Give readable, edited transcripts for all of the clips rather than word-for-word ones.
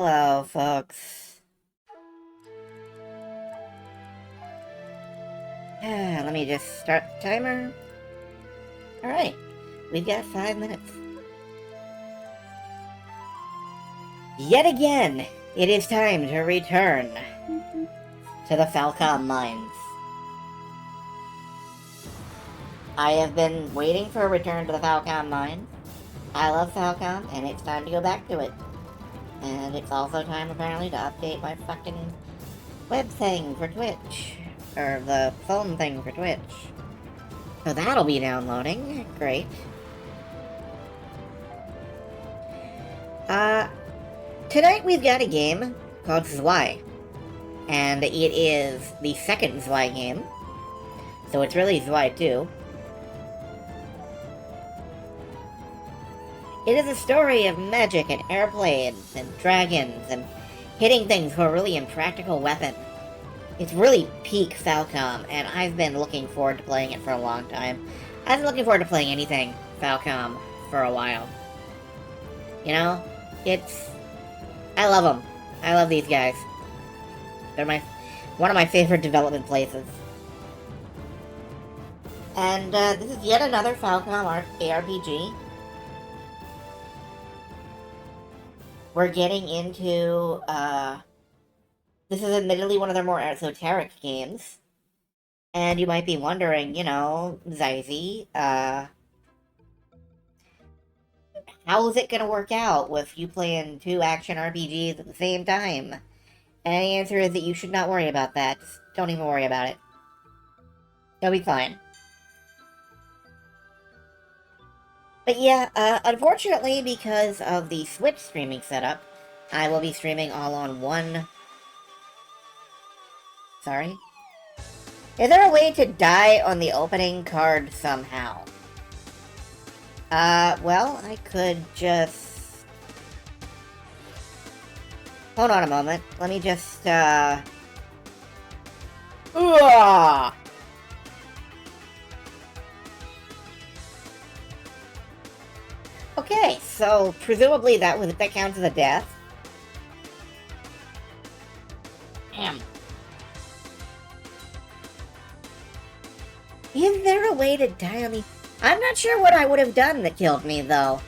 Hello, folks. Let me just start the timer. Alright, we've got 5 minutes. Yet again, it is time to return to the Falcom Mines. I have been waiting for a return to the Falcom Mines. I love Falcom, and it's time to go back to it. And it's also time, apparently, to update my fucking web thing for Twitch. Or the phone thing for Twitch. So that'll be downloading. Great. Tonight we've got a game called Zwei. And it is the second Zwei game. So it's really Zwei 2. It is a story of magic and airplanes and dragons and hitting things with a really impractical weapon. It's really peak Falcom, and I've been looking forward to playing it for a long time. I've been looking forward to playing anything Falcom for a while. You know, I love them. I love these guys. They're one of my favorite development places. And this is yet another Falcom ARPG. We're getting into, this is admittedly one of their more esoteric games. And you might be wondering, you know, Zwei, how is it gonna work out with you playing 2 action RPGs at the same time? And the answer is that you should not worry about that. Just don't even worry about it. You'll be fine. But yeah, unfortunately, because of the Switch streaming setup, I will be streaming all on one... Sorry? Is there a way to die on the opening card somehow? Well, I could just... Hold on a moment. Let me just, Ooh! Okay, so presumably that counts as a death. Damn. Is there a way to die on me? I'm not sure what I would have done that killed me, though.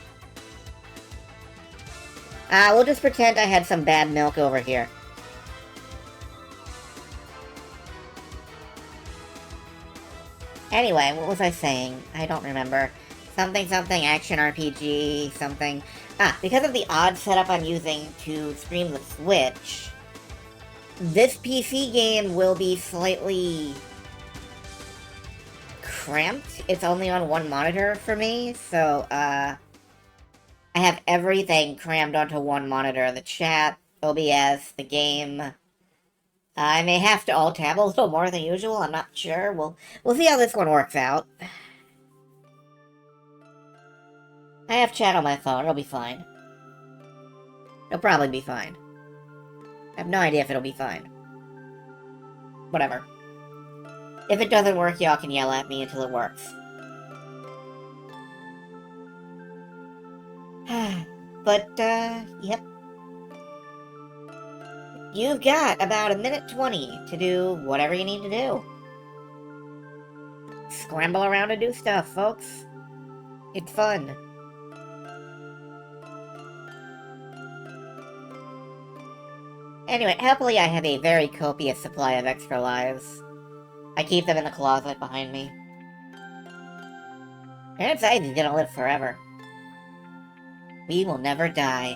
We'll just pretend I had some bad milk over here. Anyway, what was I saying? I don't remember. Something action RPG, something... because of the odd setup I'm using to stream the Switch, this PC game will be slightly cramped. It's only on one monitor for me, so, I have everything crammed onto one monitor. The chat, OBS, the game. I may have to alt-tab a little more than usual, I'm not sure. We'll see how this one works out. I have chat on my phone, it'll be fine. It'll probably be fine. I have no idea if it'll be fine. Whatever. If it doesn't work, y'all can yell at me until it works. But, yep. You've got about 1:20 to do whatever you need to do. Scramble around and do stuff, folks. It's fun. Anyway, happily I have a very copious supply of extra lives. I keep them in the closet behind me. And it's Ivy's gonna live forever. We will never die.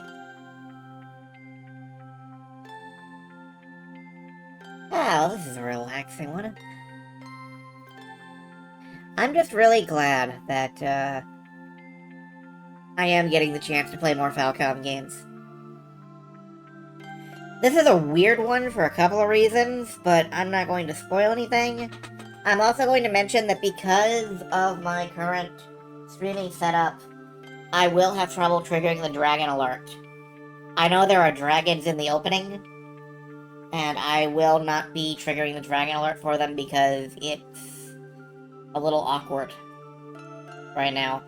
Oh, this is a relaxing one. I'm just really glad that, I am getting the chance to play more Falcom games. This is a weird one for a couple of reasons, but I'm not going to spoil anything. I'm also going to mention that because of my current streaming setup, I will have trouble triggering the dragon alert. I know there are dragons in the opening, and I will not be triggering the dragon alert for them because it's a little awkward right now.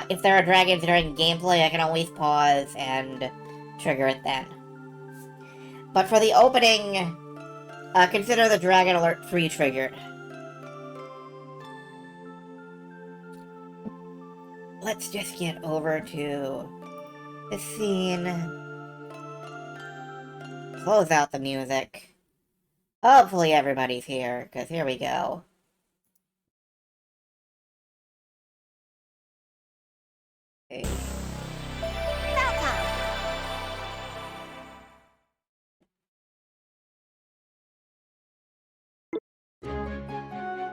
If there are dragons during gameplay, I can always pause and trigger it then. But for the opening, consider the Dragon Alert pre-triggered. Let's just get over to the scene. Close out the music. Hopefully everybody's here, because here we go. Okay.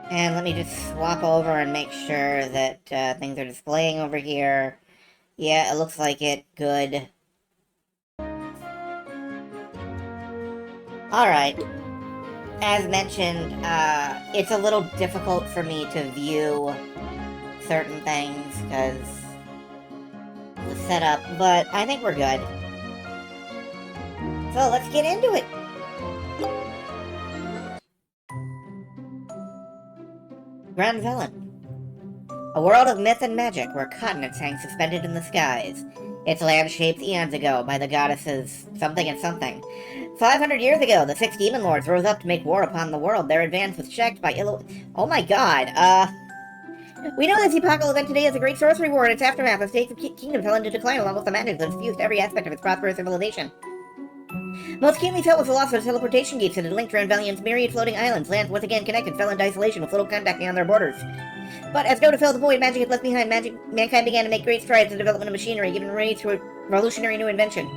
And let me just swap over and make sure that things are displaying over here. Yeah, it looks like it. Good. Alright. As mentioned, it's a little difficult for me to view certain things, because the setup, but I think we're good. So, let's get into it! Grand Velen. A world of myth and magic where continents hang suspended in the skies. Its land shaped eons ago by the goddesses something and something. 500 years ago, the 6 demon lords rose up to make war upon the world. Their advance was checked by Oh my god, we know this epochal event today as a great sorcery war, and its aftermath, the states of kingdom fell into decline along with the magic that infused every aspect of its prosperous civilization. Most keenly felt was the loss of the teleportation gates that had linked Ranvalian's myriad floating islands. Lands once again connected fell into isolation with little contact beyond their borders. But as though to fill the void magic had left behind, mankind began to make great strides in the development of machinery, giving rise to a revolutionary new invention.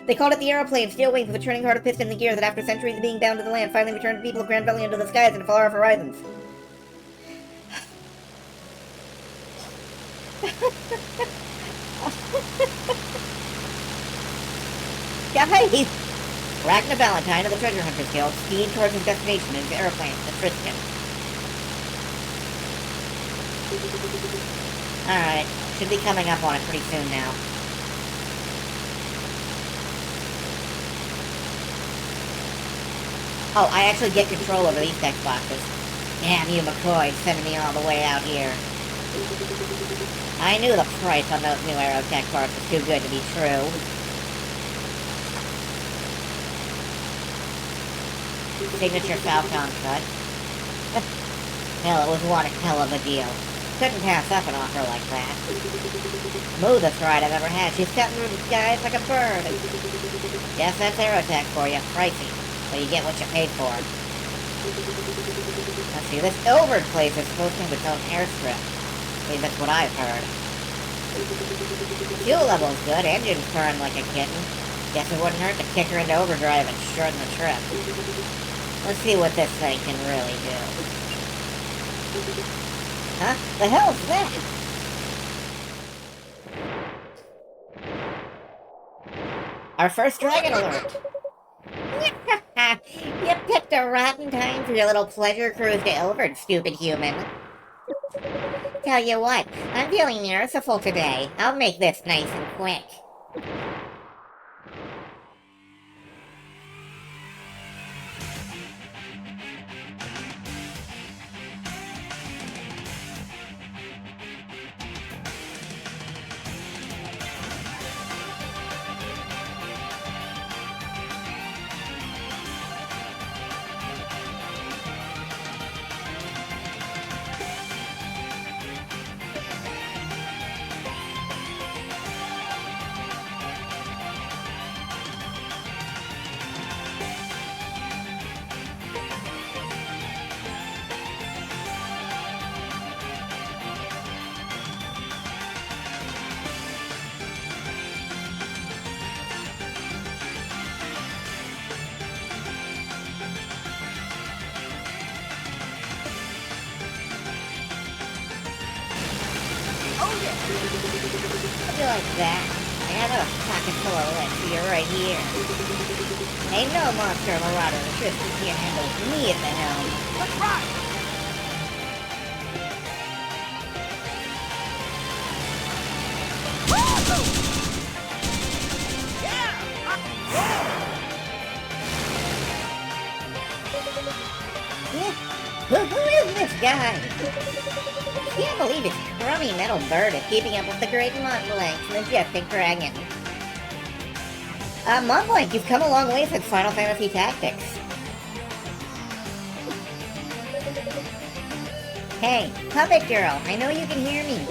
They called it the aeroplane, steel wings with a turning heart of piston in the gear that after centuries of being bound to the land finally returned the people of Grand Valley into the skies and far off horizons. Guys! Ragnar Valentine of the Treasure Hunters Guild speed towards his destination in his aeroplane, the Tristan. Alright, should be coming up on it pretty soon now. Oh, I actually get control over these text boxes. Damn you, McCoy, sending me all the way out here. I knew the price on those new Aerotech parts was too good to be true. Signature Falcon cut. Hell, it was one hell of a deal. Couldn't pass up an offer like that. Smoothest ride I've ever had. She's cutting through the skies like a bird. Guess that's Aerotech for you. Pricey. But you get what you paid for. Let's see, this Ilvard place is supposed to have its own airstrip. At least that's what I've heard. Fuel level's good. Engine's purring like a kitten. Guess it wouldn't hurt to kick her into overdrive and shorten the trip. Let's see what this thing can really do. Huh? The hell's that? Our first Dragon Alert! You picked a rotten time for your little pleasure cruise to Ilvard, stupid human. Tell you what, I'm feeling merciful today. I'll make this nice and quick. Like that. I got a pocket full of lead, so you're right here. Ain't no monster marauder that Tristan can't handle me at the helm. Let's ride! Yeah. Who is this guy? I can't believe his crummy metal bird is keeping up with the great Montblanc, the majestic dragon. Monblanc, you've come a long way since Final Fantasy Tactics. Hey, Puppet Girl, I know you can hear me.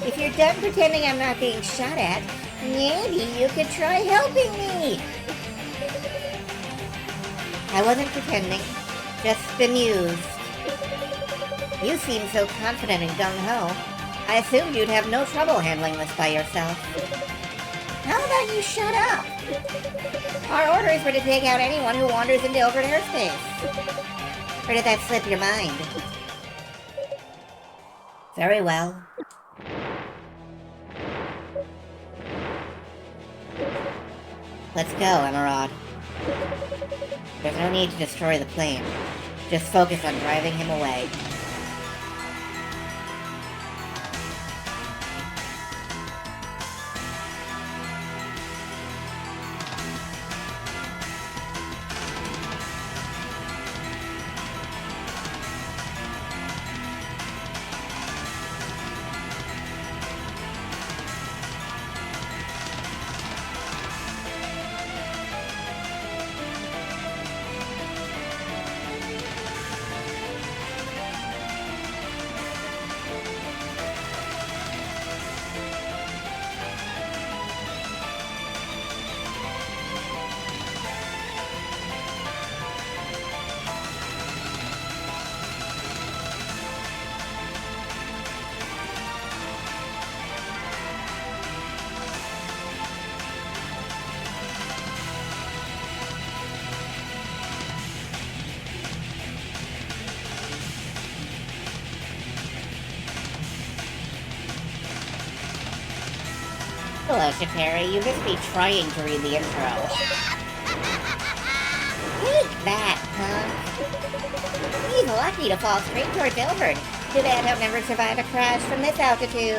If you're done pretending I'm not being shot at, maybe you could try helping me. I wasn't pretending, just bemused. You seem so confident and gung-ho. I assumed you'd have no trouble handling this by yourself. How about you shut up? Our orders were to take out anyone who wanders into Ilvard airspace. Or did that slip your mind? Very well. Let's go, Emerald. There's no need to destroy the plane. Just focus on driving him away. Hello, Shateri. You must be trying to read the intro. Take that, huh? He's lucky to fall straight towards Ilvard. Too bad he'll never survive a crash from this altitude.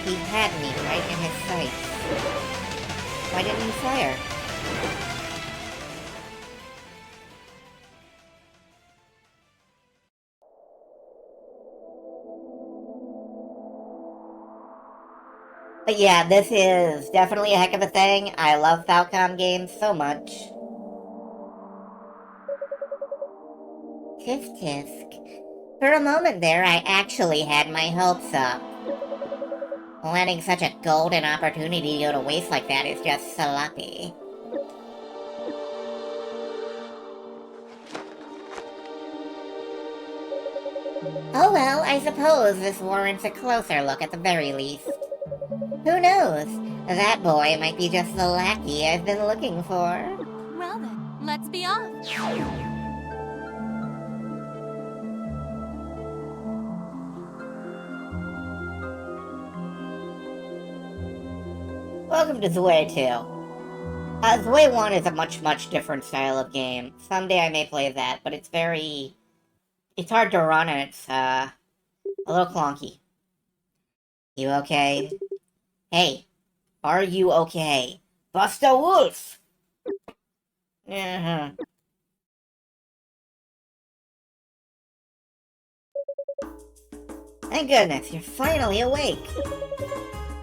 He had me right in his sights. Why didn't he fire? But yeah, this is definitely a heck of a thing. I love Falcom games so much. Tisk tisk. For a moment there, I actually had my hopes up. Letting such a golden opportunity go to waste like that is just sloppy. Oh well, I suppose this warrants a closer look at the very least. Who knows? That boy might be just the lackey I've been looking for. Well then, let's be off. Welcome to Zwei 2. Zwei 1 is a much different style of game. Someday I may play that, but it's hard to run and it's, a little clunky. You okay? Hey, are you okay? Busta Wolf! Uh-huh. Thank goodness, you're finally awake.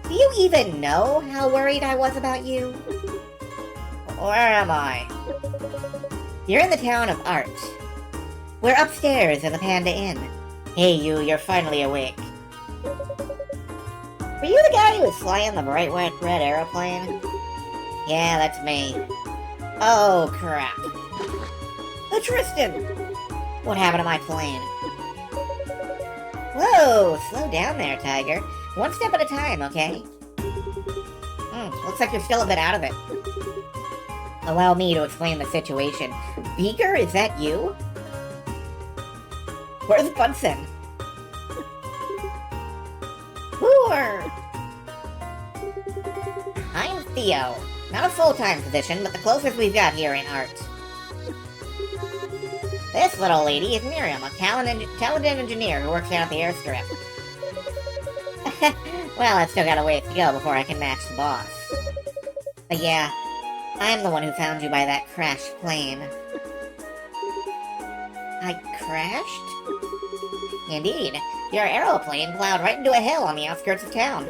Do you even know how worried I was about you? Where am I? You're in the town of Art. We're upstairs in the Panda Inn. Hey you, you're finally awake. Were you the guy who was flying the bright red aeroplane? Yeah, that's me. Oh, crap. Tristan! What happened to my plane? Whoa, slow down there, Tiger. One step at a time, okay? Looks like you're still a bit out of it. Allow me to explain the situation. Beaker, is that you? Where's Bunsen? Poor! I'm Theo. Not a full-time position, but the closest we've got here in Art. This little lady is Miriam, a talented engineer who works out at the airstrip. Well, I've still got a ways to go before I can match the boss. But yeah, I'm the one who found you by that crashed plane. I crashed? Indeed. Your aeroplane plowed right into a hill on the outskirts of town.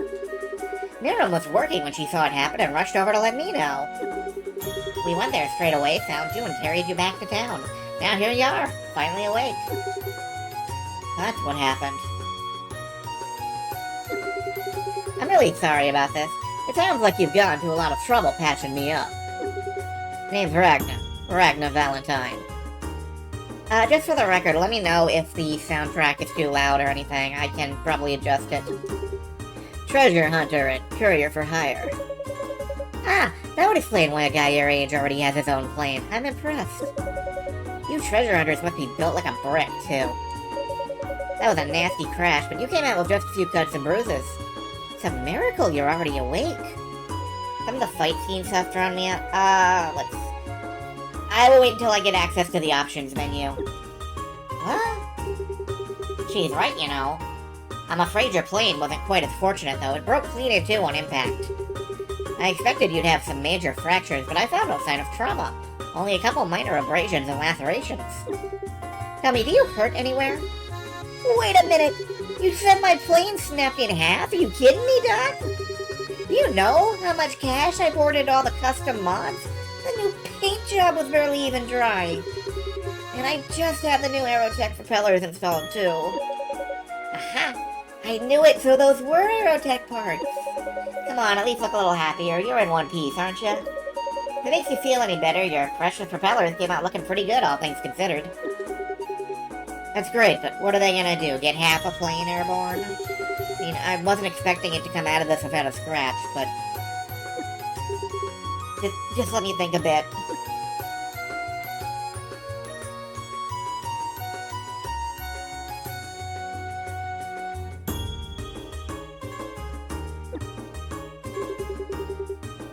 Miriam was working when she saw it happen and rushed over to let me know. We went there straight away, found you, and carried you back to town. Now here you are, finally awake. That's what happened. I'm really sorry about this. It sounds like you've gone to a lot of trouble patching me up. Name's Ragna. Ragna Valentine. Just for the record, let me know if the soundtrack is too loud or anything. I can probably adjust it. Treasure hunter and courier for hire. Ah, that would explain why a guy your age already has his own plane. I'm impressed. You treasure hunters must be built like a brick, too. That was a nasty crash, but you came out with just a few cuts and bruises. It's a miracle you're already awake. Some of the fight scene stuff drawn me out. I will wait until I get access to the options menu. What? She's right, you know. I'm afraid your plane wasn't quite as fortunate, though. It broke clean in two on impact. I expected you'd have some major fractures, but I found no sign of trauma. Only a couple minor abrasions and lacerations. Tell me, do you hurt anywhere? Wait a minute! You said my plane snapped in half? Are you kidding me, Doc? Do you know how much cash I poured into all the custom mods? The new paint job was barely even dry. And I just had the new Aerotech propellers installed, too. Aha! I knew it, so those were Aerotech parts. Come on, at least look a little happier. You're in one piece, aren't you? If it makes you feel any better, your precious propellers came out looking pretty good, all things considered. That's great, but what are they gonna do? Get half a plane airborne? I mean, I wasn't expecting it to come out of this without a scratch, but... Just let me think a bit.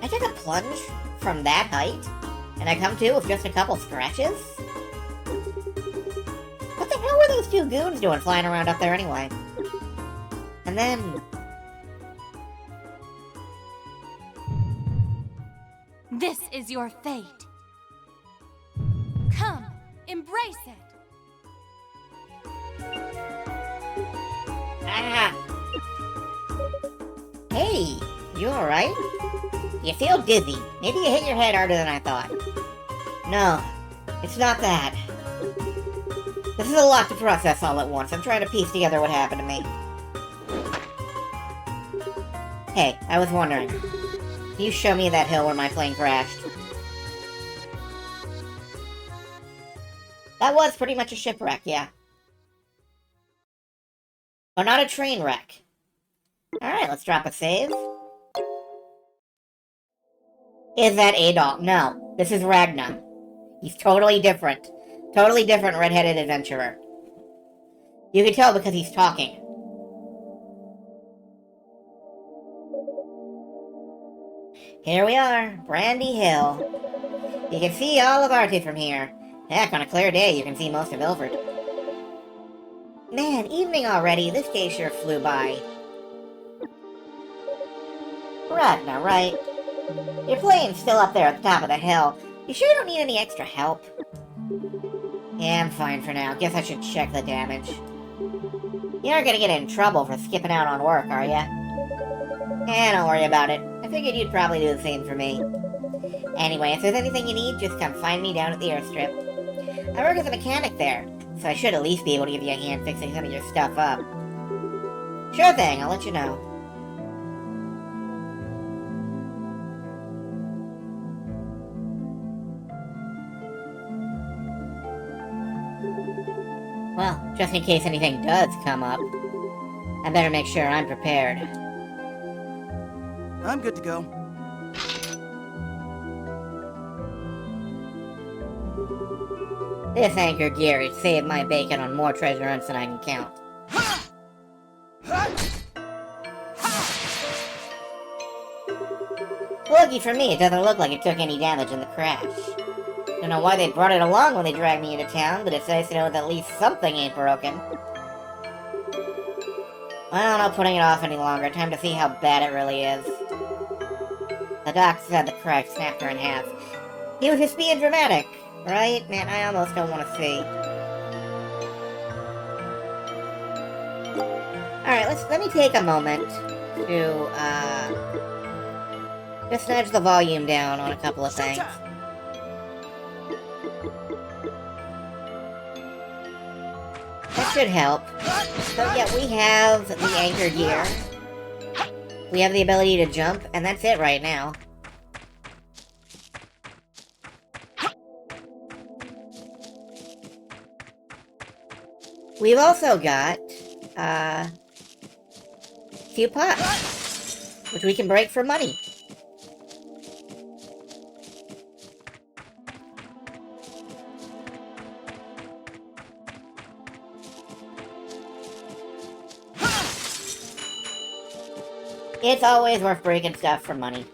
I took a plunge from that height, and I come to with just a couple scratches? What the hell were those two goons doing flying around up there anyway? And then... This is your fate. Come, embrace it. Ah! Hey, you alright? You feel dizzy. Maybe you hit your head harder than I thought. No, it's not that. This is a lot to process all at once. I'm trying to piece together what happened to me. Hey, I was wondering. Can you show me that hill where my plane crashed? That was pretty much a shipwreck, yeah. Oh, not a train wreck. Alright, let's drop a save. Is that Adolf? No, this is Ragna. He's totally different. Totally different red-headed adventurer. You can tell because he's talking. Here we are, Brandy Hill. You can see all of Artie from here. Heck, on a clear day, you can see most of Ilvard. Man, evening already. This day sure flew by. Ragna, right? Your plane's still up there at the top of the hill. You sure you don't need any extra help? Yeah, I'm fine for now. Guess I should check the damage. You aren't gonna get in trouble for skipping out on work, are ya? Eh, don't worry about it. I figured you'd probably do the same for me. Anyway, if there's anything you need, just come find me down at the airstrip. I work as a mechanic there, so I should at least be able to give you a hand fixing some of your stuff up. Sure thing, I'll let you know. Well, just in case anything does come up, I better make sure I'm prepared. I'm good to go. This anchor gear has saved my bacon on more treasure hunts than I can count. Lucky for me, it doesn't look like it took any damage in the crash. Don't know why they brought it along when they dragged me into town, but it's nice to know that at least something ain't broken. Well, I'm not putting it off any longer. Time to see how bad it really is. The doc said the crack snapped her in half. He was just being dramatic, right? Man, I almost don't want to see. Alright, let me take a moment to, Just nudge the volume down on a couple of things. That should help. So yeah, we have the anchor gear. We have the ability to jump, and that's it right now. We've also got, a few pots, which we can break for money. It's always worth breaking stuff for money.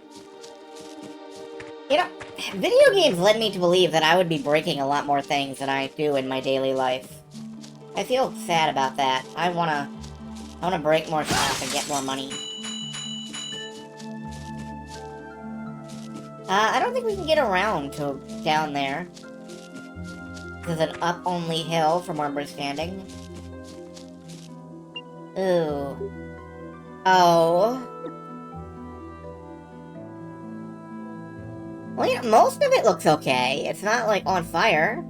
You know, video games led me to believe that I would be breaking a lot more things than I do in my daily life. I feel sad about that. I wanna break more stuff and get more money. I don't think we can get around to down there. This is an up-only hill from where we're standing. Ooh. Oh. Well, you know, most of it looks okay. It's not, like, on fire.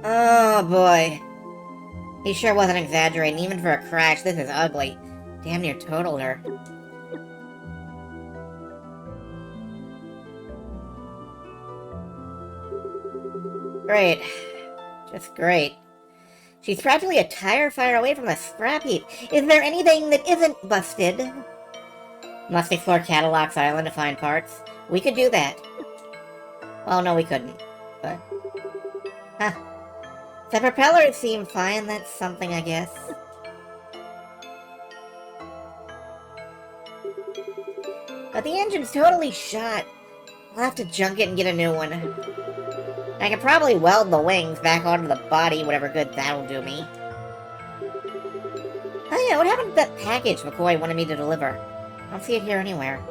Oh, boy. He sure wasn't exaggerating. Even for a crash, this is ugly. Damn near totaled her. Great. Just great. She's practically a tire fire away from a scrap heap. Is there anything that isn't busted? Must explore Cadillac's Island to find parts. We could do that. Well, no, we couldn't. But... Huh. The propellers seem fine. That's something, I guess. But the engine's totally shot. We'll have to junk it and get a new one. I could probably weld the wings back onto the body, whatever good that'll do me. Oh yeah, what happened to that package McCoy wanted me to deliver? I don't see it here anywhere.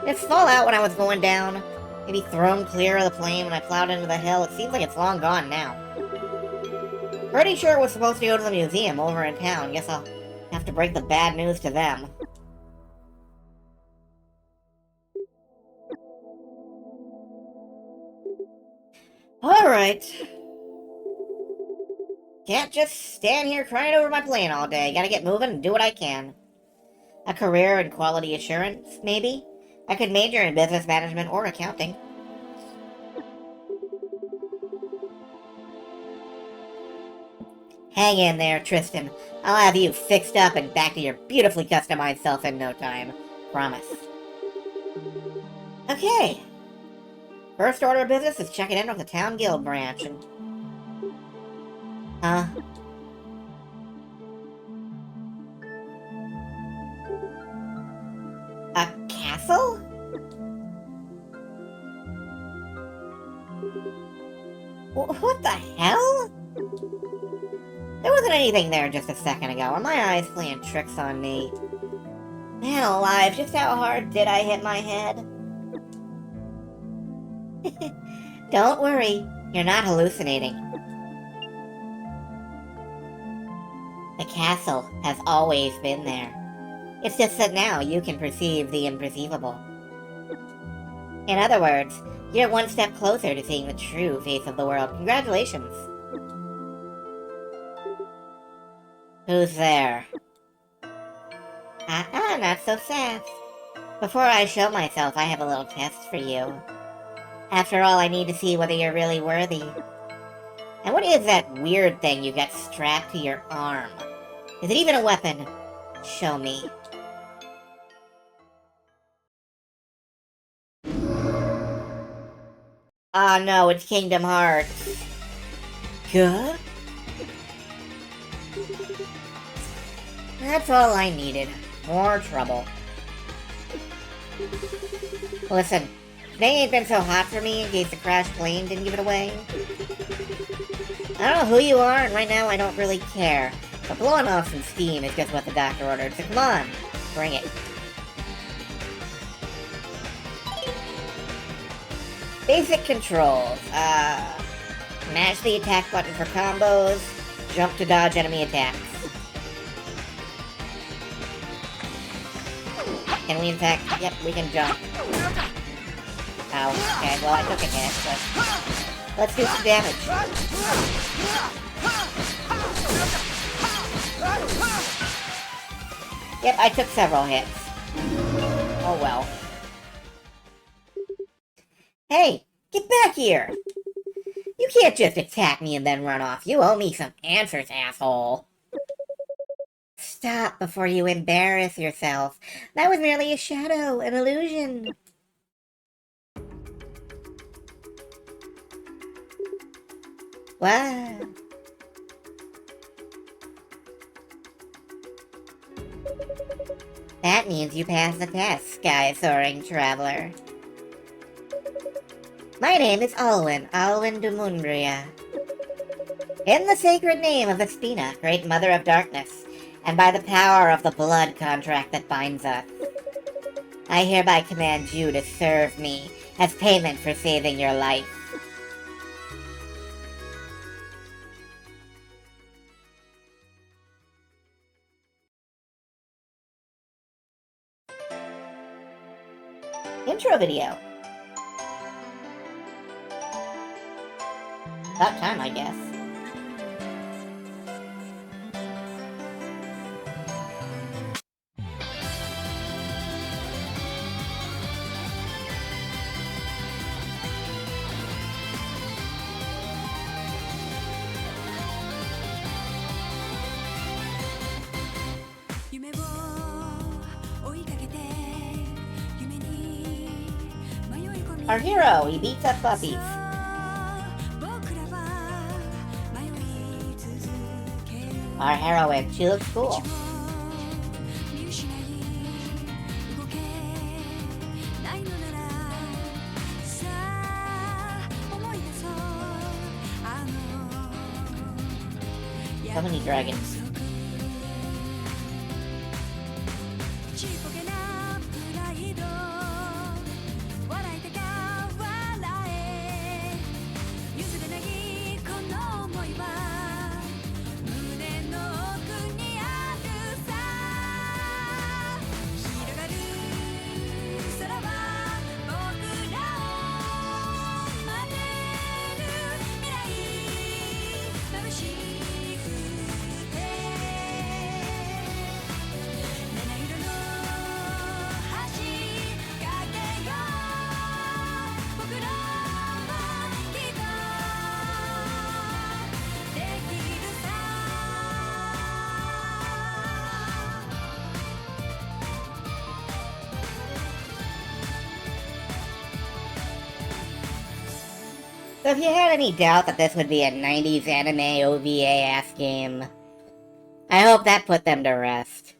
Did it fall out when I was going down? Maybe thrown clear of the plane when I plowed into the hill? It seems like it's long gone now. Pretty sure it was supposed to go to the museum over in town. Guess I'll have to break the bad news to them. Alright. Can't just stand here crying over my plane all day. Gotta get moving and do what I can. A career in quality assurance, maybe? I could major in business management or accounting. Hang in there, Tristan. I'll have you fixed up and back to your beautifully customized self in no time. Promise. Okay. First order of business is checking in with the town guild branch and... Huh? A castle? What the hell? There wasn't anything there just a second ago. Are my eyes playing tricks on me? Man alive, just how hard did I hit my head? Don't worry, you're not hallucinating. The castle has always been there. It's just that now you can perceive the imperceivable. In other words, you're one step closer to seeing the true face of the world. Congratulations. Who's there? Not so fast. Before I show myself, I have a little test for you. After all, I need to see whether you're really worthy. And what is that weird thing you got strapped to your arm? Is it even a weapon? Show me. Ah, no, it's Kingdom Hearts. Good? That's all I needed. More trouble. Listen, today ain't been so hot for me in case the crashed plane didn't give it away. I don't know who you are, and right now I don't really care. But blowing off some steam is just what the doctor ordered, so come on, bring it. Basic controls. Mash the attack button for combos, jump to dodge enemy attacks. Can we in fact... Yep, we can jump. Ow. Okay, well I took a hit, but... Let's do some damage. Yep, I took several hits. Oh well. Hey! Get back here! You can't just attack me and then run off. You owe me some answers, asshole. Stop before you embarrass yourself. That was merely a shadow, an illusion. What? That means you passed the test, sky-soaring traveler. My name is Alwyn de Mundria. In the sacred name of Espina, great mother of darkness, and by the power of the blood contract that binds us, I hereby command you to serve me as payment for saving your life. Intro video. About time, I guess. Our hero, he beats up puppies. Our heroine, she looks cool. So many dragons. So if you had any doubt that this would be a 90s anime OVA-ass game, I hope that put them to rest.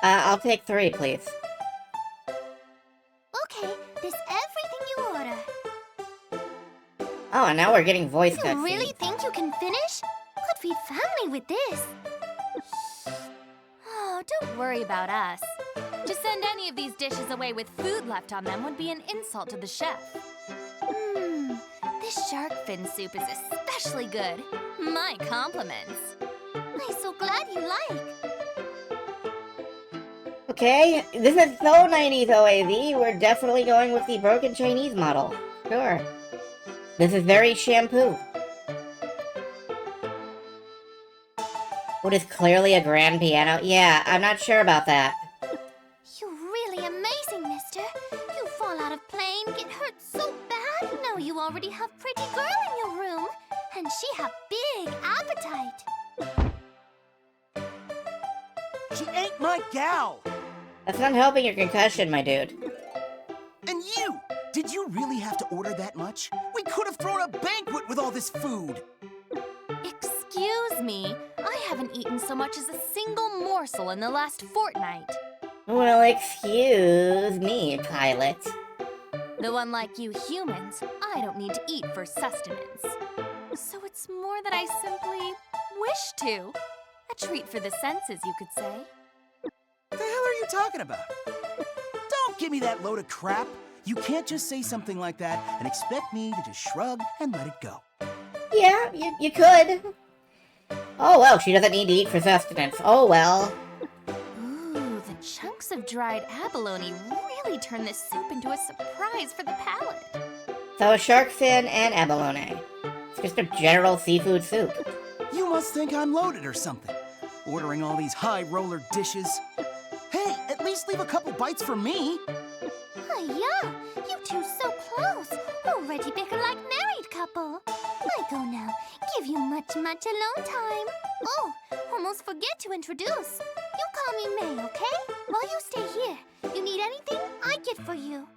I'll take 3, please. Okay, this everything you order. Oh, and now we're getting voice You cutscenes. really think you can finish? Could feed family with this. Oh, don't worry about us. To send any of these dishes away with food left on them would be an insult to the chef. This shark fin soup is especially good. My compliments. I'm so glad you like. Okay, this is so 90s OAV, we're definitely going with the broken Chinese model. Sure. This is very shampoo. What is clearly a grand piano? Yeah, I'm not sure about that. You're really amazing, mister. You fall out of plane, get hurt so bad. Now you already have pretty girl in your room. And she have big appetite. She ain't my gal! That's not helping your concussion, my dude. Did you really have to order that much? We could have thrown a banquet with all this food. Excuse me, I haven't eaten so much as a single morsel in the last fortnight. Well, excuse me, pilot. Though unlike you humans, I don't need to eat for sustenance. So it's more that I simply wish to. A treat for the senses, you could say. The hell are you talking about? Don't give me that load of crap. You can't just say something like that and expect me to just shrug and let it go. Yeah, you could. Oh well, she doesn't need to eat for sustenance. Oh well. Ooh, the chunks of dried abalone really turn this soup into a surprise for the palate. So a shark fin and abalone. It's just a general seafood soup. You must think I'm loaded or something, ordering all these high roller dishes. Hey, at least leave a couple bites for me. Yeah, you two so close. Already bigger like married couple. I go now. Give you much alone time. Oh, almost forget to introduce. You call me May, okay? While you stay here, you need anything, I get for you.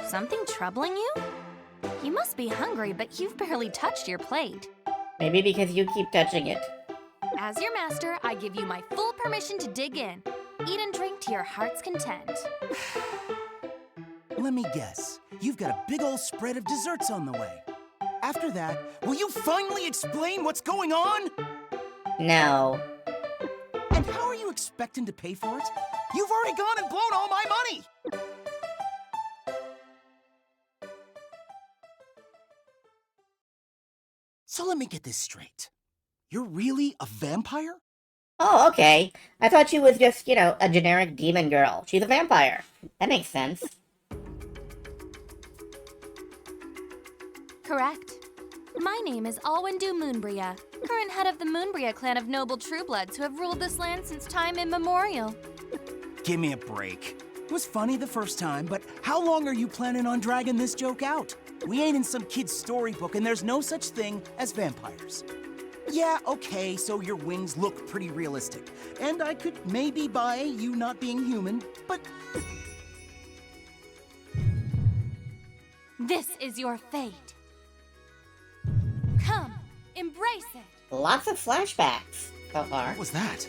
Something troubling you? You must be hungry, but you've barely touched your plate. Maybe because you keep touching it. As your master, I give you my full permission to dig in. Eat and drink to your heart's content. Let me guess. You've got a big old spread of desserts on the way. After that, will you finally explain what's going on? No. And how are you expecting to pay for it? You've already gone and blown all my money! So let me get this straight. You're really a vampire? Oh, okay. I thought she was just, a generic demon girl. She's a vampire. That makes sense. Correct. My name is Alwyndu Moonbria, current head of the Moonbria clan of noble truebloods who have ruled this land since time immemorial. Give me a break. It was funny the first time, but how long are you planning on dragging this joke out? We ain't in some kid's storybook, and there's no such thing as vampires. Yeah, okay, so your wings look pretty realistic. And I could maybe buy you not being human, but... This is your fate. Come, embrace it. Lots of flashbacks so far. What was that?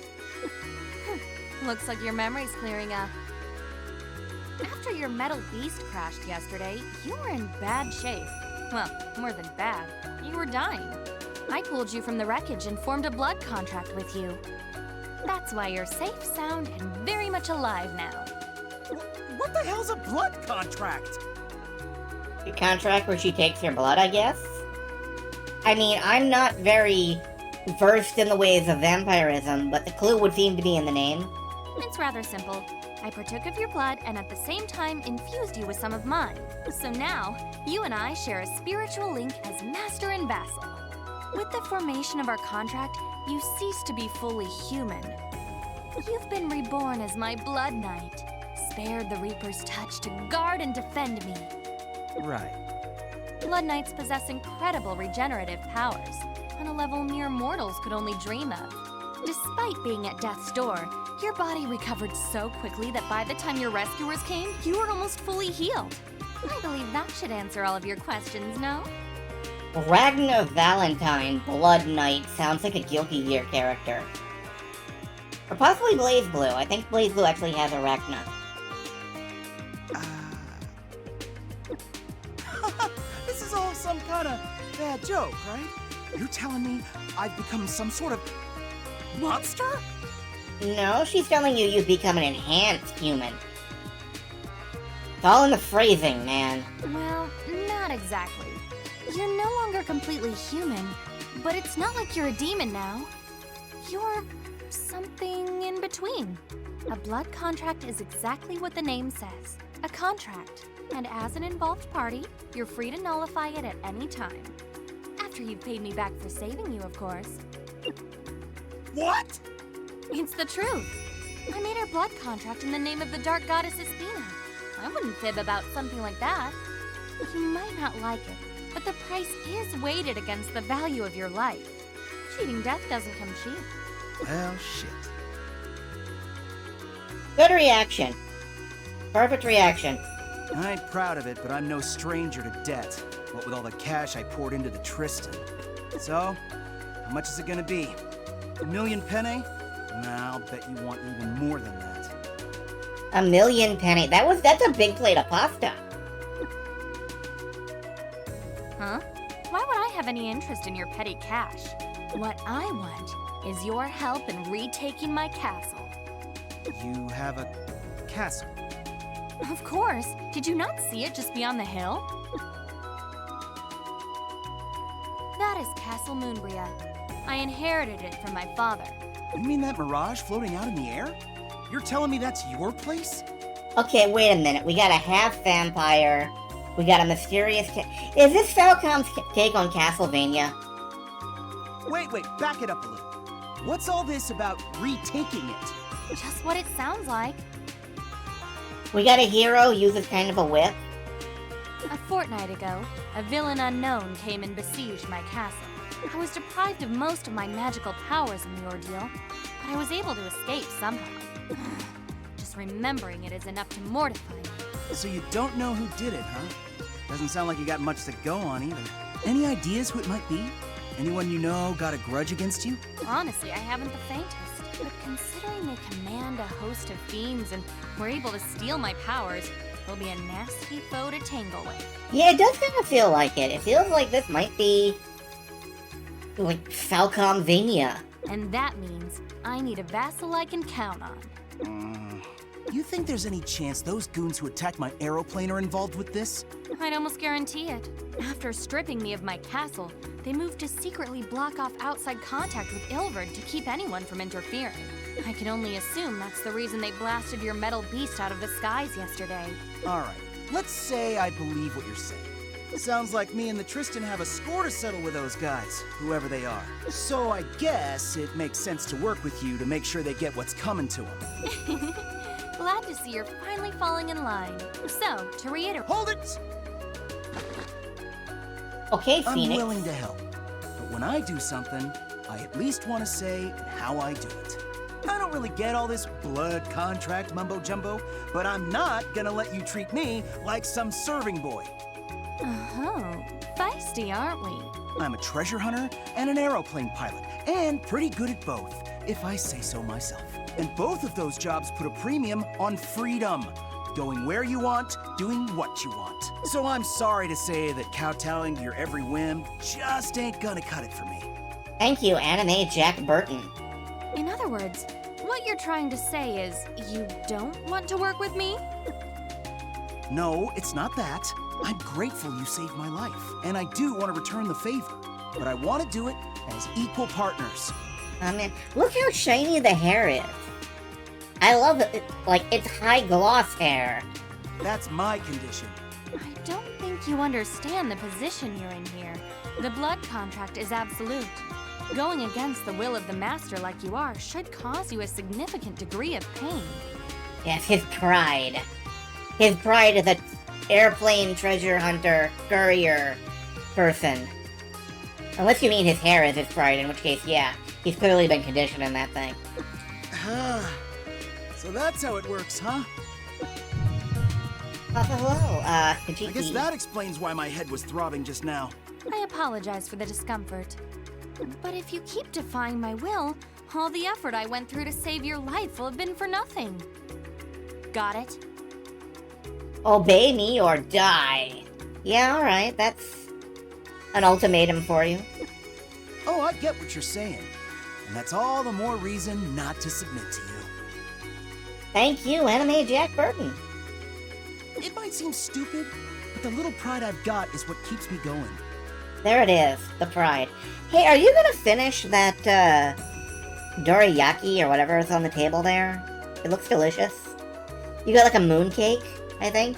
Looks like your memory's clearing up. After your metal beast crashed yesterday, you were in bad shape. Well, more than bad. You were dying. I pulled you from the wreckage and formed a blood contract with you. That's why you're safe, sound, and very much alive now. What the hell's a blood contract? A contract where she takes your blood, I guess? I mean, I'm not very versed in the ways of vampirism, but the clue would seem to be in the name. It's rather simple. I partook of your blood and at the same time infused you with some of mine. So now, you and I share a spiritual link as master and vassal. With the formation of our contract, you cease to be fully human. You've been reborn as my blood knight, spared the Reaper's touch to guard and defend me. Right. Blood Knights possess incredible regenerative powers, on a level mere mortals could only dream of. Despite being at death's door, your body recovered so quickly that by the time your rescuers came, you were almost fully healed. I believe that should answer all of your questions, no? Ragnar Valentine, Blood Knight, sounds like a Guilty Gear character. Or possibly Blaze Blue. I think Blaze Blue actually has a Ragnar. This is all some kind of bad joke, right? You're telling me I've become some sort of monster? No, she's telling you you've become an enhanced human. It's all in the phrasing, man. Well, not exactly. You're no longer completely human, but it's not like you're a demon now. You're something in between. A blood contract is exactly what the name says, a contract. And as an involved party, you're free to nullify it at any time. After you've paid me back for saving you, of course. What? It's the truth. I made our blood contract in the name of the dark goddess Espina. I wouldn't fib about something like that. You might not like it, but the price is weighted against the value of your life. Cheating death doesn't come cheap. Well, shit. Good reaction. Perfect reaction. I ain't proud of it, but I'm no stranger to debt. What with all the cash I poured into the Tristan. So, how much is it gonna be? 1,000,000 penne? Nah, I'll bet you want even more than that. 1,000,000 penny. That's a big plate of pasta. Huh? Why would I have any interest in your petty cash? What I want is your help in retaking my castle. You have a castle. Of course. Did you not see it just beyond the hill? That is Castle Moonbria. I inherited it from my father. You mean that mirage floating out in the air? You're telling me that's your place? Okay, wait a minute. We got a half vampire. We got a mysterious Is this Falcom's take on Castlevania? Wait, back it up a little. What's all this about retaking it? Just what it sounds like. We got a hero who uses kind of a whip. A fortnight ago, a villain unknown came and besieged my castle. I was deprived of most of my magical powers in the ordeal, but I was able to escape somehow. Just remembering it is enough to mortify me. So you don't know who did it, huh? Doesn't sound like you got much to go on either. Any ideas who it might be? Anyone you know got a grudge against you? Honestly, I haven't the faintest. But considering they command a host of fiends and were able to steal my powers, they'll be a nasty foe to tangle with. Yeah, it does kind of feel like it. It feels like this might be like Falcomvania. And that means I need a vassal I can count on. You think there's any chance those goons who attacked my aeroplane are involved with this? I'd almost guarantee it. After stripping me of my castle, they moved to secretly block off outside contact with Ilvard to keep anyone from interfering. I can only assume that's the reason they blasted your metal beast out of the skies yesterday. Alright, let's say I believe what you're saying. Sounds like me and the Tristan have a score to settle with those guys, whoever they are. So I guess it makes sense to work with you to make sure they get what's coming to them. Glad to see you're finally falling in line. So, to reiterate... Hold it! Okay, I'm Phoenix. willing to help, but when I do something, I at least want to say how I do it. I don't really get all this blood contract mumbo-jumbo, but I'm not gonna let you treat me like some serving boy. Oh, feisty, aren't we? I'm a treasure hunter and an aeroplane pilot, and pretty good at both, if I say so myself. And both of those jobs put a premium on freedom. Going where you want, doing what you want. So I'm sorry to say that kowtowing to your every whim just ain't gonna cut it for me. Thank you, Anime Jack Burton. In other words, what you're trying to say is you don't want to work with me? No, it's not that. I'm grateful you saved my life, and I do want to return the favor. But I want to do it as equal partners. Oh man, look how shiny the hair is. I love it. Like, it's high gloss hair. That's my condition. I don't think you understand the position you're in here. The blood contract is absolute. Going against the will of the master like you are should cause you a significant degree of pain. Yes, his pride. His pride is an airplane treasure hunter, courier person. Unless you mean his hair is his pride, in which case, yeah, he's clearly been conditioned in that thing. So that's how it works, huh? Oh, hello, Kajiki. I guess that explains why my head was throbbing just now. I apologize for the discomfort. But if you keep defying my will, all the effort I went through to save your life will have been for nothing. Got it? Obey me or die. Yeah, alright, that's an ultimatum for you. Oh, I get what you're saying. And that's all the more reason not to submit to you. Thank you, Anime Jack Burton. It might seem stupid, but the little pride I've got is what keeps me going. There it is, the pride. Hey, are you gonna finish that, dorayaki or whatever is on the table there? It looks delicious. You got like a moon cake, I think?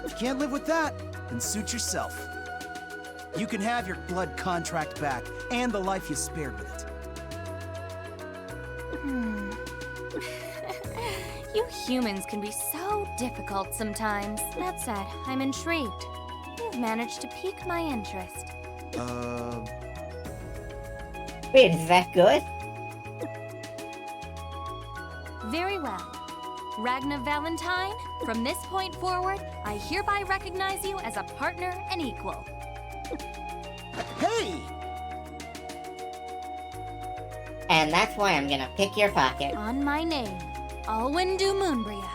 If you can't live with that, then suit yourself. You can have your blood contract back, and the life you spared with it. You humans can be so difficult sometimes. That said, I'm intrigued. You've managed to pique my interest. Wait, is that good? Very well. Ragna Valentine, from this point forward, I hereby recognize you as a partner and equal. Hey! And that's why I'm gonna pick your pocket. On my name, Alwyn du Moonbria.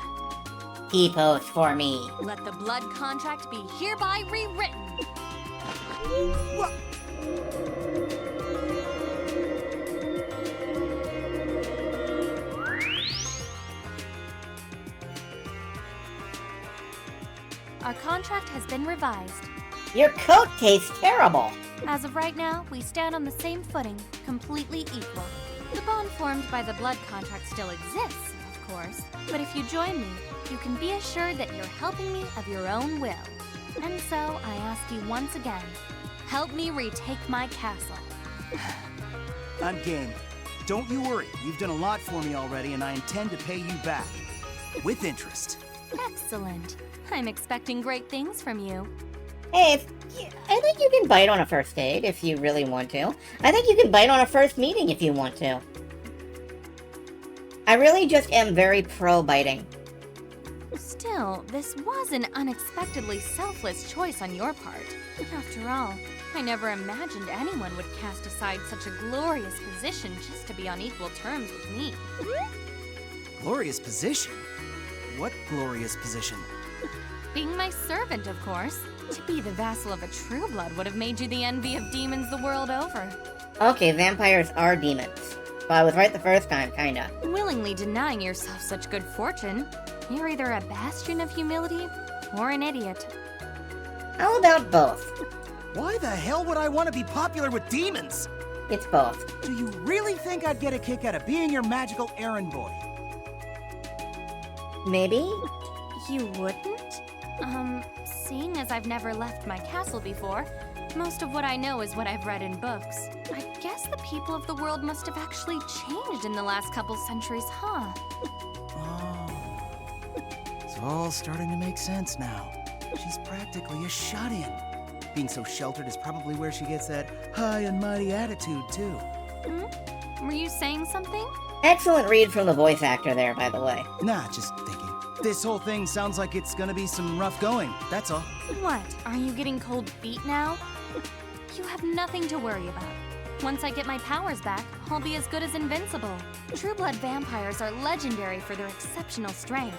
T-pose for me. Let the blood contract be hereby rewritten. What? Our contract has been revised. Your coat tastes terrible. As of right now, we stand on the same footing, completely equal. The bond formed by the blood contract still exists, of course, but if you join me, you can be assured that you're helping me of your own will. And so, I ask you once again, help me retake my castle. I'm game. Don't you worry, you've done a lot for me already, and I intend to pay you back. With interest. Excellent. I'm expecting great things from you. Hey, I think you can bite on a first date if you really want to. I think you can bite on a first meeting if you want to. I really just am very pro-biting. Still, this was an unexpectedly selfless choice on your part. After all, I never imagined anyone would cast aside such a glorious position just to be on equal terms with me. Glorious position? What glorious position? Being my servant, of course. To be the vassal of a true blood would have made you the envy of demons the world over. Okay, vampires are demons. Well, I was right the first time, kinda. Willingly denying yourself such good fortune, you're either a bastion of humility or an idiot. How about both? Why the hell would I want to be popular with demons? It's both. Do you really think I'd get a kick out of being your magical errand boy? Maybe? You wouldn't? Seeing as I've never left my castle before, most of what I know is what I've read in books. I guess the people of the world must have actually changed in the last couple centuries, huh? Oh. It's all starting to make sense now. She's practically a shut-in. Being so sheltered is probably where she gets that high and mighty attitude, too. Were you saying something? Excellent read from the voice actor there, by the way. Nah, just thinking. This whole thing sounds like it's gonna be some rough going, that's all. What? Are you getting cold feet now? You have nothing to worry about. Once I get my powers back, I'll be as good as invincible. True blood vampires are legendary for their exceptional strength.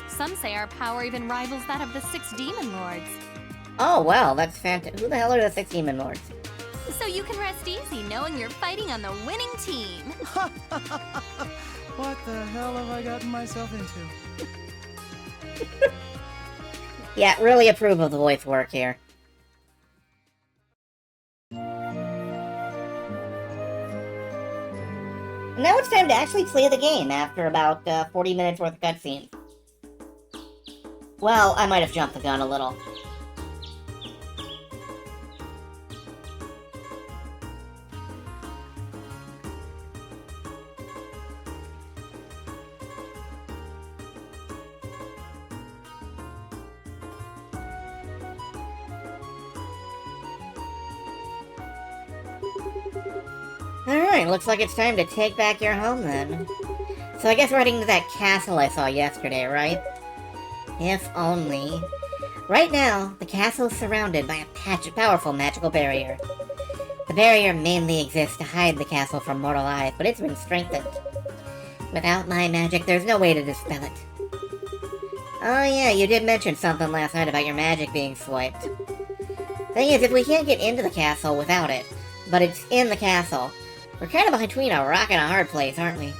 Some say our power even rivals that of the 6 demon lords. Oh, well, that's fantastic. Who the hell are the 6 demon lords? So you can rest easy knowing you're fighting on the winning team. What the hell have I gotten myself into? Yeah, really approve of the voice work here. Now it's time to actually play the game after about 40 minutes worth of cutscenes. Well, I might have jumped the gun a little. Alright, looks like it's time to take back your home then. So I guess we're heading to that castle I saw yesterday, right? If only. Right now, the castle is surrounded by a powerful magical barrier. The barrier mainly exists to hide the castle from mortal eyes, but it's been strengthened. Without my magic, there's no way to dispel it. Oh yeah, you did mention something last night about your magic being swiped. Thing is, if we can't get into the castle without it, but it's in the castle, we're kind of between a rock and a hard place, aren't we?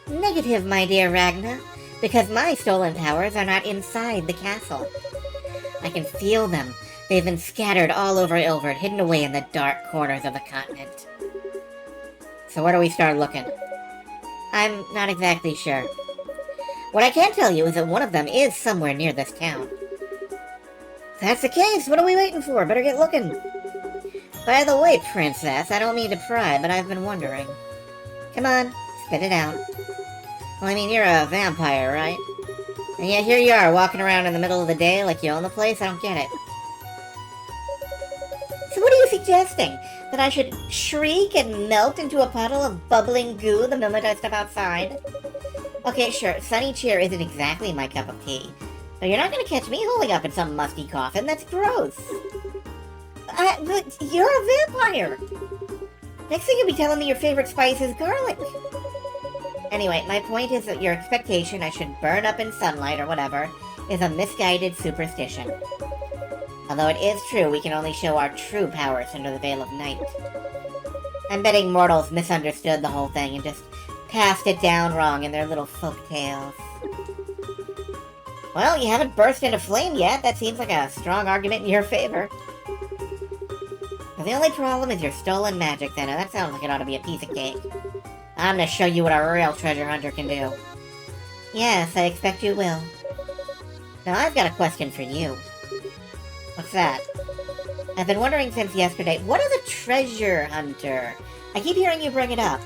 Negative, my dear Ragna, because my stolen powers are not inside the castle. I can feel them. They've been scattered all over Ilvard, hidden away in the dark corners of the continent. So where do we start looking? I'm not exactly sure. What I can tell you is that one of them is somewhere near this town. If that's the case, what are we waiting for? Better get looking. By the way, Princess, I don't mean to pry, but I've been wondering. Come on, spit it out. Well, I mean, you're a vampire, right? And yet here you are, walking around in the middle of the day like you own the place? I don't get it. So what are you suggesting? That I should shriek and melt into a puddle of bubbling goo the moment I step outside? Okay, sure, Sunny Cheer isn't exactly my cup of tea. But you're not gonna catch me holding up in some musty coffin, that's gross. But you're a vampire! Next thing you'll be telling me your favorite spice is garlic. Anyway, my point is that your expectation I should burn up in sunlight or whatever is a misguided superstition. Although it is true we can only show our true powers under the veil of night. I'm betting mortals misunderstood the whole thing and just passed it down wrong in their little folk tales. Well, you haven't burst into flame yet. That seems like a strong argument in your favor. Well, the only problem is your stolen magic, then, and that sounds like it ought to be a piece of cake. I'm gonna show you what a real treasure hunter can do. Yes, I expect you will. Now, I've got a question for you. What's that? I've been wondering since yesterday, what is a treasure hunter? I keep hearing you bring it up.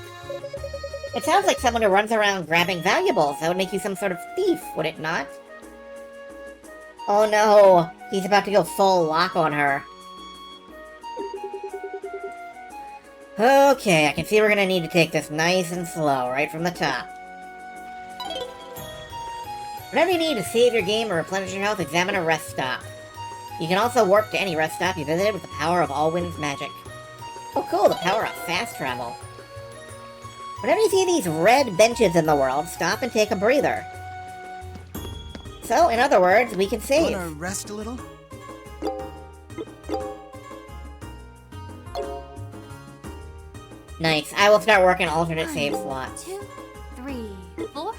It sounds like someone who runs around grabbing valuables. That would make you some sort of thief, would it not? Oh no, he's about to go full lock on her. Okay, I can see we're gonna need to take this nice and slow, right from the top. Whatever you need to save your game or replenish your health, examine a rest stop. You can also warp to any rest stop you visited with the power of Allwind's magic. Oh cool, the power of fast travel. Whenever you see these red benches in the world, stop and take a breather. So, in other words, we can save. Wanna rest a little? Nice. I will start working alternate 1, save slots. 2, 3, 4.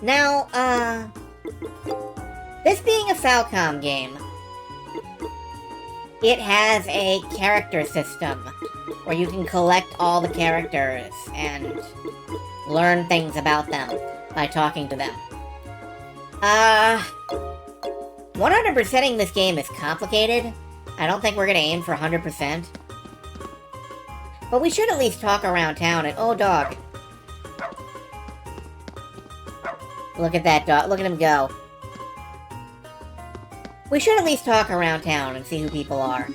Now, this being a Falcom game, it has a character system where you can collect all the characters and learn things about them by talking to them. 100%ing this game is complicated. I don't think we're gonna aim for 100%. But we should at least talk around town and... Oh, dog. Look at that dog. Look at him go. We should at least talk around town and see who people are.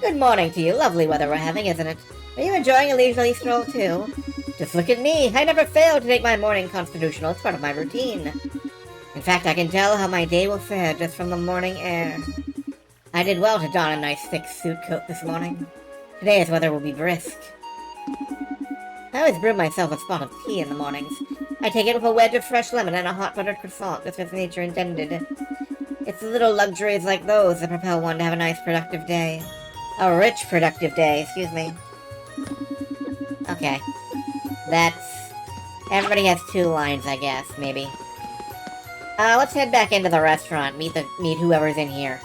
Good morning to you. Lovely weather we're having, isn't it? Are you enjoying a leisurely stroll, too? Just look at me. I never fail to take my morning constitutional. It's part of my routine. In fact, I can tell how my day will fare just from the morning air. I did well to don a nice thick suit coat this morning. Today's weather will be brisk. I always brew myself a spot of tea in the mornings. I take it with a wedge of fresh lemon and a hot buttered croissant, just as nature intended. It's the little luxuries like those that propel one to have a nice productive day. A rich productive day, excuse me. Okay. That's... Everybody has 2 lines, I guess, maybe. Let's head back into the restaurant, meet whoever's in here.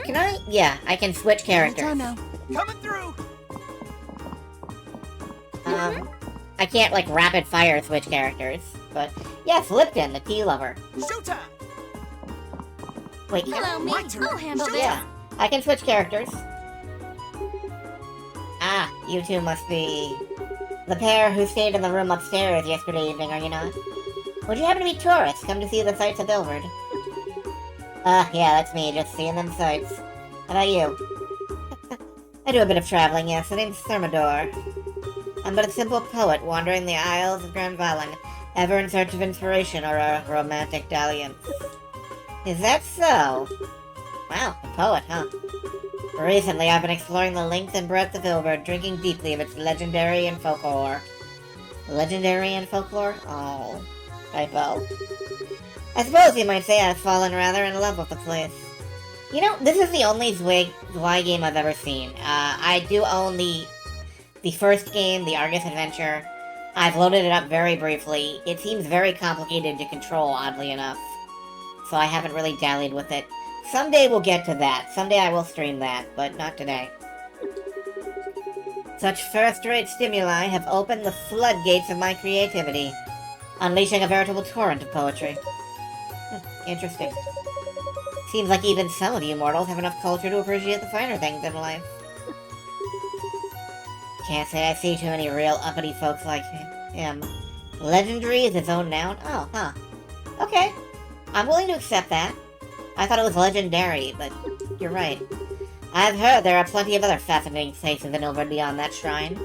Can I? Yeah, I can switch characters. Coming through! I can't, like, rapid fire switch characters, but... Yes, Lipton, the tea lover. Showtime! Wait, Hello, me. My turn. I'll handle this. yeah, I can switch characters. Ah, you two must be... the pair who stayed in the room upstairs yesterday evening, are you not? Would you happen to be tourists, come to see the sights of Ilvard? Yeah, that's me, just seeing them sights. How about you? I do a bit of traveling, yes. The name's Thermidor. I'm but a simple poet wandering the Isles of Grand Valen, ever in search of inspiration or a romantic dalliance. Is that so? Wow, a poet, huh? Recently, I've been exploring the length and breadth of Ilvard, drinking deeply of its legendary and folklore. Legendary and folklore? Oh, typo. I suppose you might say I've fallen rather in love with the place. You know, this is the only Zwei game I've ever seen. I do own the first game, the Argus Adventure. I've loaded it up very briefly. It seems very complicated to control, oddly enough. So I haven't really dallied with it. Someday we'll get to that. Someday I will stream that, but not today. Such first-rate stimuli have opened the floodgates of my creativity, unleashing a veritable torrent of poetry. Interesting. Seems like even some of you mortals have enough culture to appreciate the finer things in life. Can't say I see too many real uppity folks like him. Legendary is its own noun? Oh, huh. Okay. I'm willing to accept that. I thought it was legendary, but you're right. I've heard there are plenty of other fascinating places in Ilvard beyond that shrine.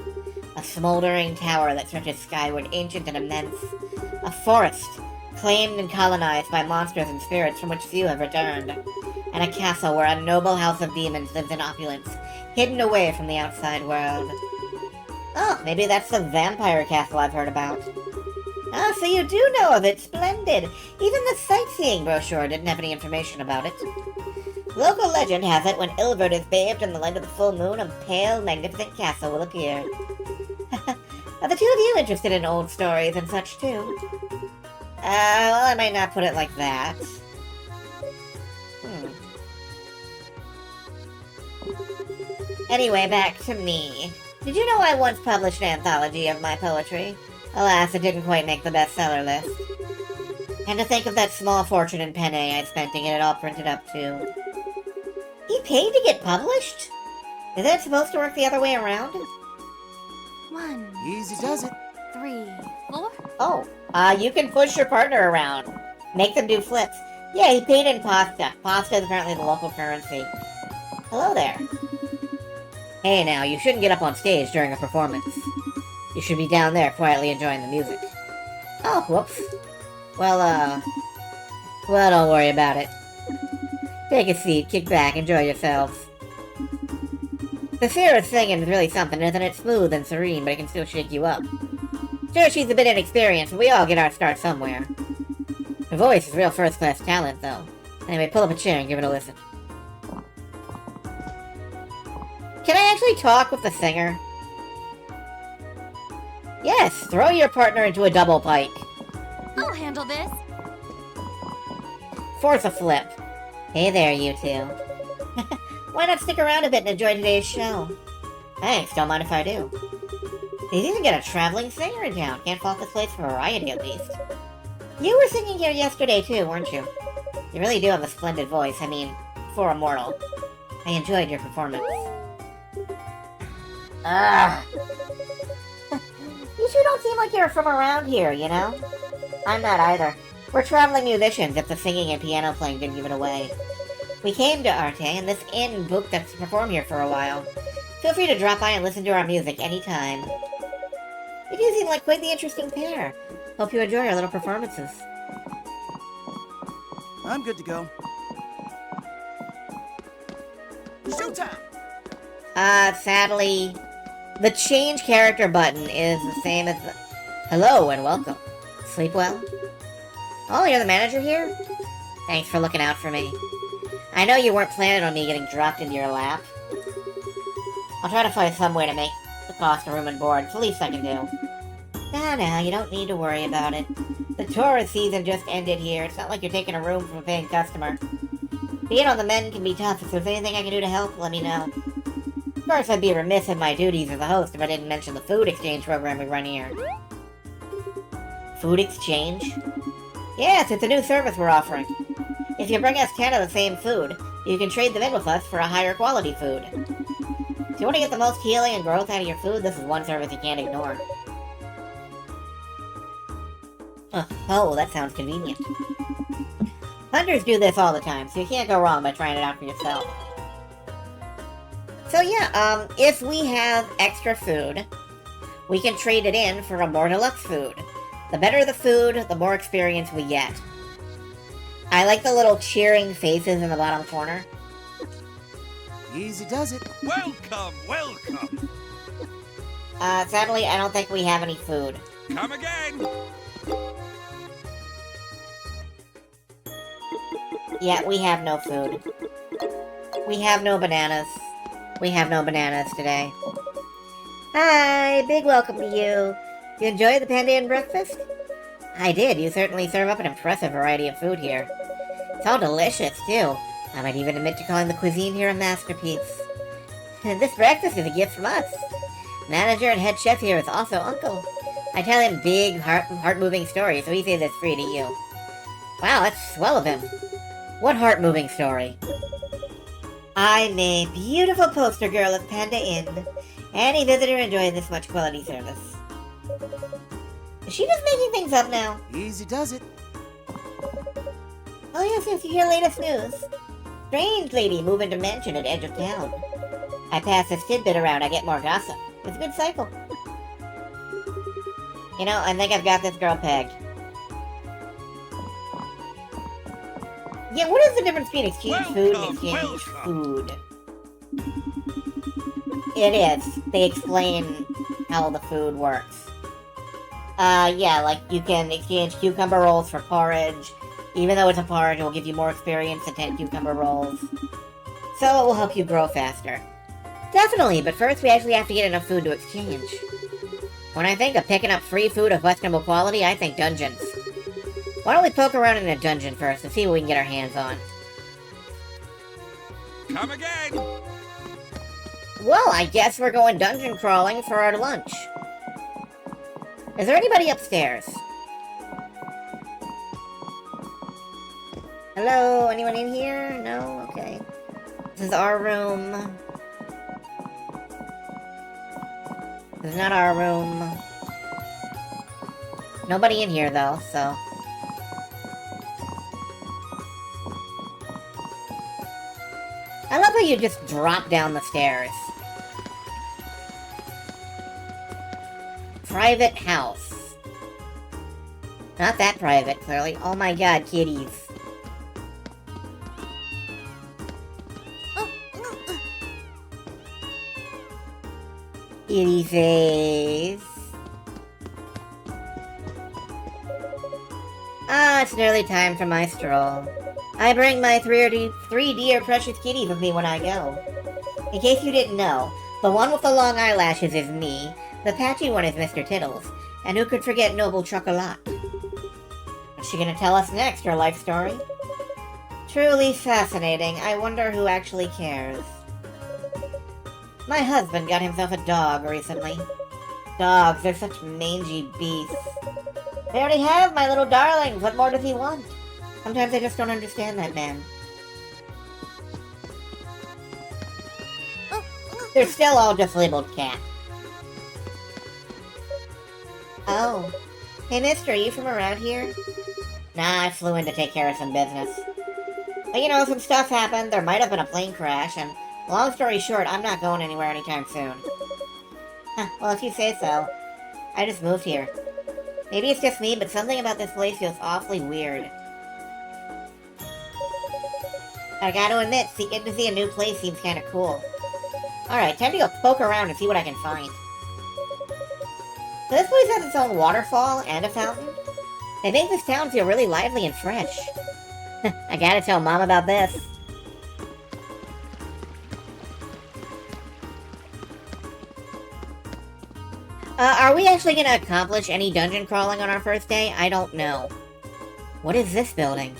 A smoldering tower that stretches skyward, ancient and immense. A forest, claimed and colonized by monsters and spirits from which few have returned. And a castle where a noble house of demons lives in opulence, hidden away from the outside world. Oh, maybe that's the vampire castle I've heard about. Ah, so you do know of it. Splendid. Even the sightseeing brochure didn't have any information about it. Local legend has it when Ilvard is bathed in the light of the full moon, a pale, magnificent castle will appear. Are the two of you interested in old stories and such, too? Well, I might not put it like that. Anyway, back to me. Did you know I once published an anthology of my poetry? Alas, it didn't quite make the bestseller list. And to think of that small fortune in pen I spent to get it all printed up, too. He paid to get published? Is that supposed to work the other way around? 1, Easy does it. 3, 4. Oh, you can push your partner around. Make them do flips. Yeah, he paid in pasta. Pasta is apparently the local currency. Hello there. Hey now, you shouldn't get up on stage during a performance. You should be down there quietly enjoying the music. Oh, whoops. Well, don't worry about it. Take a seat, kick back, enjoy yourselves. The fear of singing is really something, isn't it? Smooth and serene, but it can still shake you up. Sure, she's a bit inexperienced, but we all get our start somewhere. Her voice is real first-class talent, though. Anyway, pull up a chair and give it a listen. Can I actually talk with the singer? Yes, throw your partner into a double pike. I'll handle this. Force a flip. Hey there, you two. Why not stick around a bit and enjoy today's show? Thanks, don't mind if I do. They even get a traveling singer in town. Can't fault this place for variety, at least. You were singing here yesterday, too, weren't you? You really do have a splendid voice. I mean, for a mortal. I enjoyed your performance. Ugh. You two don't seem like you're from around here, you know? I'm not either. We're traveling musicians if the singing and piano playing didn't give it away. We came to Arte, and this inn booked us to perform here for a while. Feel free to drop by and listen to our music anytime. You do seem like quite the interesting pair. Hope you enjoy our little performances. I'm good to go. Showtime! Sadly, the change character button is the same as the... Hello and welcome. Sleep well? Oh, you're the manager here? Thanks for looking out for me. I know you weren't planning on me getting dropped into your lap. I'll try to find some way to make the cost of room and board. It's the least I can do. No, you don't need to worry about it. The tourist season just ended here. It's not like you're taking a room from a paying customer. Being on the mend can be tough. If there's anything I can do to help, let me know. Of course, I'd be remiss in my duties as a host if I didn't mention the food exchange program we run here. Food exchange? Yes, it's a new service we're offering. If you bring us 10 of the same food, you can trade them in with us for a higher quality food. If you want to get the most healing and growth out of your food, this is one service you can't ignore. Oh, that sounds convenient. Hunters do this all the time, so you can't go wrong by trying it out for yourself. So yeah, if we have extra food, we can trade it in for a more deluxe food. The better the food, the more experience we get. I like the little cheering faces in the bottom corner. Easy does it. Welcome, welcome. Sadly, I don't think we have any food. Come again. Yeah, we have no food. We have no bananas. We have no bananas today. Hi, big welcome to you. You enjoyed the Pandaean breakfast? I did. You certainly serve up an impressive variety of food here. It's all delicious, too. I might even admit to calling the cuisine here a masterpiece. This breakfast is a gift from us. Manager and head chef here is also Uncle. I tell him big, heart-moving stories, so he says it's free to you. Wow, that's swell of him. What heart-moving story? I'm a beautiful poster girl of Panda Inn. Any visitor enjoying this much quality service. Is she just making things up now? Easy does it. Oh yes, you hear latest news. Strange lady moving to mansion at edge of town. I pass this tidbit around, I get more gossip. It's a good cycle. You know, I think I've got this girl pegged. Yeah, what is the difference between exchange food and exchange food? It is. They explain how the food works. Yeah, like, you can exchange cucumber rolls for porridge. Even though it's a porridge, it will give you more experience than 10 cucumber rolls. So it will help you grow faster. Definitely, but first we actually have to get enough food to exchange. When I think of picking up free food of questionable quality, I think dungeons. Why don't we poke around in a dungeon first and see what we can get our hands on? Come again! Well, I guess we're going dungeon crawling for our lunch. Is there anybody upstairs? Hello? Anyone in here? No? Okay. This is our room. This is not our room. Nobody in here, though, so... I love how you just drop down the stairs. Private house. Not that private, clearly. Oh my god, kitties. Kitty face. Ah, it's nearly time for my stroll. I bring my three dear precious kitties with me when I go. In case you didn't know, the one with the long eyelashes is me, the patchy one is Mr. Tiddles, and who could forget Noble Chocolat? What's she gonna tell us next, her life story? Truly fascinating. I wonder who actually cares. My husband got himself a dog recently. Dogs, they're such mangy beasts. They already have my little darlings. What more does he want? Sometimes I just don't understand that man. They're still all just labeled cat. Oh. Hey, mister, are you from around here? Nah, I flew in to take care of some business. But you know, some stuff happened. There might have been a plane crash, and long story short, I'm not going anywhere anytime soon. Huh, well, if you say so. I just moved here. Maybe it's just me, but something about this place feels awfully weird. I gotta admit, getting to see a new place seems kinda cool. Alright, time to go poke around and see what I can find. So this place has its own waterfall and a fountain. They make this town feel really lively and fresh. I gotta tell Mom about this. Are we actually gonna accomplish any dungeon crawling on our first day? I don't know. What is this building?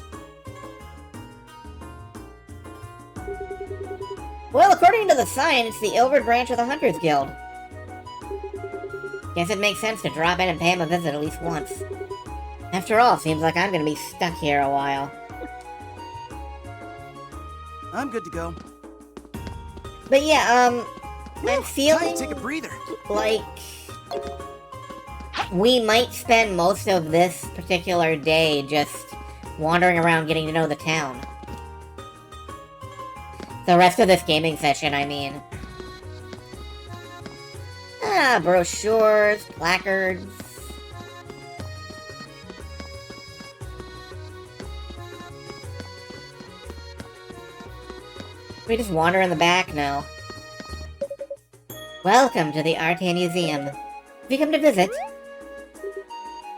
Well, according to the sign, it's the Ilvard branch of the Hunters Guild. Guess it makes sense to drop in and pay him a visit at least once. After all, seems like I'm gonna be stuck here a while. I'm good to go. But yeah, I'm feeling Time to take a breather. like we might spend most of this particular day just wandering around getting to know the town. The rest of this gaming session, I mean. Ah, brochures, placards. We just wander in the back now. Welcome to the Arte Museum. Have you come to visit?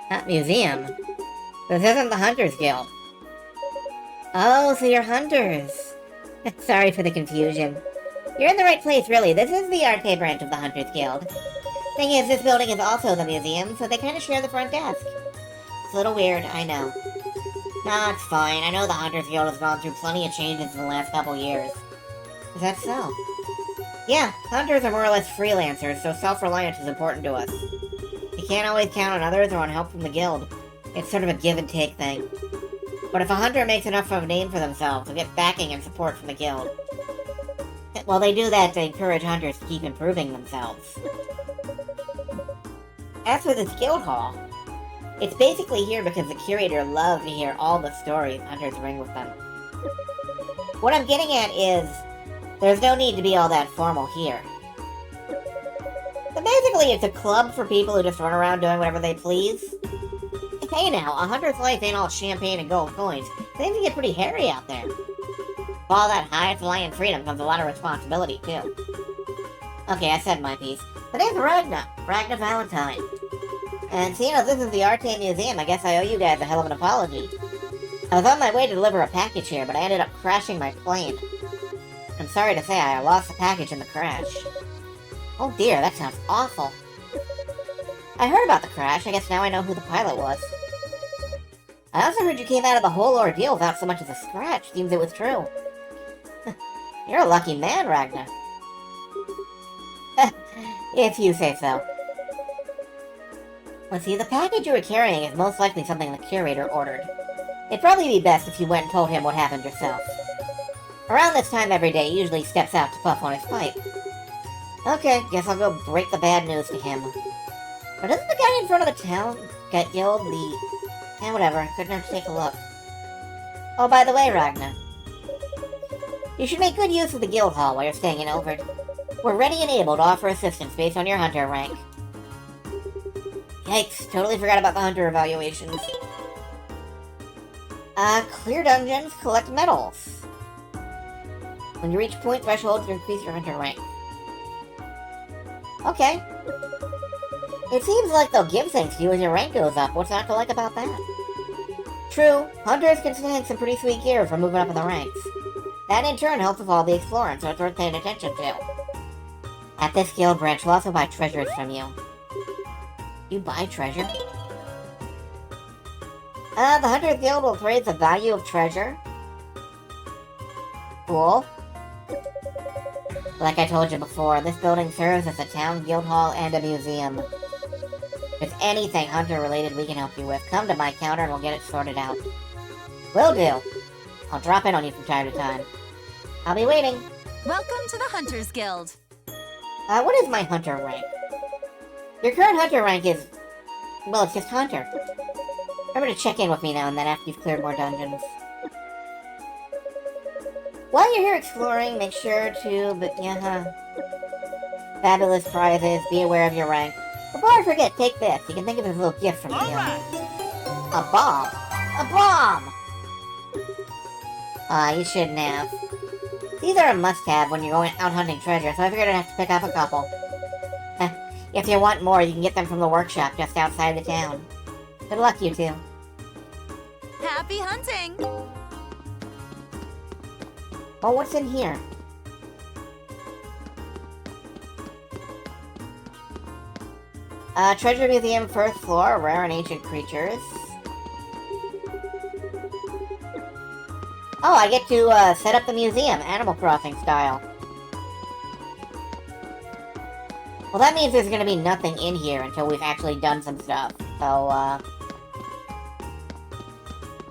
Not museum. This isn't the Hunters Guild. Oh, so you're hunters. Sorry for the confusion. You're in the right place, really. This is the Arte branch of the Hunters Guild. Thing is, this building is also the museum, so they kind of share the front desk. It's a little weird, I know. Nah, it's fine. I know the Hunters Guild has gone through plenty of changes in the last couple years. Is that so? Yeah, hunters are more or less freelancers, so self-reliance is important to us. You can't always count on others or on help from the guild. It's sort of a give-and-take thing. But if a hunter makes enough of a name for themselves, they'll get backing and support from the guild. Well, they do that to encourage hunters to keep improving themselves. As for this guild hall, it's basically here because the curator loves to hear all the stories hunters bring with them. What I'm getting at is, there's no need to be all that formal here. The Basically, it's a club for people who just run around doing whatever they please. Hey now, a hunter's life ain't all champagne and gold coins. Things get pretty hairy out there. With all that high-flying freedom comes a lot of responsibility, too. Okay, I said my piece. The name's Ragna Valentine. And seeing as this is the Arte Museum, I guess I owe you guys a hell of an apology. I was on my way to deliver a package here, but I ended up crashing my plane. I'm sorry to say I lost the package in the crash. Oh dear, that sounds awful. I heard about the crash. I guess now I know who the pilot was. I also heard you came out of the whole ordeal without so much as a scratch. Seems it was true. You're a lucky man, Ragnar. If you say so. Let's see, the package you were carrying is most likely something the curator ordered. It'd probably be best if you went and told him what happened yourself. Around this time every day, he usually steps out to puff on his pipe. Okay, guess I'll go break the bad news to him. But isn't the guy in front of the town guild the... Yeah, whatever, couldn't have to take a look. Oh, by the way, Ragnar. You should make good use of the guild hall while you're staying in Ilvard. We're ready and able to offer assistance based on your hunter rank. Yikes, totally forgot about the hunter evaluations. Clear dungeons, collect medals. When you reach point thresholds, you increase your hunter rank. Okay. It seems like they'll give things to you as your rank goes up. What's not to like about that? True, hunters can snag some pretty sweet gear for moving up in the ranks. That in turn helps with all the exploring, so it's worth paying attention to. At this guild branch, we'll also buy treasures from you. You buy treasure? The Hunter's Guild will appraise the value of treasure. Cool. Like I told you before, this building serves as a town guild hall and a museum. If there's anything hunter-related we can help you with, come to my counter and we'll get it sorted out. Will do. I'll drop in on you from time to time. I'll be waiting. Welcome to the Hunter's Guild. What is my hunter rank? Your current hunter rank is... well, it's just hunter. Remember to check in with me now and then after you've cleared more dungeons. While you're here exploring, make sure to... fabulous prizes, be aware of your rank. Before I forget, take this. You can think of it as a little gift from me. A bomb? A bomb! You shouldn't have. These are a must-have when you're going out hunting treasure, so I figured I'd have to pick up a couple. If you want more, you can get them from the workshop just outside the town. Good luck, you two. Happy hunting! Oh, what's in here? Treasure Museum, first floor, rare and ancient creatures. Oh, I get to, set up the museum, Animal Crossing style. Well, that means there's gonna be nothing in here until we've actually done some stuff. So,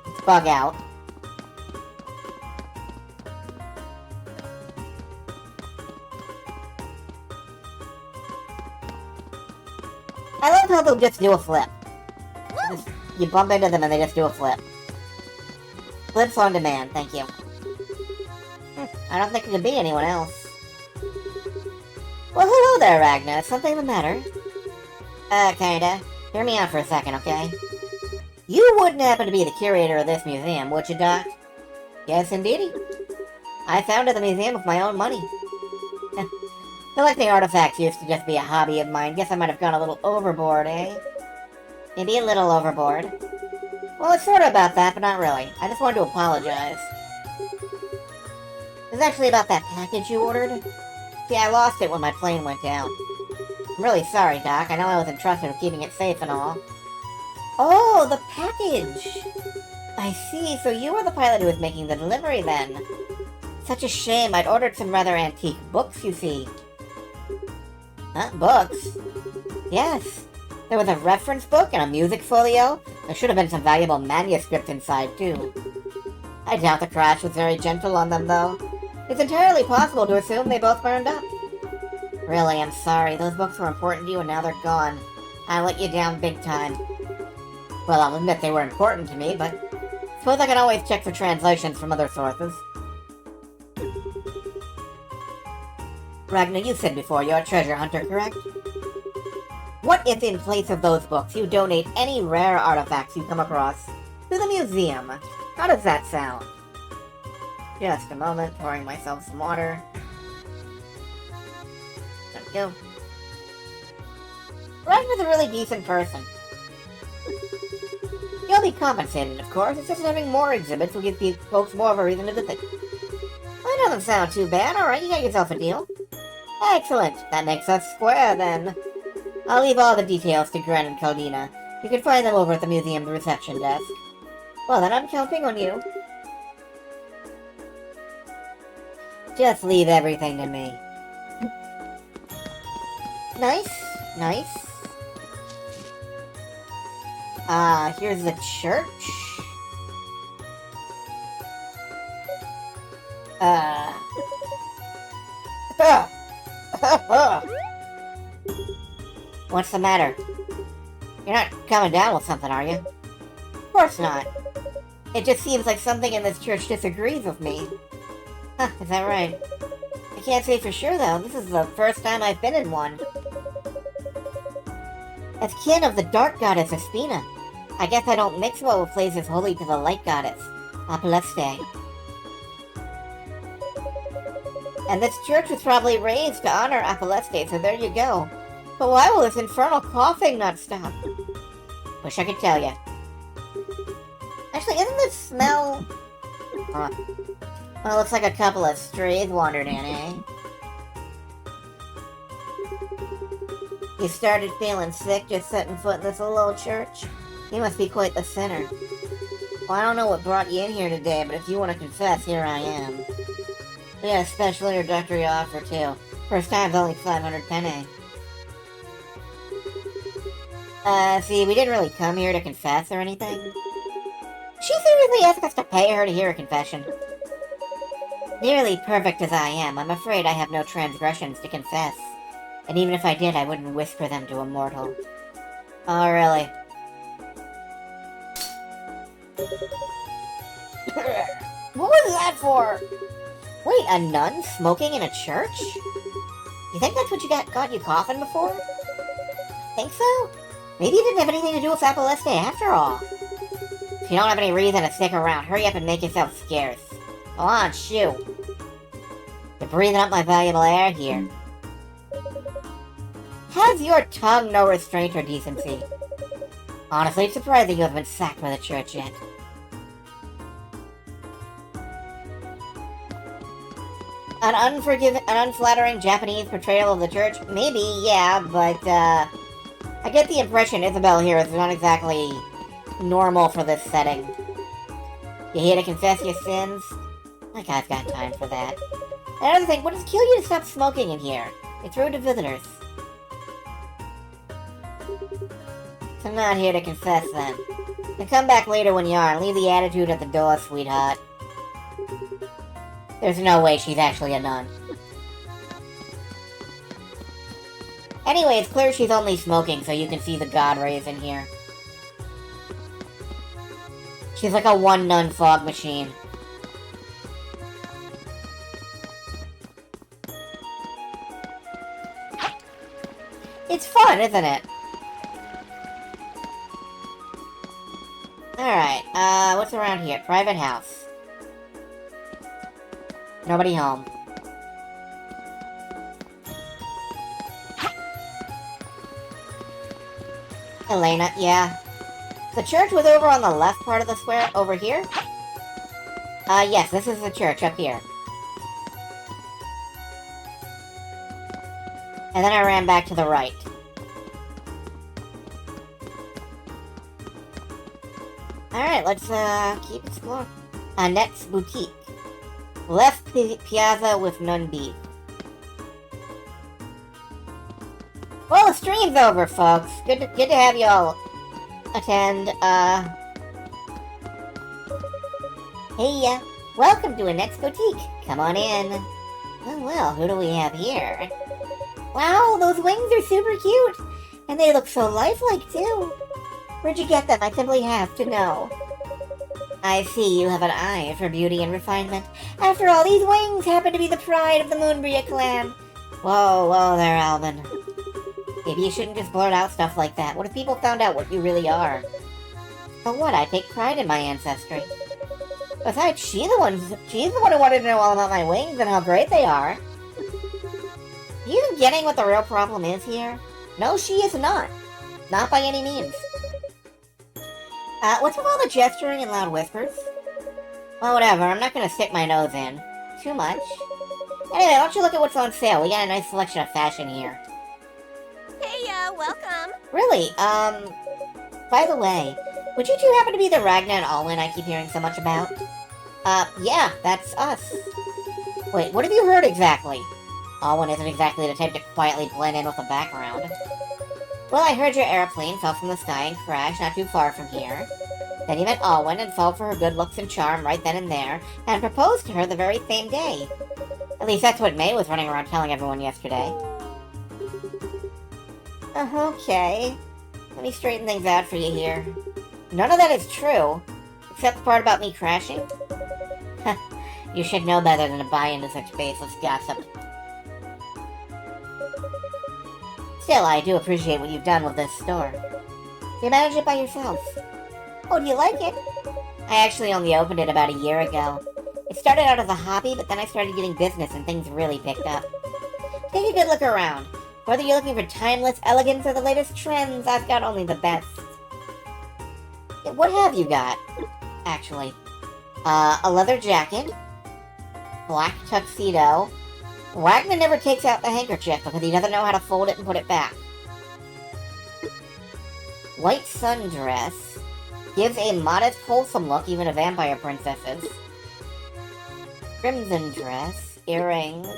let's bug out. I love how they'll just do a flip. You bump into them and they just do a flip. Flips on demand, thank you. I don't think it could be anyone else. Well, hello there, Ragnar. Is something the matter? Kinda. Hear me out for a second, okay? You wouldn't happen to be the curator of this museum, would you, Doc? Yes, indeedy. I founded the museum with my own money. Collecting artifacts used to just be a hobby of mine. Guess I might have gone a little overboard, eh? Maybe a little overboard. Well, it's sort of about that, but not really. I just wanted to apologize. It's actually about that package you ordered. See, I lost it when my plane went down. I'm really sorry, Doc. I know I was entrusted with keeping it safe and all. Oh, the package! I see, so you were the pilot who was making the delivery then. Such a shame. I'd ordered some rather antique books, you see. Huh? Books? Yes. There was a reference book and a music folio. There should have been some valuable manuscript inside, too. I doubt the crash was very gentle on them, though. It's entirely possible to assume they both burned up. Really, I'm sorry. Those books were important to you and now they're gone. I let you down big time. Well, I'll admit they were important to me, but... suppose I can always check for translations from other sources. Ragnar, you said before you're a treasure hunter, correct? What if in place of those books you donate any rare artifacts you come across to the museum? How does that sound? Just a moment, pouring myself some water. There we go. Ragna's a really decent person. You'll be compensated, of course. It's just having more exhibits will give folks more of a reason to visit. That doesn't sound too bad. Alright, you got yourself a deal. Excellent. That makes us square, then. I'll leave all the details to Gren and Caldina. You can find them over at the museum's reception desk. Well, then I'm counting on you. Just leave everything to me. Nice, nice. Here's the church. What's the matter? You're not coming down with something, are you? Of course not. It just seems like something in this church disagrees with me. Huh, is that right? I can't say for sure, though. This is the first time I've been in one. As kin of the dark goddess Espina, I guess I don't mix well with places holy to the light goddess, Apeleste. And this church was probably raised to honor Apeleste, so there you go. But why will this infernal coughing not stop? Wish I could tell you. Actually, isn't this smell... Huh. Well, it looks like a couple of strays wandered in, eh? You started feeling sick just setting foot in this little old church? You must be quite the sinner. Well, I don't know what brought you in here today, but if you want to confess, here I am. We got a special introductory offer, too. First time's only 500 penne. See, we didn't really come here to confess or anything. She seriously asked us to pay her to hear a confession. Nearly perfect as I am, I'm afraid I have no transgressions to confess. And even if I did, I wouldn't whisper them to a mortal. Oh, really? What was that for? Wait, a nun smoking in a church? You think that's what got you coughing before? Think so? Maybe it didn't have anything to do with Apeleste after all. If you don't have any reason to stick around, hurry up and make yourself scarce. Go on, shoo. You're breathing up my valuable air here. Has your tongue no restraint or decency? Honestly, it's surprising you haven't been sacked by the church yet. An unflattering Japanese portrayal of the church? Maybe, yeah, but, I get the impression Isabel here is not exactly normal for this setting. You here to confess your sins? That guy's got time for that. Another thing, what does kill you to stop smoking in here? It's rude to visitors. So I'm not here to confess, then. Then come back later when you are, and leave the attitude at the door, sweetheart. There's no way she's actually a nun. Anyway, it's clear she's only smoking, so you can see the god rays in here. She's like a one-nun fog machine. It's fun, isn't it? Alright, what's around here? Private house. Nobody home. Elena, yeah. The church was over on the left part of the square, over here? Yes, this is the church, up here. And then I ran back to the right. Alright, let's, keep exploring. Annette's Boutique. Left piazza with nun beef. Well, the stream's over, folks. Good to have y'all attend, Hey, welcome to Annette's Boutique. Come on in. Oh, well, who do we have here? Wow, those wings are super cute! And they look so lifelike, too. Where'd you get them? I simply have to know. I see you have an eye for beauty and refinement. After all, these wings happen to be the pride of the Moonbria clan. Whoa there, Alvin. Maybe you shouldn't just blurt out stuff like that. What if people found out what you really are? But what? I take pride in my ancestry. Besides, she's the one who wanted to know all about my wings and how great they are. Are you even getting what the real problem is here? No, she is not. Not by any means. What's with all the gesturing and loud whispers? Well, whatever. I'm not gonna stick my nose in. Too much. Anyway, why don't you look at what's on sale? We got a nice selection of fashion here. Hey, welcome. Really, by the way, would you two happen to be the Ragna and Alwyn I keep hearing so much about? Yeah, that's us. Wait, what have you heard exactly? Alwyn isn't exactly the type to quietly blend in with the background. Well, I heard your airplane fell from the sky and crashed not too far from here. Then you met Alwyn and fell for her good looks and charm right then and there, and proposed to her the very same day. At least that's what May was running around telling everyone yesterday. Okay. Let me straighten things out for you here. None of that is true, except the part about me crashing. You should know better than to buy into such baseless gossip. Still, I do appreciate what you've done with this store. You managed it by yourself. Oh, do you like it? I actually only opened it about a year ago. It started out as a hobby, but then I started getting business and things really picked up. Take a good look around. Whether you're looking for timeless elegance or the latest trends, I've got only the best. What have you got, actually? A leather jacket, black tuxedo. Ragnar never takes out the handkerchief because he doesn't know how to fold it and put it back. White sundress. Gives a modest, wholesome look even to vampire princesses. Crimson dress. Earrings.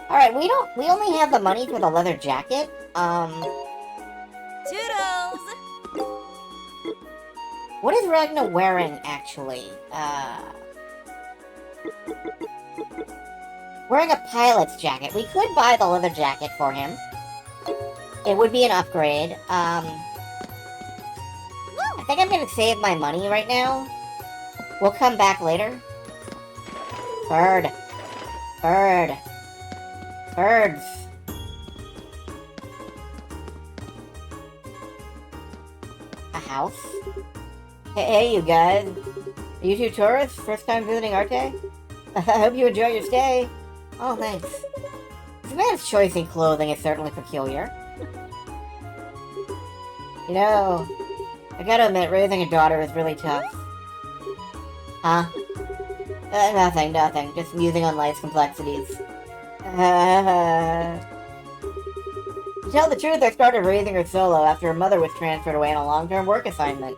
Alright, we only have the money for the leather jacket. Toodles! What is Ragnar wearing, actually? Wearing a pilot's jacket. We could buy the leather jacket for him. It would be an upgrade. I think I'm gonna save my money right now. We'll come back later. Bird. Bird. Birds. A house? Hey, you guys. Are you two tourists? First time visiting Arte? I hope you enjoy your stay. Oh, thanks. This man's choice in clothing is certainly peculiar. You know, I gotta admit, raising a daughter is really tough. Huh? Nothing. Just musing on life's complexities. To tell the truth, I started raising her solo after her mother was transferred away on a long-term work assignment.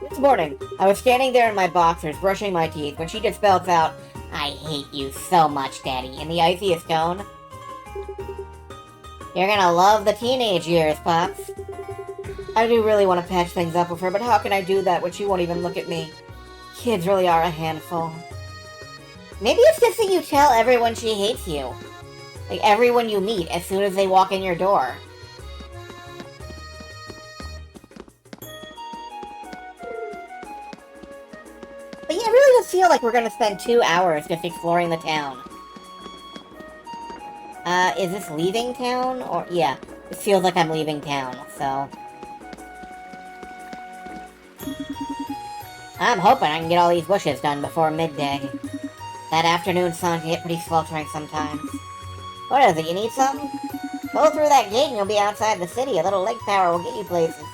This morning, I was standing there in my boxers, brushing my teeth, when she just spells out, "I hate you so much, Daddy," in the iciest tone. You're gonna love the teenage years, Pops. I do really want to patch things up with her, but how can I do that when she won't even look at me? Kids really are a handful. Maybe it's just that you tell everyone she hates you. Like, everyone you meet as soon as they walk in your door. But yeah, I really just feel like we're gonna spend 2 hours just exploring the town. Is this leaving town? Or, yeah, it feels like I'm leaving town, so... I'm hoping I can get all these bushes done before midday. That afternoon sun can get pretty sweltering sometimes. What is it, you need something? Go through that gate and you'll be outside the city. A little lake power will get you places.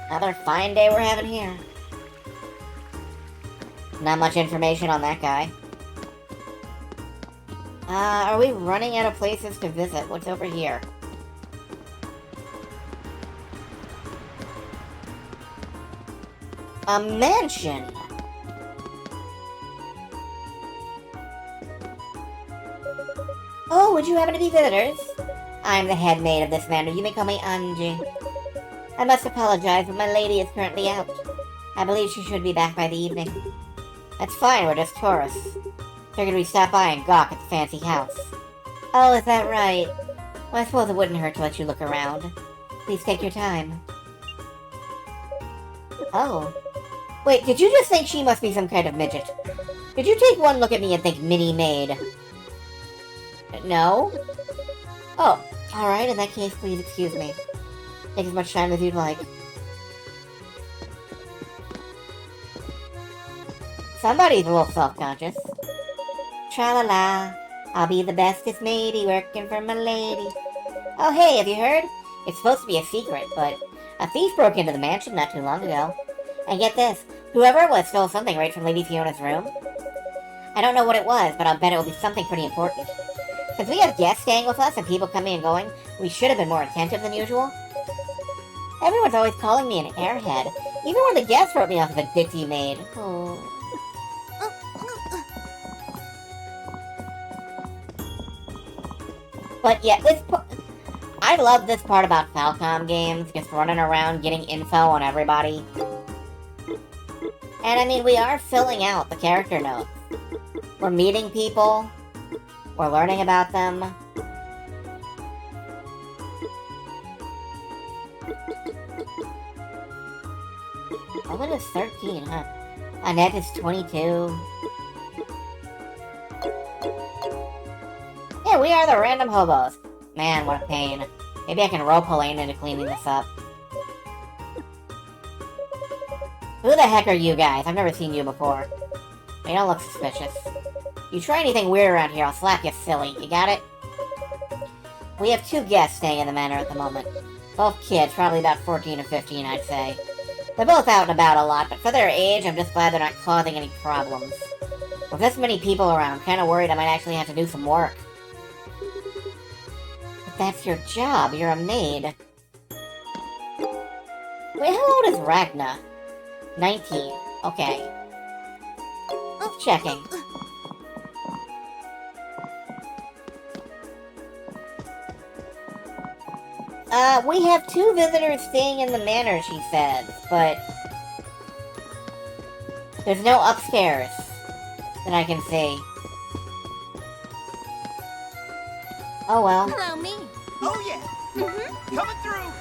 Another fine day we're having here. Not much information on that guy. Are we running out of places to visit? What's over here? A mansion! Oh, would you happen to be visitors? I'm the head maid of this manor. You may call me Anji. I must apologize, but my lady is currently out. I believe she should be back by the evening. That's fine, we're just tourists. Figured we'd stop by and gawk at the fancy house. Oh, is that right? Well, I suppose it wouldn't hurt to let you look around. Please take your time. Oh. Wait, did you just think she must be some kind of midget? Did you take one look at me and think mini maid? No? Oh, Alright, in that case, please excuse me. Take as much time as you'd like. Somebody's a little self-conscious. Tra-la-la, I'll be the bestest matey working for my lady. Oh hey, have you heard? It's supposed to be a secret, but a thief broke into the mansion not too long ago. And get this, whoever it was stole something right from Lady Fiona's room. I don't know what it was, but I'll bet it will be something pretty important. Since we have guests staying with us and people coming and going, we should have been more attentive than usual. Everyone's always calling me an airhead, even when the guests wrote me off as a ditzy maid. Oh. But yeah, I love this part about Falcom games, just running around getting info on everybody. And I mean, we are filling out the character notes. We're meeting people. We're learning about them. Owen is 13, huh? Annette is 22. Yeah, we are the random hobos. Man, what a pain. Maybe I can rope Helene into cleaning this up. Who the heck are you guys? I've never seen you before. You don't look suspicious. You try anything weird around here, I'll slap you silly. You got it? We have 2 guests staying in the manor at the moment. Both kids, probably about 14 or 15, I'd say. They're both out and about a lot, but for their age, I'm just glad they're not causing any problems. With this many people around, I'm kind of worried I might actually have to do some work. But that's your job. You're a maid. Wait, how old is Ragna? 19. Okay. Just checking. We have 2 visitors staying in the manor, she says, but there's no upstairs that I can see. Oh well. Allow me. Oh yeah! Coming through!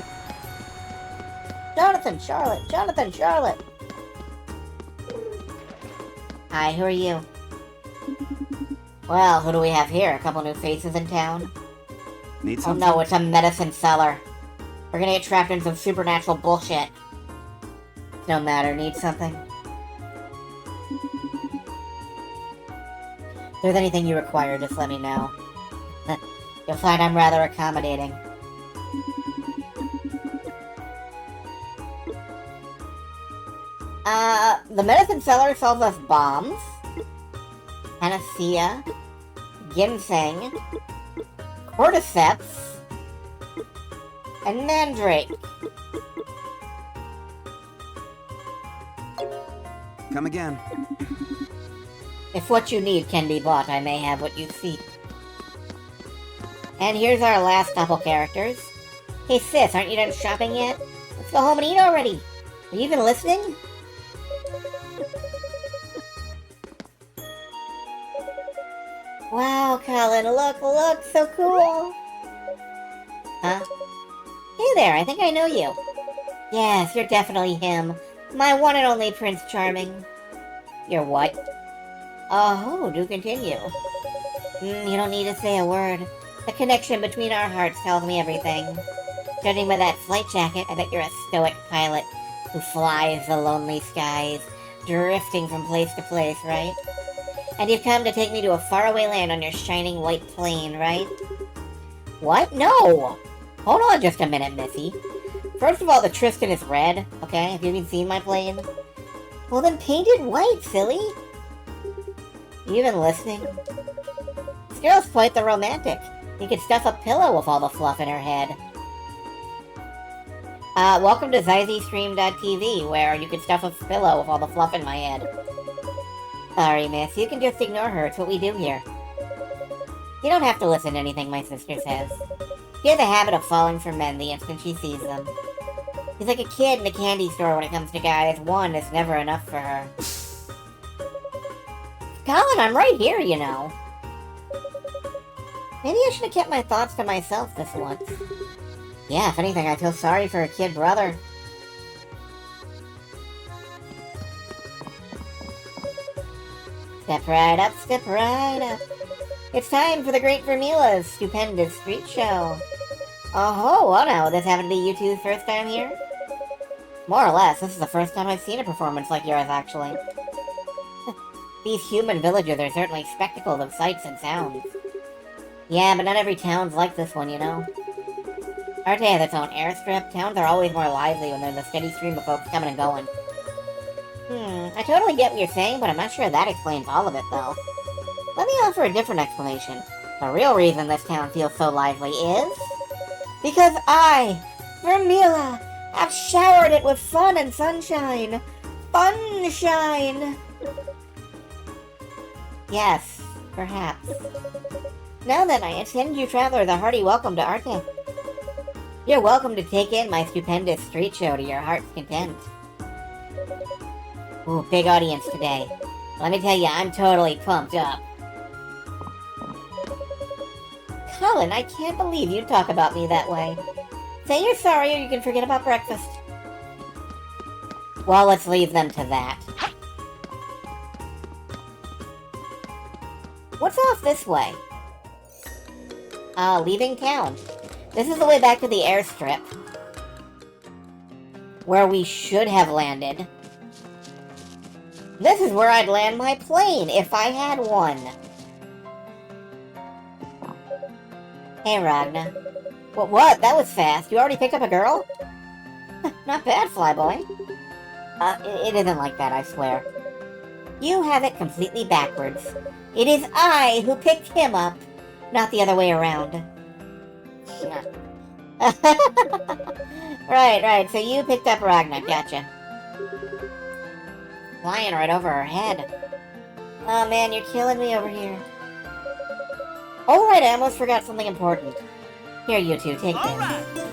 Jonathan, Charlotte! Jonathan, Charlotte! Hi, who are you? Well, who do we have here? A couple new faces in town? Need Oh something? no, it's a medicine seller. We're gonna get trapped in some supernatural bullshit. No matter, need something? If there's anything you require, just let me know. You'll find I'm rather accommodating. The medicine seller sells us bombs, panacea, ginseng, cordyceps, and mandrake. Come again. If what you need can be bought, I may have what you seek. And here's our last couple characters. Hey sis, aren't you done shopping yet? Let's go home and eat already. Are you even listening? Wow, Colin, look, so cool. Huh? Hey there, I think I know you. Yes, you're definitely him. My one and only Prince Charming. You're what? Oh, do continue. You don't need to say a word. The connection between our hearts tells me everything. Judging by that flight jacket, I bet you're a stoic pilot who flies the lonely skies, drifting from place to place, right? And you've come to take me to a faraway land on your shining white plane, right? What? No! Hold on just a minute, Missy. First of all, the Tristan is red, okay? Have you even seen my plane? Well then paint it white, silly! You even listening? This girl's quite the romantic. You could stuff a pillow with all the fluff in her head. Welcome to ZyzyStream.tv, where you could stuff a pillow with all the fluff in my head. Sorry, miss. You can just ignore her. It's what we do here. You don't have to listen to anything my sister says. She has a habit of falling for men the instant she sees them. She's like a kid in a candy store when it comes to guys. One is never enough for her. Colin, I'm right here, you know. Maybe I should have kept my thoughts to myself this once. Yeah, if anything, I feel sorry for her kid brother. Step right up, step right up. It's time for the Great Vermila's stupendous street show. Oh, well now, this happened to be you two's first time here? More or less, this is the first time I've seen a performance like yours, actually. These human villagers are certainly spectacles of sights and sounds. Yeah, but not every town's like this one, you know? Arte has its own airstrip. Towns are always more lively when there's a steady stream of folks coming and going. I totally get what you're saying, but I'm not sure that explains all of it, though. Let me offer a different explanation. The real reason this town feels so lively is... because I, Vermila, have showered it with fun and sunshine. Funshine! Yes, perhaps. Now then, I extend you travelers a hearty welcome to Arte. You're welcome to take in my stupendous street show to your heart's content. Ooh, big audience today. Let me tell you, I'm totally pumped up. Colin, I can't believe you talk about me that way. Say you're sorry or you can forget about breakfast. Well, let's leave them to that. What's off this way? Leaving town. This is the way back to the airstrip. Where we should have landed. This is where I'd land my plane, if I had one. Hey, Ragna. What? That was fast. You already picked up a girl? Not bad, Flyboy. It isn't like that, I swear. You have it completely backwards. It is I who picked him up, not the other way around. Right, so you picked up Ragna, gotcha. Flying right over her head. Oh man, you're killing me over here. Alright, I almost forgot something important. Here, you two, take this.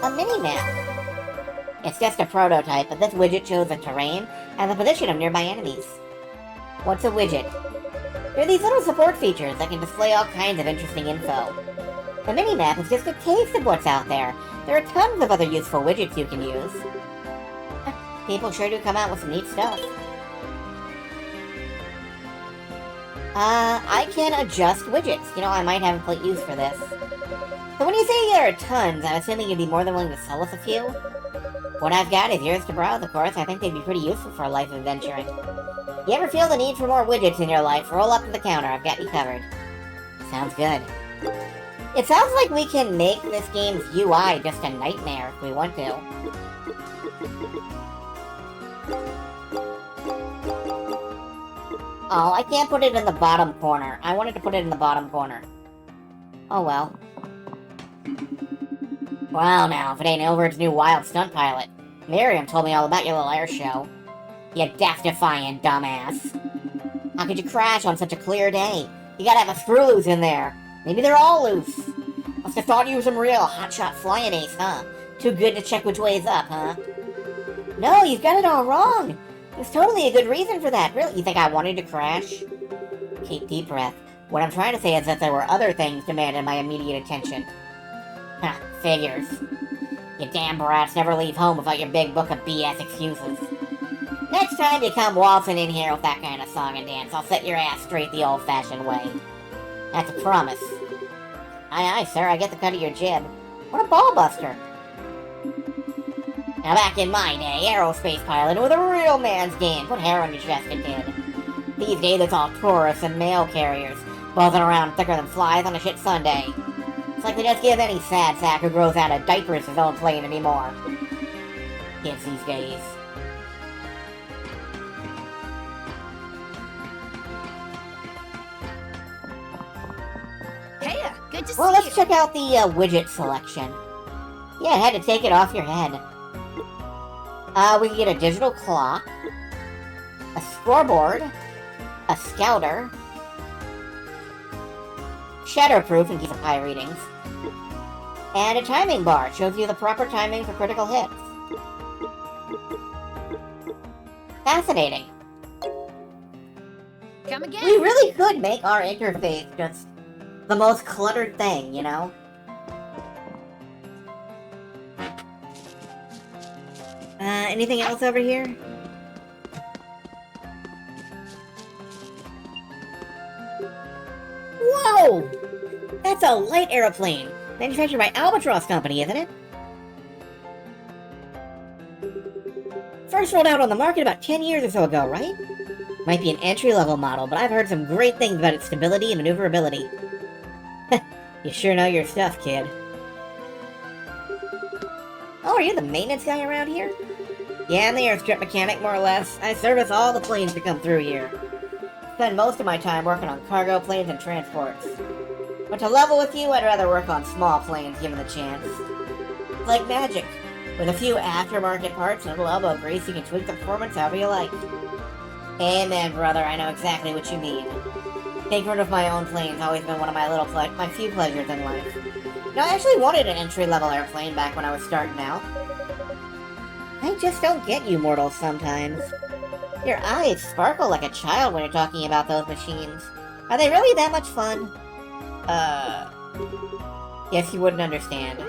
A mini-map. It's just a prototype, but this widget shows the terrain and the position of nearby enemies. What's a widget? They're these little support features that can display all kinds of interesting info. The mini-map is just a taste of what's out there. There are tons of other useful widgets you can use. People sure do come out with some neat stuff. I can adjust widgets. You know, I might have a use for this. So when you say there are tons, I'm assuming you'd be more than willing to sell us a few? What I've got is yours to browse, of course. I think they'd be pretty useful for a life of adventuring. You ever feel the need for more widgets in your life, roll up to the counter. I've got you covered. Sounds good. It sounds like we can make this game's UI just a nightmare if we want to. Oh, I can't put it in the bottom corner. I wanted to put it in the bottom corner. Oh well. Well now, if it ain't Ilvard's new wild stunt pilot. Miriam told me all about your little air show. You death-defying dumbass. How could you crash on such a clear day? You gotta have a screw loose in there. Maybe they're all loose. Must have thought you were some real hotshot flying ace, huh? Too good to check which way is up, huh? No, you've got it all wrong. There's totally a good reason for that. Really, you think I wanted to crash? Keep deep breath. What I'm trying to say is that there were other things demanding my immediate attention. Huh, figures. You damn brats never leave home without your big book of BS excuses. Next time you come waltzing in here with that kind of song and dance, I'll set your ass straight the old-fashioned way. That's a promise. Aye, sir, I get the cut of your jib. What a ball-buster. Now back in my day, aerospace piloting was a real man's game. Put hair on your chest and did. These days it's all tourists and mail carriers, buzzing around thicker than flies on a shit Sunday. It's like they just give any sad sack who grows out of diapers his own plane anymore. Kids these days. Hey, good to see Well, you. let's check out the widget selection. Yeah, I had to take it off your head. We can get a digital clock, a scoreboard, a scouter, shatterproof in case of high readings, and a timing bar. Shows you the proper timing for critical hits. Fascinating. Come again. We really could make our interface just the most cluttered thing, you know? Anything else over here? Whoa! That's a light airplane! Manufactured by Albatross Company, isn't it? First rolled out on the market about 10 years or so ago, right? Might be an entry-level model, but I've heard some great things about its stability and maneuverability. You sure know your stuff, kid. Oh, are you the maintenance guy around here? Yeah, I'm the airstrip mechanic, more or less. I service all the planes that come through here. Spend most of my time working on cargo planes and transports. But to level with you, I'd rather work on small planes given the chance. It's like magic. With a few aftermarket parts and a little elbow grease, you can tweak the performance however you like. Amen, brother, I know exactly what you mean. Tinkering with my own plane's always been one of my few pleasures in life. Now, I actually wanted an entry-level airplane back when I was starting out. I just don't get you mortals sometimes. Your eyes sparkle like a child when you're talking about those machines. Are they really that much fun? Guess you wouldn't understand.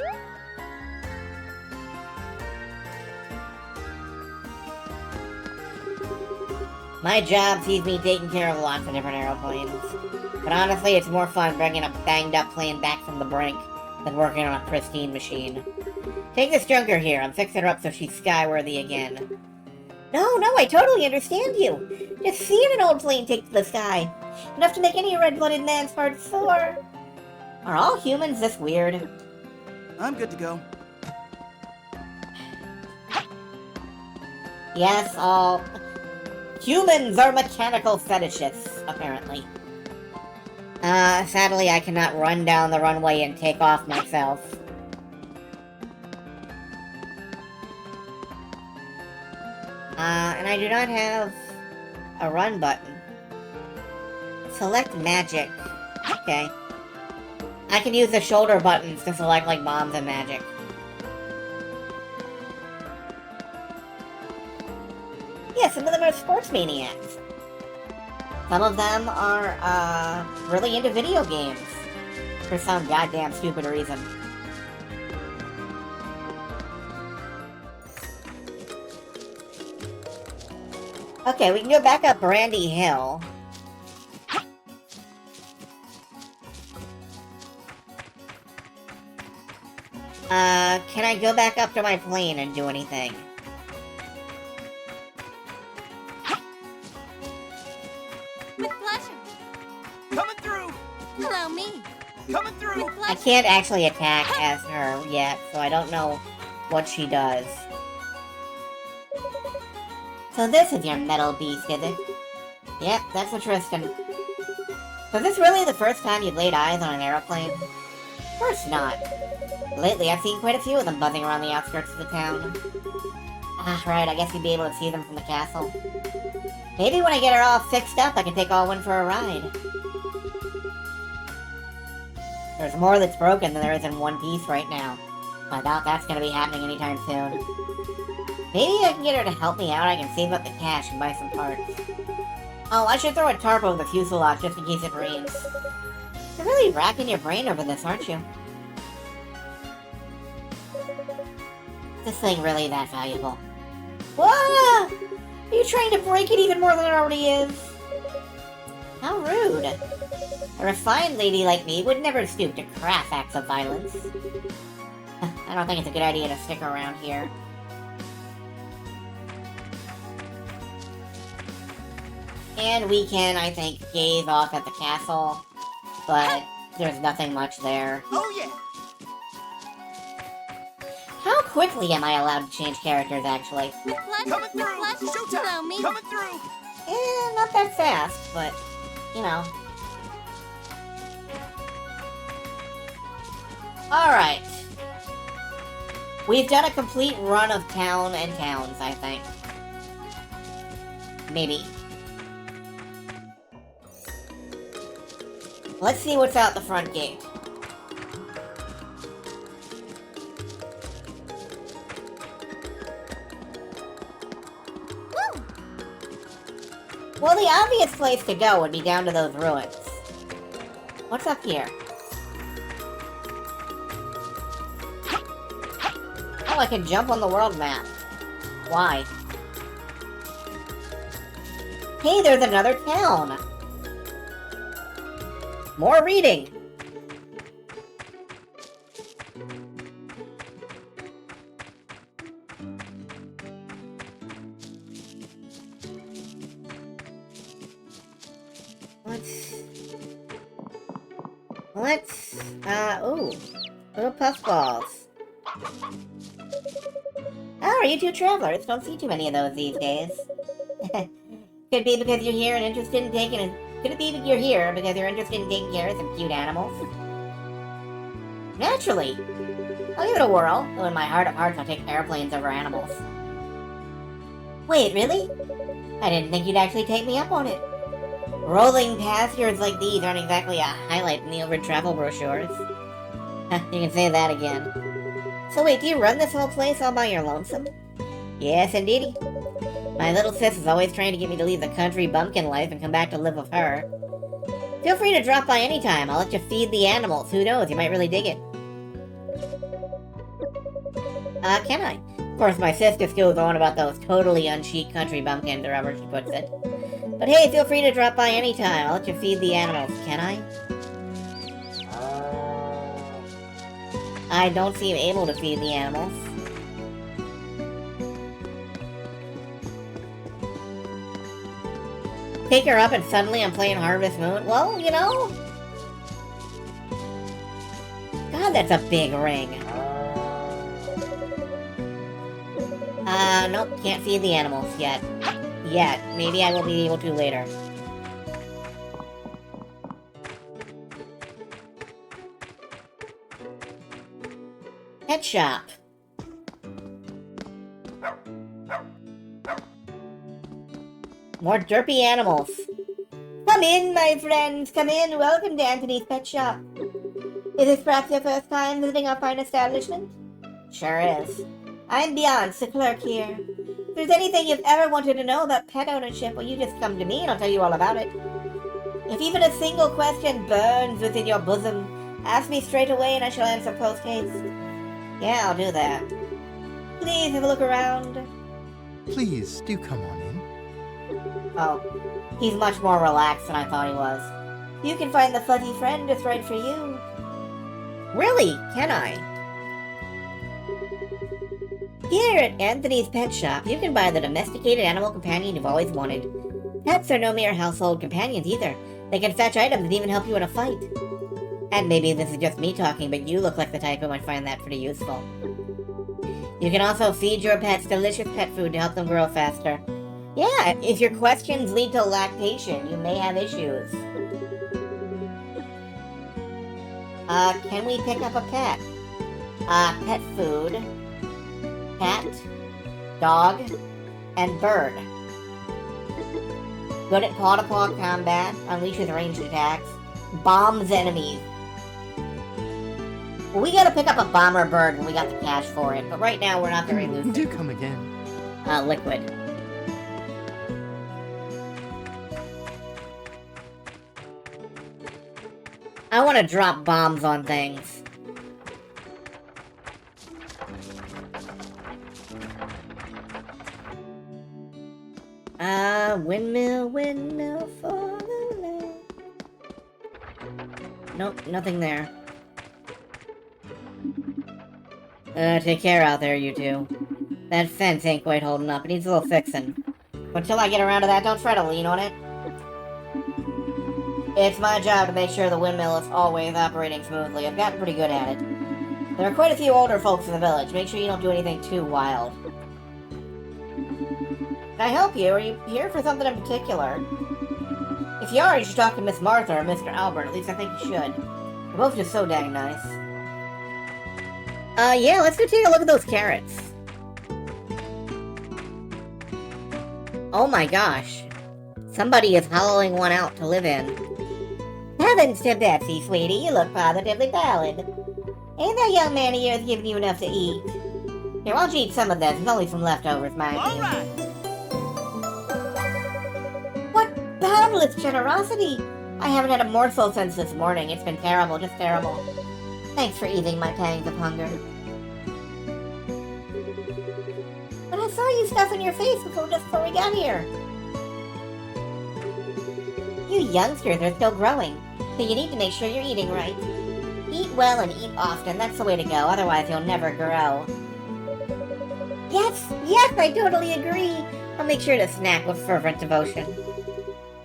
My job sees me taking care of lots of different aeroplanes. But honestly, it's more fun bringing a banged-up plane back from the brink than working on a pristine machine. Take this junker here. I'm fixing her up so she's skyworthy again. No, I totally understand you. Just seeing an old plane take to the sky. Enough to make any red-blooded man's heart soar. Are all humans this weird? I'm good to go. Yes, all... humans are mechanical fetishists, apparently. Sadly I cannot run down the runway and take off myself. And I do not have a run button. Select magic. Okay. I can use the shoulder buttons to select, like, bombs and magic. Yeah, some of them are sports maniacs. Some of them are, really into video games. For some goddamn stupid reason. Okay, we can go back up Brandy Hill. Can I go back up to my plane and do anything? With pleasure. Coming through! Allow me. Coming through! With I pleasure. can't actually attack as her yet, so I don't know what she does. So this is your metal beast, is it? Yep, that's a Tristan. So is this really the first time you've laid eyes on an aeroplane? Of course not. Lately, I've seen quite a few of them buzzing around the outskirts of the town. Ah, right, I guess you'd be able to see them from the castle. Maybe when I get her all fixed up, I can take all one for a ride. There's more that's broken than there is in one piece right now. I doubt that's gonna be happening anytime soon. Maybe I can get her to help me out, I can save up the cash and buy some parts. Oh, I should throw a tarp over the fuselage just in case it rains. You're really racking your brain over this, aren't you? Is this thing really that valuable? Whoa! Are you trying to break it even more than it already is? How rude. A refined lady like me would never stoop to crass acts of violence. I don't think it's a good idea to stick around here. And we can, I think, gaze off at the castle, but there's nothing much there. Oh yeah! How quickly am I allowed to change characters, actually? With pleasure. Coming With through! pleasure. Allow Showtime! me. Coming through! Not that fast, but, you know. Alright. We've done a complete run of town and towns, I think. Maybe. Let's see what's out the front gate. Woo! Well, the obvious place to go would be down to those ruins. What's up here? Oh, I can jump on the world map. Why? Hey, there's another town! More reading! Let's, ooh. Little puffballs. Oh, are you two travelers? Don't see too many of those these days. Could be because you're here and interested in taking Could it be that you're here because you're interested in taking care of some cute animals? Naturally! I'll give it a whirl, though in my heart of hearts I'll take airplanes over animals. Wait, really? I didn't think you'd actually take me up on it. Rolling pastures like these aren't exactly a highlight in the Ilvard travel brochures. You can say that again. So wait, do you run this whole place all by your lonesome? Yes, indeedy. My little sis is always trying to get me to leave the country bumpkin life and come back to live with her. Feel free to drop by anytime. I'll let you feed the animals. Who knows, you might really dig it. Can I? Of course, my sis just goes on about those totally unchic country bumpkins, or however she puts it. But hey, feel free to drop by anytime. I'll let you feed the animals. Can I? I don't seem able to feed the animals. Pick her up and suddenly I'm playing Harvest Moon? Well, you know... God, that's a big ring. Nope, can't feed the animals yet. Yet. Maybe I will be able to later. Pet shop. More derpy animals. Come in, my friends, come in. Welcome to Anthony's Pet Shop. Is this perhaps your first time visiting our fine establishment? Sure is. I'm Beyonce, the clerk here. If there's anything you've ever wanted to know about pet ownership, well, you just come to me and I'll tell you all about it. If even a single question burns within your bosom, ask me straight away and I shall answer post-haste. Yeah, I'll do that. Please have a look around. Please, do come on in. Oh, he's much more relaxed than I thought he was. You can find the fuzzy friend just right for you. Really? Can I? Here at Anthony's Pet Shop, you can buy the domesticated animal companion you've always wanted. Pets are no mere household companions either. They can fetch items and even help you in a fight. And maybe this is just me talking, but you look like the type who might find that pretty useful. You can also feed your pets delicious pet food to help them grow faster. Yeah, if your questions lead to lactation, you may have issues. Can we pick up a pet? Pet food, cat, dog, and bird. Good at paw-to-paw combat, unleashes ranged attacks, bombs enemies. Well, we gotta pick up a bomber bird when we got the cash for it, but right now we're not very lucid. Do come again. Liquid. I want to drop bombs on things. Windmill, windmill for the land. Nope, nothing there. Take care out there, you two. That fence ain't quite holding up. It needs a little fixing. But until I get around to that, don't try to lean on it. It's my job to make sure the windmill is always operating smoothly. I've gotten pretty good at it. There are quite a few older folks in the village. Make sure you don't do anything too wild. Can I help you? Are you here for something in particular? If you are, you should talk to Miss Martha or Mr. Albert. At least I think you should. They're both just so dang nice. Yeah, let's go take a look at those carrots. Oh my gosh. Somebody is hollowing one out to live in. Heavens to Betsy, sweetie, you look positively pallid. Ain't that young man of yours giving you enough to eat? Here, why don't you eat some of this? There's only some leftovers, mind All you. right. What boundless generosity! I haven't had a morsel since this morning. It's been terrible, just terrible. Thanks for easing my pangs of hunger. But I saw you stuffing your face just before we got here. You youngsters are still growing, so you need to make sure you're eating right. Eat well and eat often, that's the way to go, otherwise you'll never grow. Yes, I totally agree. I'll make sure to snack with fervent devotion.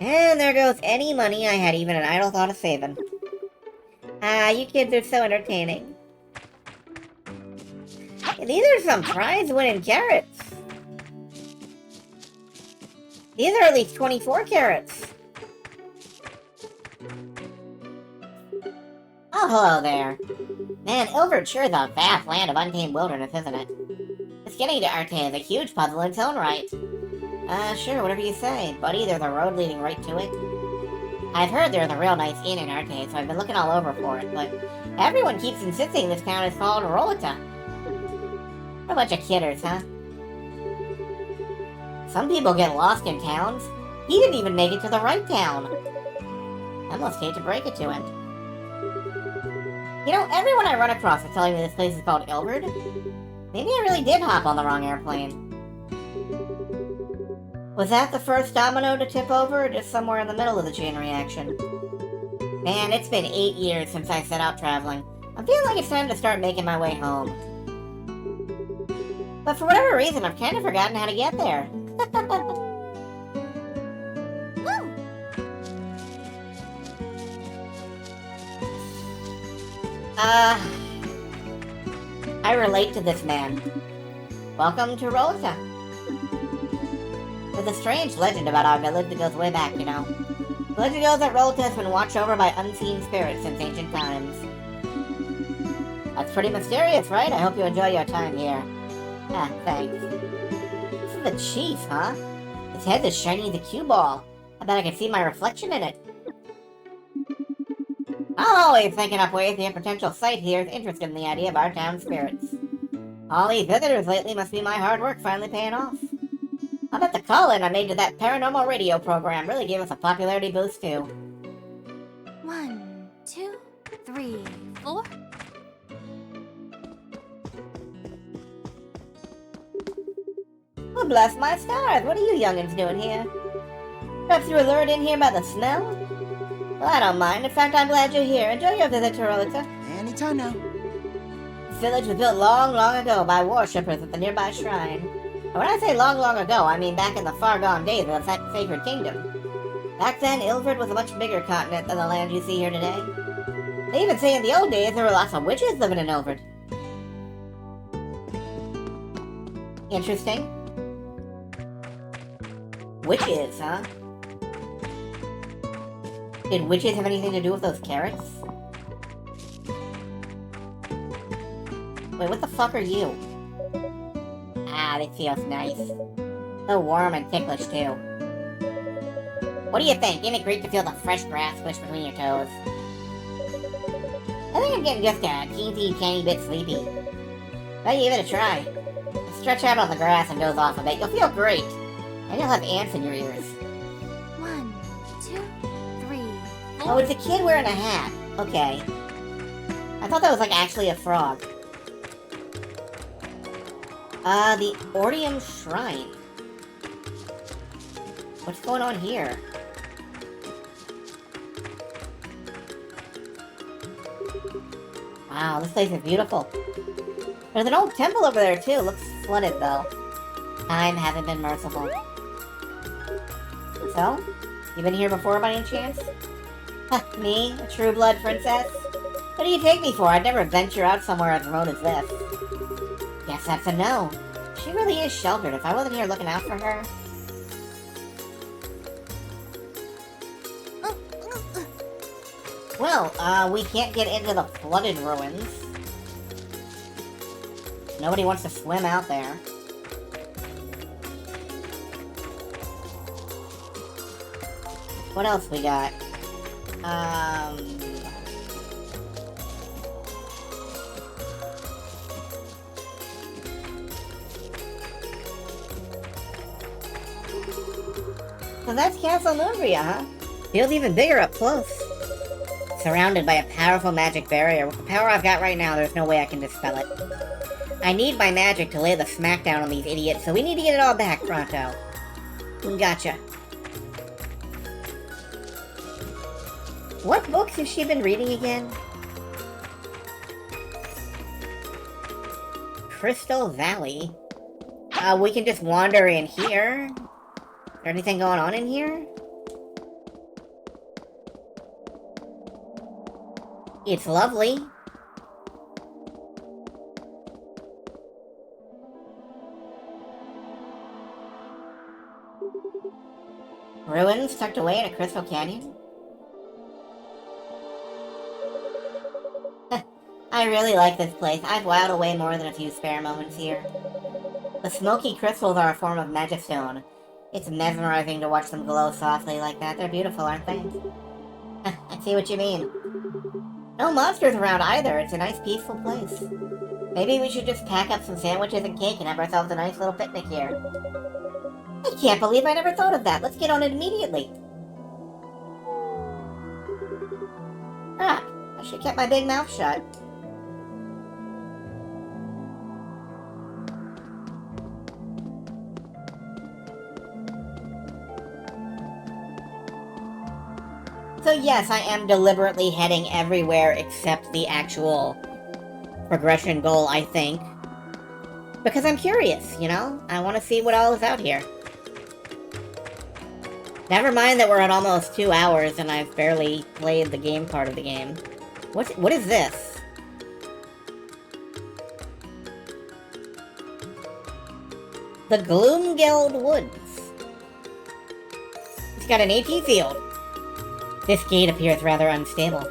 And there goes any money I had even an idle thought of saving. Ah, you kids are so entertaining. And these are some prize-winning carrots. These are at least 24 carrots. Oh, hello there. Man, Ilvard sure is a vast land of untamed wilderness, isn't it? Just getting to Arte is a huge puzzle in its own right. Sure, whatever you say, buddy. There's a road leading right to it. I've heard there's a real nice inn in Arte, so I've been looking all over for it, but everyone keeps insisting this town is called Rolita. What a bunch of kidders, huh? Some people get lost in towns. He didn't even make it to the right town. I almost hate to break it to him. You know, everyone I run across is telling me this place is called Ilvard. Maybe I really did hop on the wrong airplane. Was that the first domino to tip over, or just somewhere in the middle of the chain reaction? Man, it's been 8 years since I set out traveling. I'm feeling like it's time to start making my way home. But for whatever reason, I've kind of forgotten how to get there. I relate to this man. Welcome to Rolita. There's a strange legend about our village that goes way back, you know. The legend goes that Rolita has been watched over by unseen spirits since ancient times. That's pretty mysterious, right? I hope you enjoy your time here. Ah, thanks. This is the chief, huh? His head is shiny as a cue ball. I bet I can see my reflection in it. I'm always thinking up ways to get potential sight here is interested in the idea of our town spirits. All these visitors lately must be my hard work finally paying off. I bet the call-in I made to that paranormal radio program really gave us a popularity boost too. 1, 2, 3, 4. Well, bless my stars, what are you youngins doing here? Perhaps you were lured in here by the smell? Well, I don't mind. In fact, I'm glad you're here. Enjoy your visit to Rolita. Anytime now. This village was built long, long ago by worshippers at the nearby shrine. And when I say long, long ago, I mean back in the far-gone days of the Sacred Kingdom. Back then, Ilvard was a much bigger continent than the land you see here today. They even say in the old days there were lots of witches living in Ilvard. Interesting. Witches, huh? Did witches have anything to do with those carrots? Wait, what the fuck are you? Ah, this feels nice. So warm and ticklish, too. What do you think? Ain't it great to feel the fresh grass push between your toes? I think I'm getting just a teensy tiny bit sleepy. But you give it a try. Stretch out on the grass and doze off a bit. You'll feel great. And you'll have ants in your ears. 1, 2, 3, 4. Oh, it's a kid wearing a hat. Okay. I thought that was like actually a frog. The Ordium Shrine. What's going on here? Wow, this place is beautiful. There's an old temple over there too. Looks flooded though. Time hasn't been merciful. So, you been here before by any chance? Huh, me? A true blood princess? What do you take me for? I'd never venture out somewhere as remote as this. Guess that's a no. She really is sheltered. If I wasn't here looking out for her... Well, we can't get into the flooded ruins. Nobody wants to swim out there. What else we got? So that's Castle Lumbria, huh? Feels even bigger up close. Surrounded by a powerful magic barrier. With the power I've got right now, there's no way I can dispel it. I need my magic to lay the smackdown on these idiots, so we need to get it all back pronto. Gotcha. What books has she been reading again? Crystal Valley. We can just wander in here. Is there anything going on in here? It's lovely. Ruins tucked away in a crystal canyon? I really like this place. I've wowed away more than a few spare moments here. The smoky crystals are a form of magistone. It's mesmerizing to watch them glow softly like that. They're beautiful, aren't they? I see what you mean. No monsters around either. It's a nice, peaceful place. Maybe we should just pack up some sandwiches and cake and have ourselves a nice little picnic here. I can't believe I never thought of that. Let's get on it immediately. Ah, I should have kept my big mouth shut. So yes, I am deliberately heading everywhere except the actual progression goal, I think. Because I'm curious, you know? I want to see what all is out here. Never mind that we're at almost 2 hours and I've barely played the game part of the game. What is this? The Gloomgeld Woods. It's got an AT field. This gate appears rather unstable.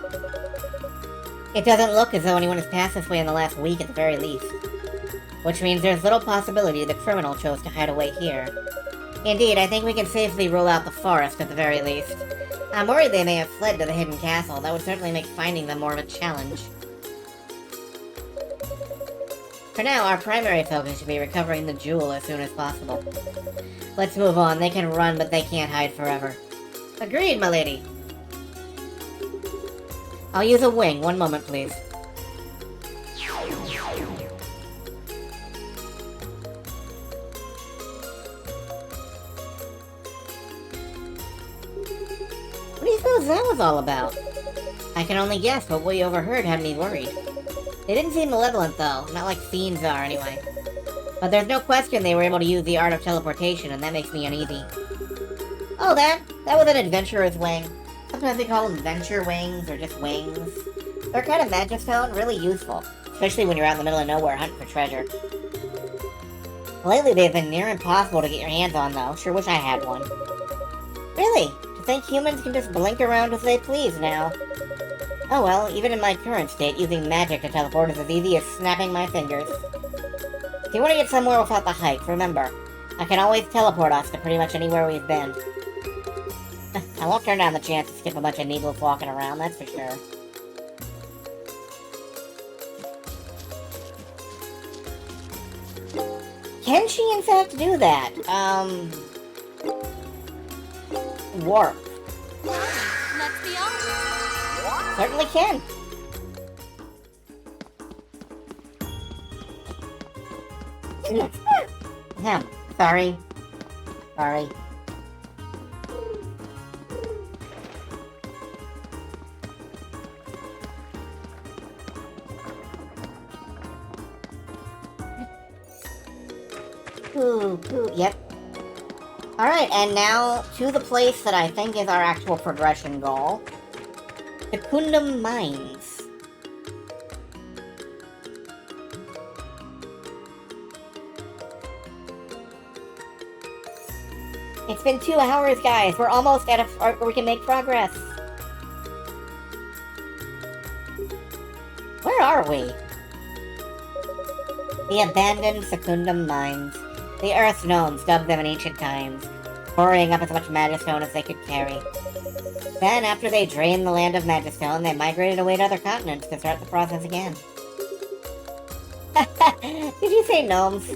It doesn't look as though anyone has passed this way in the last week at the very least. Which means there's little possibility the criminal chose to hide away here. Indeed, I think we can safely rule out the forest at the very least. I'm worried they may have fled to the hidden castle. That would certainly make finding them more of a challenge. For now, our primary focus should be recovering the jewel as soon as possible. Let's move on. They can run, but they can't hide forever. Agreed, my lady. I'll use a wing. One moment, please. What do you suppose that was all about? I can only guess, but what you overheard had me worried. They didn't seem malevolent, though. Not like fiends are, anyway. But there's no question they were able to use the art of teleportation, and that makes me uneasy. Oh, that was an adventurer's wing. Sometimes they call them venture wings, or just wings. They're kind of magistone, really useful. Especially when you're out in the middle of nowhere hunting for treasure. Lately, they've been near impossible to get your hands on, though. Sure wish I had one. Really? To think humans can just blink around as they please now. Oh well, even in my current state, using magic to teleport is as easy as snapping my fingers. If you want to get somewhere without the hike, remember, I can always teleport us to pretty much anywhere we've been. I won't turn down the chance to skip a bunch of needless walking around, that's for sure. Can she in fact do that? Warp. Let's be off. Certainly can. Sorry. Sorry. Yep. Alright, and now to the place that I think is our actual progression goal. The Kundum Mines. It's been 2 hours, guys. We're almost at a part where we can make progress. Where are we? The abandoned Secundum Mines. The Earth Gnomes dug them in ancient times, pouring up as much Magistone as they could carry. Then, after they drained the land of Magistone, they migrated away to other continents to start the process again. Did you say gnomes?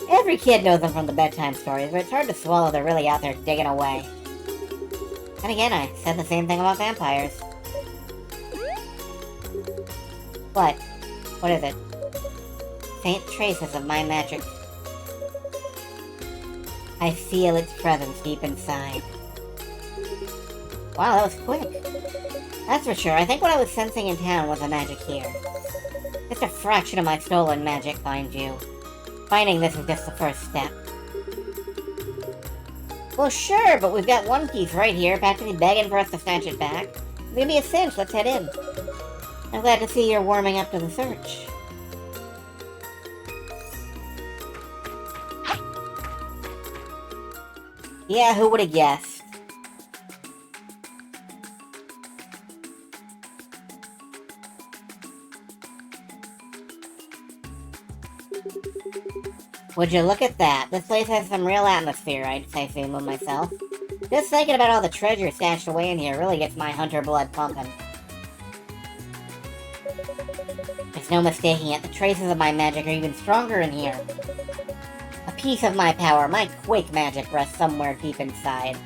Every kid knows them from the bedtime stories, but it's hard to swallow they're really out there digging away. And again, I said the same thing about vampires. What? What is it? Faint traces of my magic. I feel its presence deep inside. Wow, that was quick. That's for sure. I think what I was sensing in town was the magic here. Just a fraction of my stolen magic, mind you. Finding this is just the first step. Well, sure, but we've got one piece right here, practically begging for us to snatch it back. Give me a cinch, let's head in. I'm glad to see you're warming up to the search. Yeah, who would have guessed? Would you look at that? This place has some real atmosphere, I'd say to myself. Just thinking about all the treasure stashed away in here really gets my hunter blood pumping. There's no mistaking it, the traces of my magic are even stronger in here. A piece of my power, my quake magic, rests somewhere deep inside.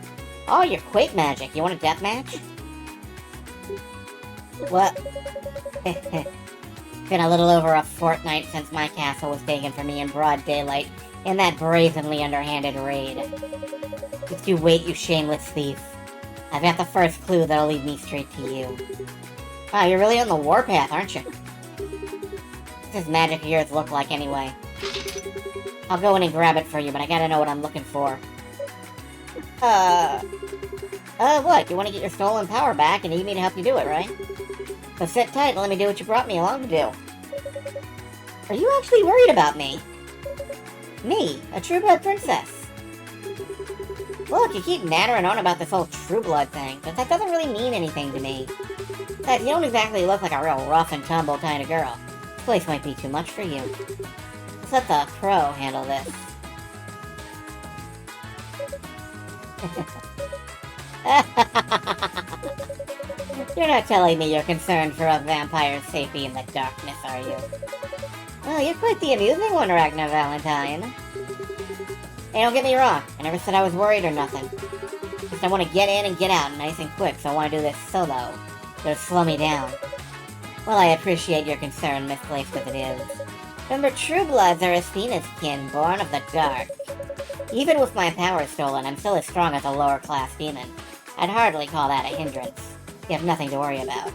Oh, your quake magic. You want a death match? What? Been a little over a fortnight since my castle was taken from me in broad daylight in that brazenly underhanded raid. Just you wait, you shameless thief. I've got the first clue that'll lead me straight to you. Wow, you're really on the warpath, aren't you? What's this magic of yours look like, anyway? I'll go in and grab it for you, but I gotta know what I'm looking for. What? You want to get your stolen power back and you need me to help you do it, right? So sit tight and let me do what you brought me along to do. Are you actually worried about me? Me, a true blood princess. Look, you keep nattering on about this whole true blood thing, but that doesn't really mean anything to me. Besides, you don't exactly look like a real rough and tumble kind of girl. This place might be too much for you. Let's let the pro handle this. You're not telling me you're concerned for a vampire's safety in the darkness, are you? Well, you're quite the amusing one, Ragnar Valentine. Hey, don't get me wrong. I never said I was worried or nothing. Just I want to get in and get out nice and quick, so I want to do this solo. It'll slow me down. Well, I appreciate your concern, misplaced as it is. Remember, true bloods are Athena's kin, born of the dark. Even with my power stolen, I'm still as strong as a lower-class demon. I'd hardly call that a hindrance. You have nothing to worry about.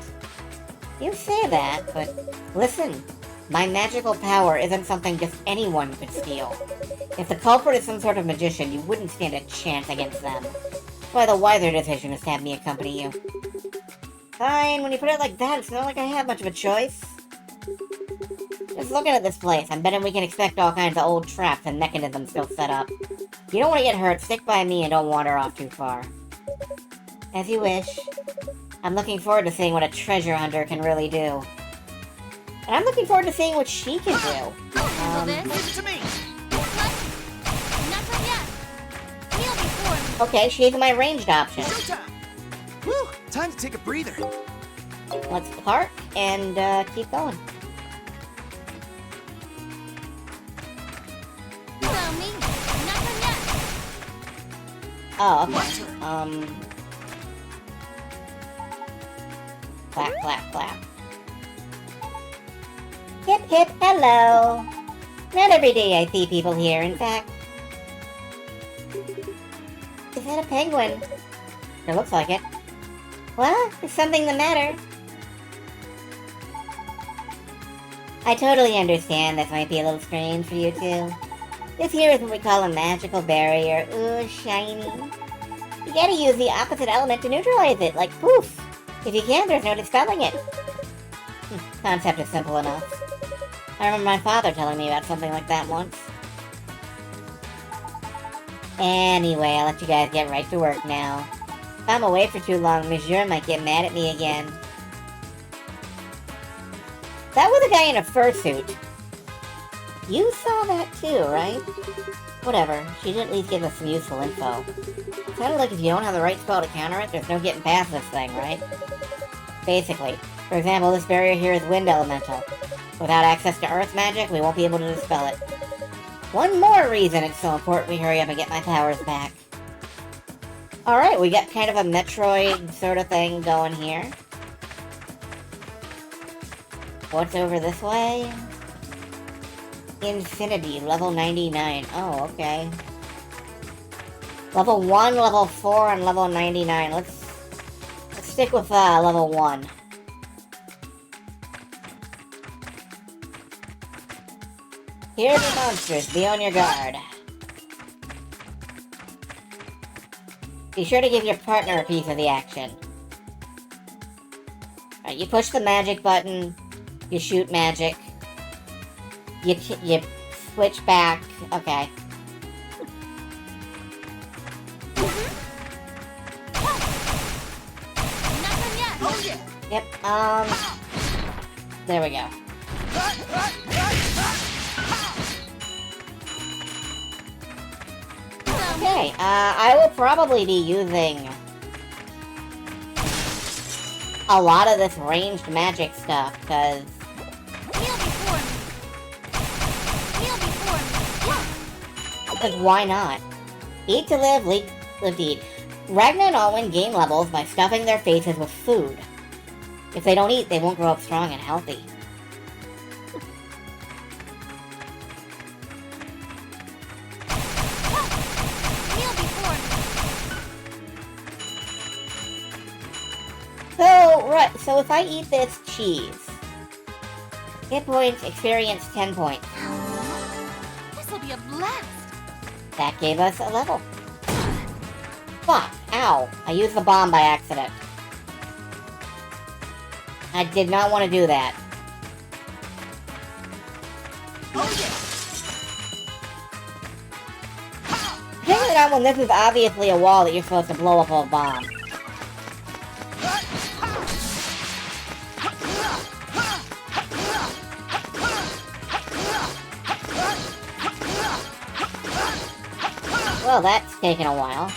You say that, but listen. My magical power isn't something just anyone could steal. If the culprit is some sort of magician, you wouldn't stand a chance against them. That's why the wiser decision is to have me accompany you. Fine, when you put it like that, it's not like I have much of a choice. Just looking at this place, I'm betting we can expect all kinds of old traps and mechanisms still set up. If you don't want to get hurt, stick by me and don't wander off too far. As you wish. I'm looking forward to seeing what a treasure hunter can really do. And I'm looking forward to seeing what she can do. Give it to me. Okay, she's my ranged option. Showtime. Woo! Time to take a breather. Let's park and keep going. Oh, okay. Clap, clap, clap. Hip, hip, hello. Not every day I see people here, in fact. Is that a penguin? It looks like it. What? Is something the matter? I totally understand this might be a little strange for you two. This here is what we call a magical barrier. Ooh, shiny. You gotta use the opposite element to neutralize it, like poof. If you can't, there's no dispelling it. Concept is simple enough. I remember my father telling me about something like that once. Anyway, I'll let you guys get right to work now. If I'm away for too long, Monsieur might get mad at me again. That was a guy in a fursuit. You saw that too, right? Whatever, she did at least give us some useful info. Sounded like if you don't have the right spell to counter it, there's no getting past this thing, right? Basically. For example, this barrier here is wind elemental. Without access to earth magic, we won't be able to dispel it. One more reason it's so important we hurry up and get my powers back. Alright, we got kind of a Metroid sort of thing going here. What's over this way? Infinity, level 99. Oh, okay. Level 1, level 4, and level 99. Let's stick with level 1. Here are the monsters. Be on your guard. Be sure to give your partner a piece of the action. Alright, you push the magic button, you shoot magic, you switch back, okay. Nothing yet. Oh yeah. Yep, there we go. Okay, I will probably be using a lot of this ranged magic stuff, because Kneel before me. Kneel before me. because why not? Eat to live, live to eat. Ragna and Alwyn gain levels by stuffing their faces with food. If they don't eat, they won't grow up strong and healthy. Kneel before me. So, right, so if I eat this cheese, hit points, experience 10 points. This'll be a blast. That gave us a level. Fuck, ow, I used the bomb by accident. I did not want to do that. Oh yeah. Figure it out when this is obviously a wall that you're supposed to blow up a bomb. Well, that's taken a while.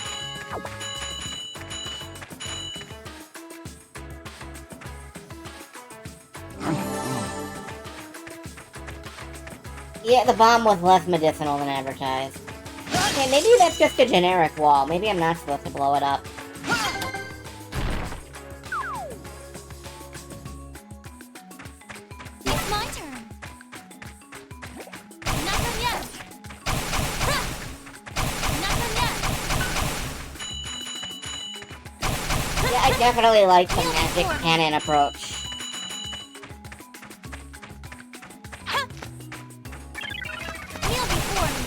Yeah, the bomb was less medicinal than advertised. Okay, maybe that's just a generic wall. Maybe I'm not supposed to blow it up. It's my turn. Nothing yet. Ha! Nothing yet. Yeah, I definitely like the magic cannon approach. Kneel before me.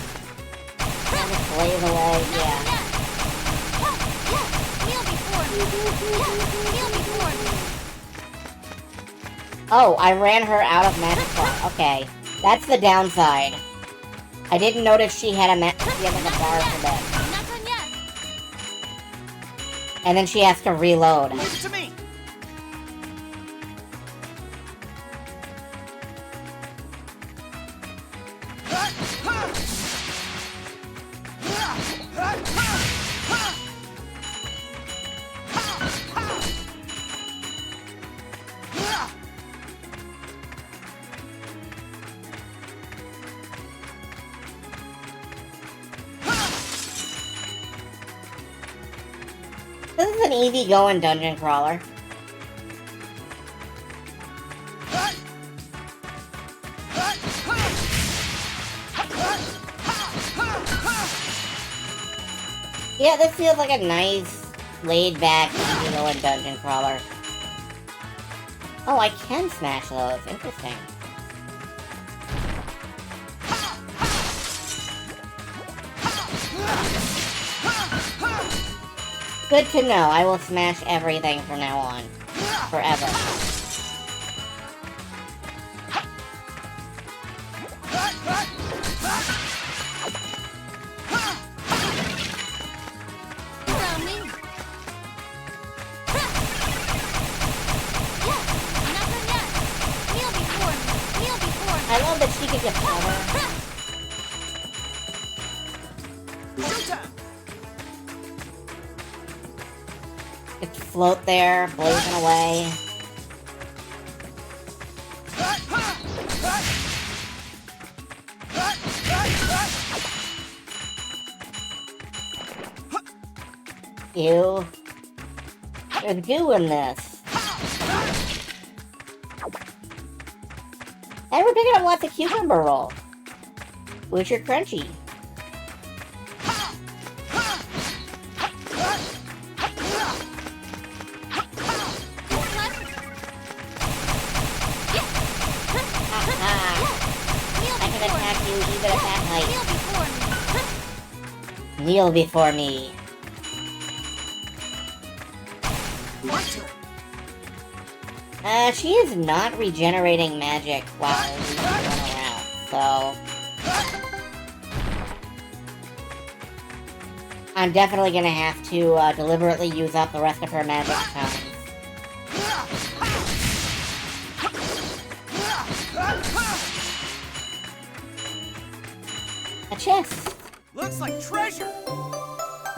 Kind of blaze away, yeah. Kneel before me. Kneel before me. Oh, I ran her out of magic bar. Okay, that's the downside. I didn't notice she had like a bar for that. Nothing yet. And then she has to reload. Leave it to me. This is an easy-going dungeon crawler. Yeah, this feels like a nice, laid-back, easy-going dungeon crawler. Oh, I can smash those. Interesting. Good to know. I will smash everything from now on. Forever. Around me. Nothing yet. Kneel before me. Kneel before me. I love that she could just cover. Showtime. Just float there, blazing away. Ew. There's goo in this. And we're picking up lots of cucumber roll. Which are crunchy. I can attack you even at that height. Kneel before me. Kneel before me. My turn. She is not regenerating magic while we run around, so... I'm definitely gonna have to deliberately use up the rest of her magic time. A chest! Looks like treasure!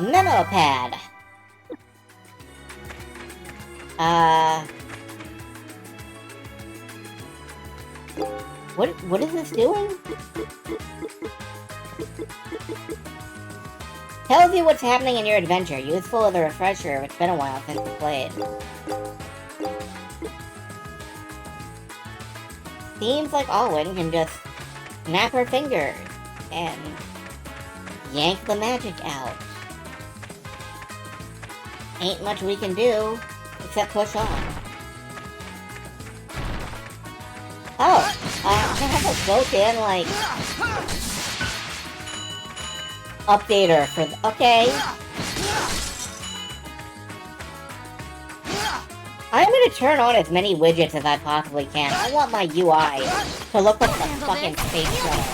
Memo pad! What is this doing? Tells you what's happening in your adventure. Useful as a refresher if it's been a while since you played. Seems like Alwyn can just snap her fingers and yank the magic out. Ain't much we can do except push on. Oh, I have a built-in, like, updater for the, okay. I'm gonna turn on as many widgets as I possibly can. I want my UI to look like the fucking space shuttle.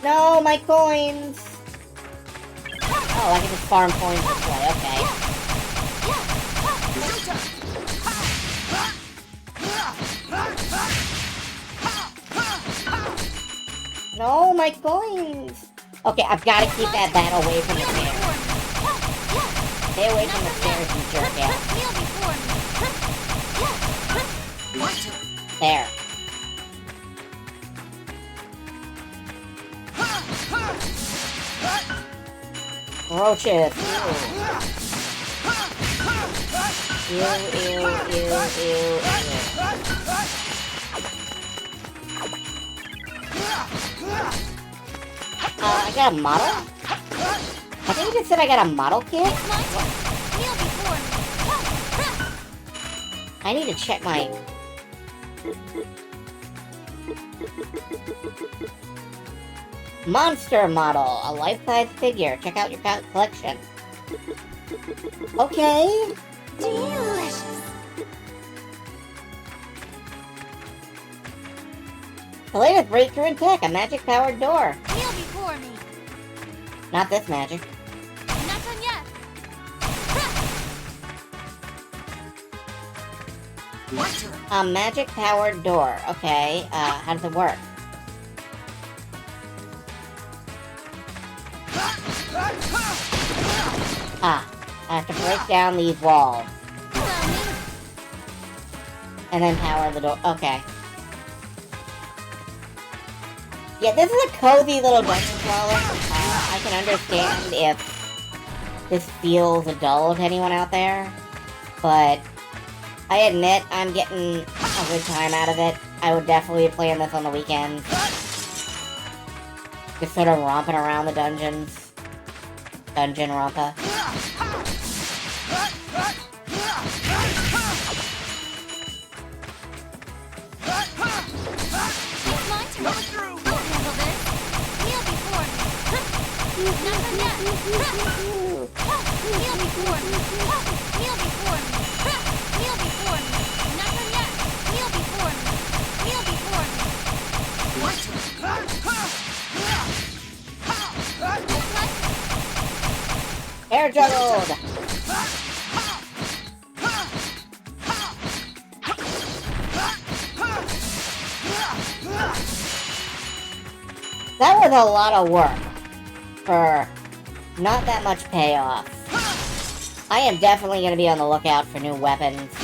No, my coins! Oh, I can just farm coins this way, okay. No, my coins! Okay, I've got to keep that away from the stairs. Stay away from the stairs, you jerk ass. There. Roaches! Ew, ew, ew, ew, ew. I got a model? I think it just said I got a model kit? I need to check my... Monster model, a life-size figure. Check out your collection. Okay. Delicious. The latest breakthrough in tech, a magic-powered door. Kneel before me. Not this magic. Not done yet. A magic-powered door. Okay, how does it work? Ah, I have to break down these walls. And then power the door. Okay. Yeah, this is a cozy little dungeon crawler. I can understand if this feels dull to anyone out there, but I admit I'm getting a good time out of it. I would definitely be playing this on the weekends. Just sort of romping around the dungeons. Dungeon rompa. It's my turn. I'll handle this. Kneel before me. Not done yet. Kneel before me. Kneel before me. Kneel before me. Not done yet. Kneel before me. Kneel before me. It's my turn. Air juggled! That was a lot of work for not that much payoff. I am definitely going to be on the lookout for new weapons or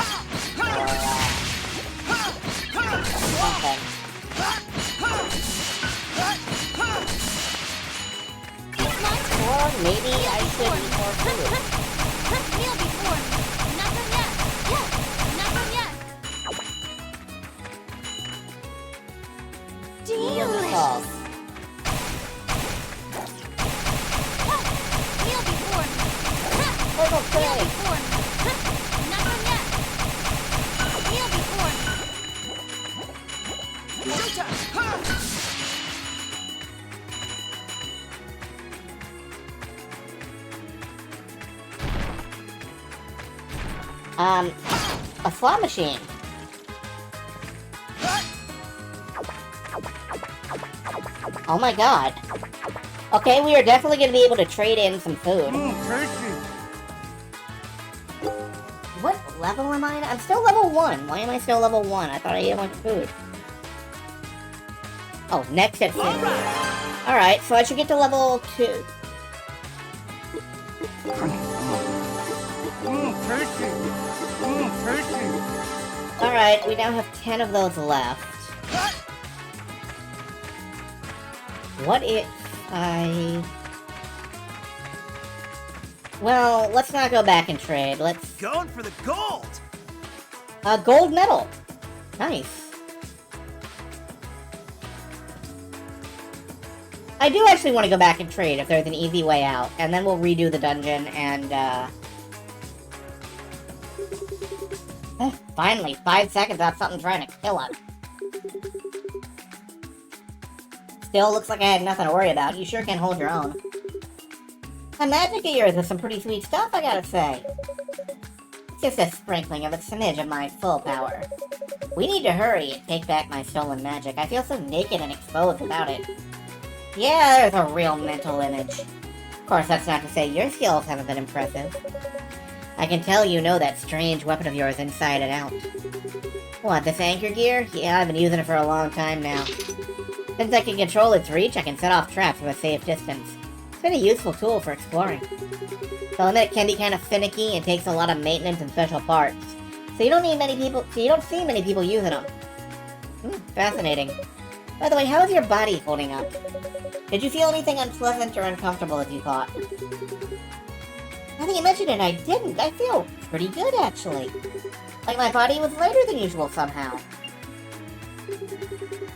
something. Or maybe I should eat more food. Kneel before me. Not done yet. Not done yet. Delicious. Kneel before me. Purple Kneel Clay! before me. Not done yet. Kneel before me. A slot machine. Oh my god. Okay, we are definitely gonna be able to trade in some food. What level am I? I'm still level 1. Why am I still level 1? I thought I ate a bunch of food. Oh, next at 6. Alright, so I should get to level 2. Alright, we now have 10 of those left. What if I... Well, let's not go back and trade. Let's... Going for the gold! A gold medal! Nice. I do actually want to go back and trade if there's an easy way out. And then we'll redo the dungeon and, finally, 5 seconds without something trying to kill us. Still looks like I had nothing to worry about. You sure can hold your own. That magic of yours is some pretty sweet stuff, I gotta say. It's just a sprinkling of a smidge of my full power. We need to hurry and take back my stolen magic. I feel so naked and exposed without it. Yeah, there's a real mental image. Of course, that's not to say your skills haven't been impressive. I can tell you know that strange weapon of yours inside and out. What, this anchor gear? Yeah, I've been using it for a long time now. Since I can control its reach, I can set off traps from a safe distance. It's been a useful tool for exploring. Though it can be kind of finicky and takes a lot of maintenance and special parts. So you don't see many people using them. Fascinating. By the way, how is your body holding up? Did you feel anything unpleasant or uncomfortable as you thought? I think you mentioned it, I didn't. I feel pretty good, actually. Like my body was lighter than usual somehow.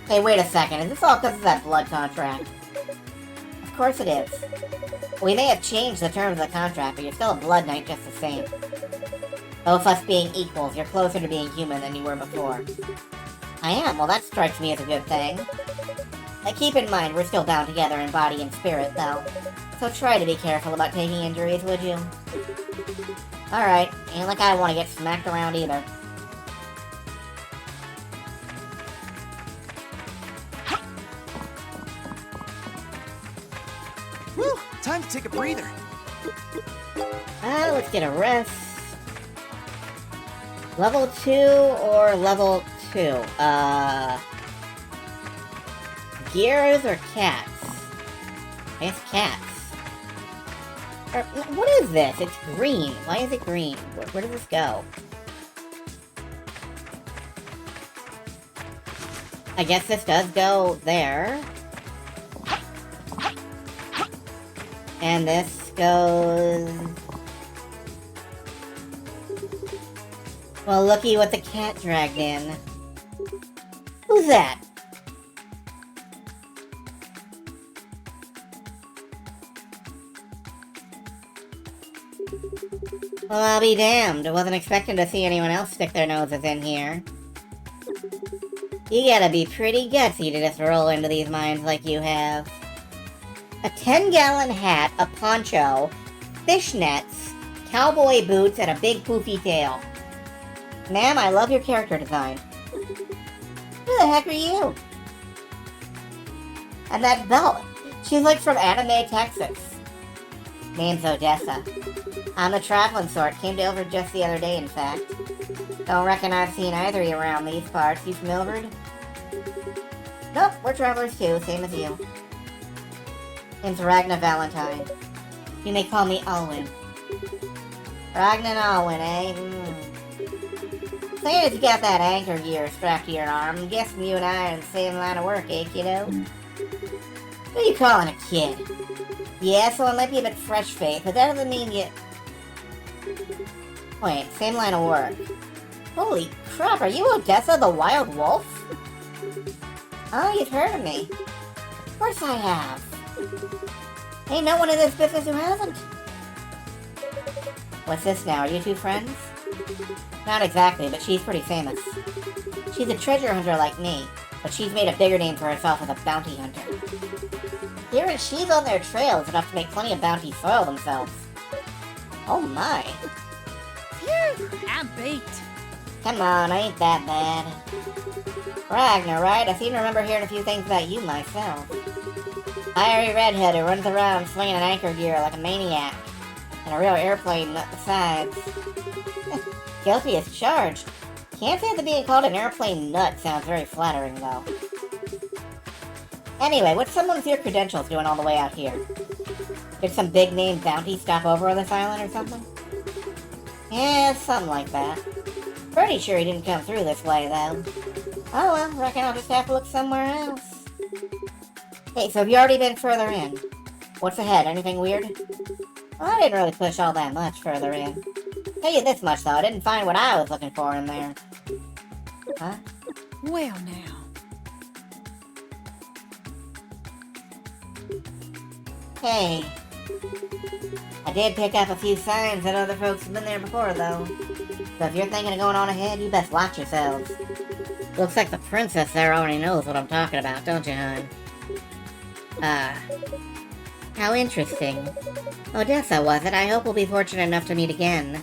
Hey, wait a second. Is this all because of that blood contract? Of course it is. We may have changed the terms of the contract, but you're still a blood knight just the same. Both us being equals, you're closer to being human than you were before. I am. Well, that strikes me as a good thing. Keep in mind, we're still bound together in body and spirit, though. So try to be careful about taking injuries, would you? Alright, ain't like I want to get smacked around either. Whew, time to take a breather. Let's get a rest. Level 2 or level 2? Gears or cats? I guess cats. What is this? It's green. Why is it green? Where does this go? I guess this does go there. And this goes... Well, looky what the cat dragged in. Who's that? Well, I'll be damned. I wasn't expecting to see anyone else stick their noses in here. You gotta be pretty gutsy to just roll into these mines like you have. A 10-gallon hat, a poncho, fishnets, cowboy boots, and a big poofy tail. Ma'am, I love your character design. Who the heck are you? And that belt. She's like from Anime, Texas. Name's Odessa. I'm the traveling sort. Came to Ilvard just the other day, in fact. Don't reckon I've seen either of you around these parts. You from Ilvard? Nope, we're travelers too, same as you. Name's Ragna Valentine. You may call me Alwyn. Ragna and Alwyn, eh? Seeing as you got that anchor gear strapped to your arm, I'm guessing you and I are in the same line of work, eh, kiddo? Who are you calling a kid? Yeah, so I might be a bit fresh-faced, but that doesn't mean you... Wait, same line of work. Holy crap, are you Odessa the Wild Wolf? Oh, you've heard of me. Of course I have. Ain't no one in this business who hasn't. What's this now? Are you two friends? Not exactly, but she's pretty famous. She's a treasure hunter like me, but she's made a bigger name for herself as a bounty hunter. Hearing she's on their trails enough to make plenty of bounties soil themselves. Oh my. Phew! Whew, I'm baked. Come on, I ain't that bad. Ragnar, right? I seem to remember hearing a few things about you myself. Fiery redhead who runs around swinging an anchor gear like a maniac. And a real airplane nut besides. Guilty as charged. Can't say that being called an airplane nut sounds very flattering, though. Anyway, what's someone with your credentials doing all the way out here? Did some big-name bounty stop over on this island or something? Yeah, something like that. Pretty sure he didn't come through this way, though. Oh well, reckon I'll just have to look somewhere else. Hey, so have you already been further in? What's ahead? Anything weird? Well, I didn't really push all that much further in. Tell you this much, though, I didn't find what I was looking for in there. Huh? Well now. Hey. I did pick up a few signs that other folks have been there before, though. So if you're thinking of going on ahead, you best watch yourselves. Looks like the princess there already knows what I'm talking about, don't you, hon? How interesting. Odessa, was it? I hope we'll be fortunate enough to meet again.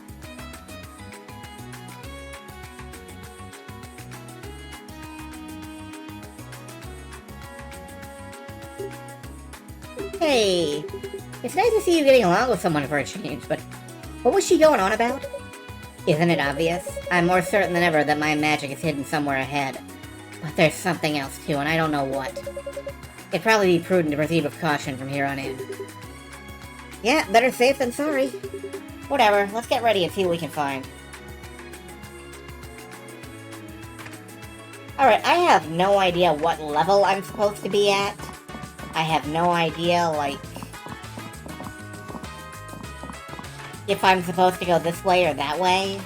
Hey, it's nice to see you getting along with someone for a change, but what was she going on about? Isn't it obvious? I'm more certain than ever that my magic is hidden somewhere ahead. But there's something else too, and I don't know what. It'd probably be prudent to proceed with caution from here on in. Yeah, better safe than sorry. Whatever, let's get ready and see what we can find. Alright, I have no idea what level I'm supposed to be at. I have no idea, like, if I'm supposed to go this way or that way.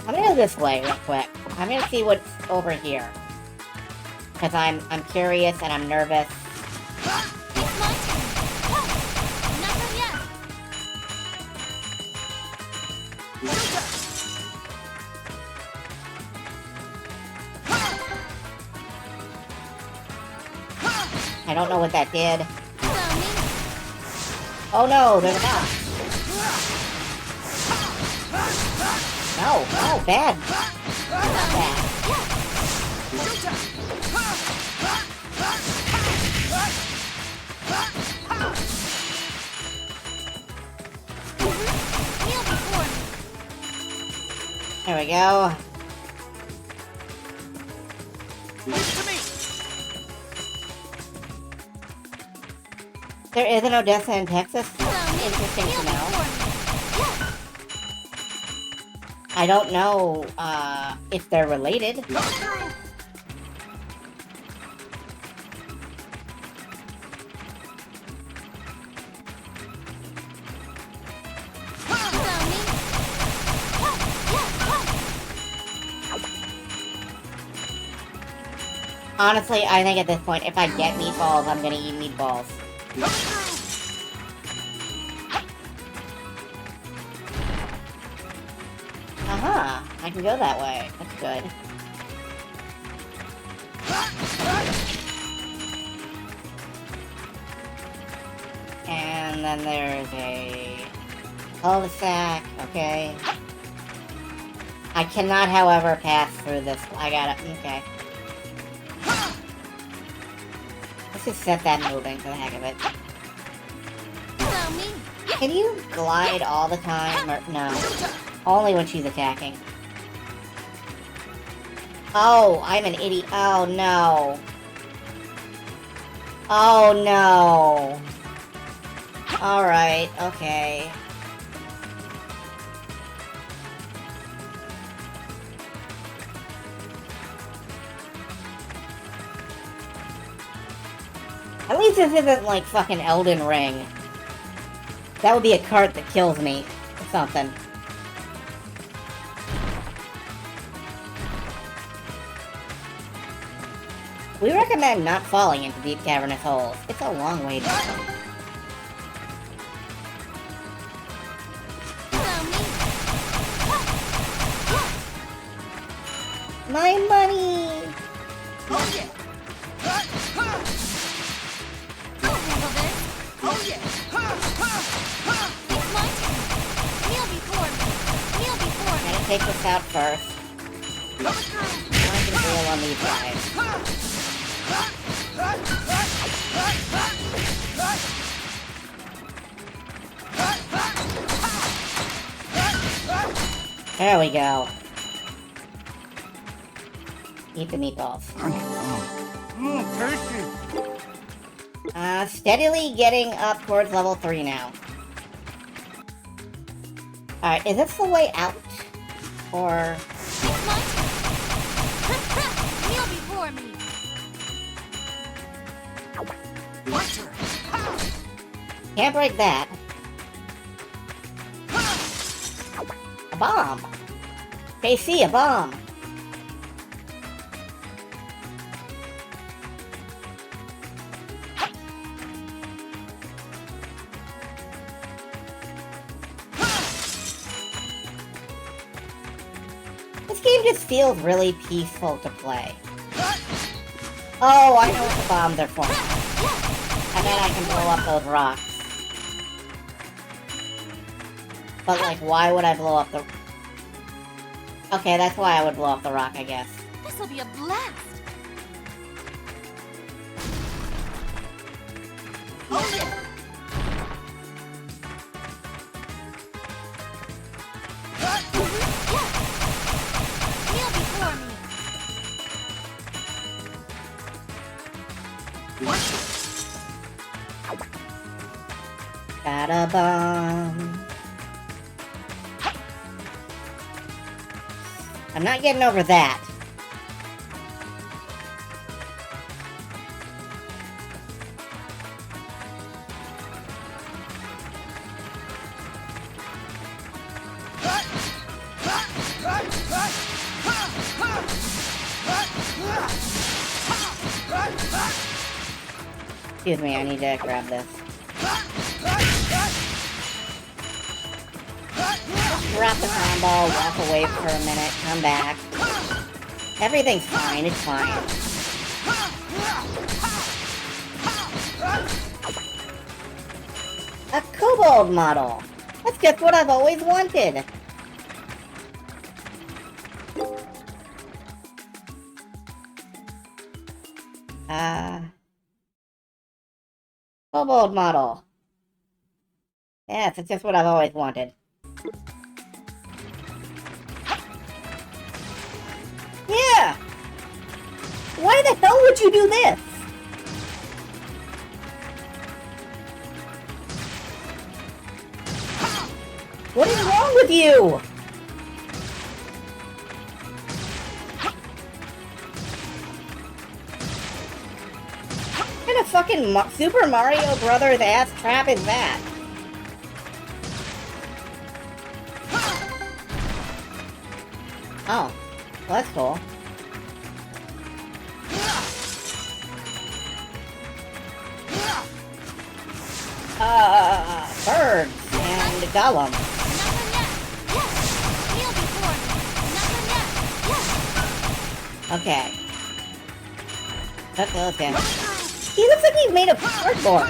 I'm gonna go this way real quick. I'm gonna see what's over here. Because I'm curious and I'm nervous. It's my turn. Oh, not done yet. I don't know what that did. Follow me. Oh no, there's a boss. No, no, bad. Bad. Kneel before me. There we go. To me. There is an Odessa in Texas. Follow me. Interesting Kneel to know. before me. Yes. I don't know, if they're related. Go through. Follow me. Oh, yes, oh. Honestly, I think at this point, if I get meatballs, I'm gonna eat meatballs. Go through. Aha! I can go that way. That's good. And then there's a cul-de-sac. Okay. I cannot, however, pass through this. I gotta. Okay. Let's just set that moving for the heck of it. Follow me. Can you glide all the time? Or no. Only when she's attacking. Oh, I'm an idiot. Oh, no. Oh, no. Alright, okay. At least this isn't like fucking Elden Ring. That would be a cart that kills me. Or something. We recommend not falling into deep cavernous holes. It's a long way down. Follow me. My money! Oh yeah. I'll handle this. Oh yeah. It's my turn. Kneel before me. Kneel before me. take this out first. I can deal on these guys. There we go. Eat the meatballs. Tasty. Steadily getting up towards level 3 now. Alright, is this the way out? Or... It's my turn. Kneel before me. My turn. Can't break that. A bomb! KC, a bomb! This game just feels really peaceful to play. Oh, I know what the bombs are for. And then I can blow up those rocks. But, like, why would I blow up the... Okay, that's why I would blow up the rock, I guess. This'll be a blast. Oh yeah. Kneel before me. My turn. Got a bomb. I'm not getting over that. Excuse me, I need to grab this. Drop the combo, walk away for a minute, come back. Everything's fine, it's fine. A kobold model! That's just what I've always wanted! Kobold model. Yes, it's just what I've always wanted. Yeah! Why the hell would you do this? What is wrong with you? What kind of fucking Super Mario Brothers ass trap is that? Oh, well, that's cool. Birds and golems. Nothing yet. Yes. Kneel before me. Nothing yet. Yes. Okay. Let's go with him. He looks like he's made of cardboard.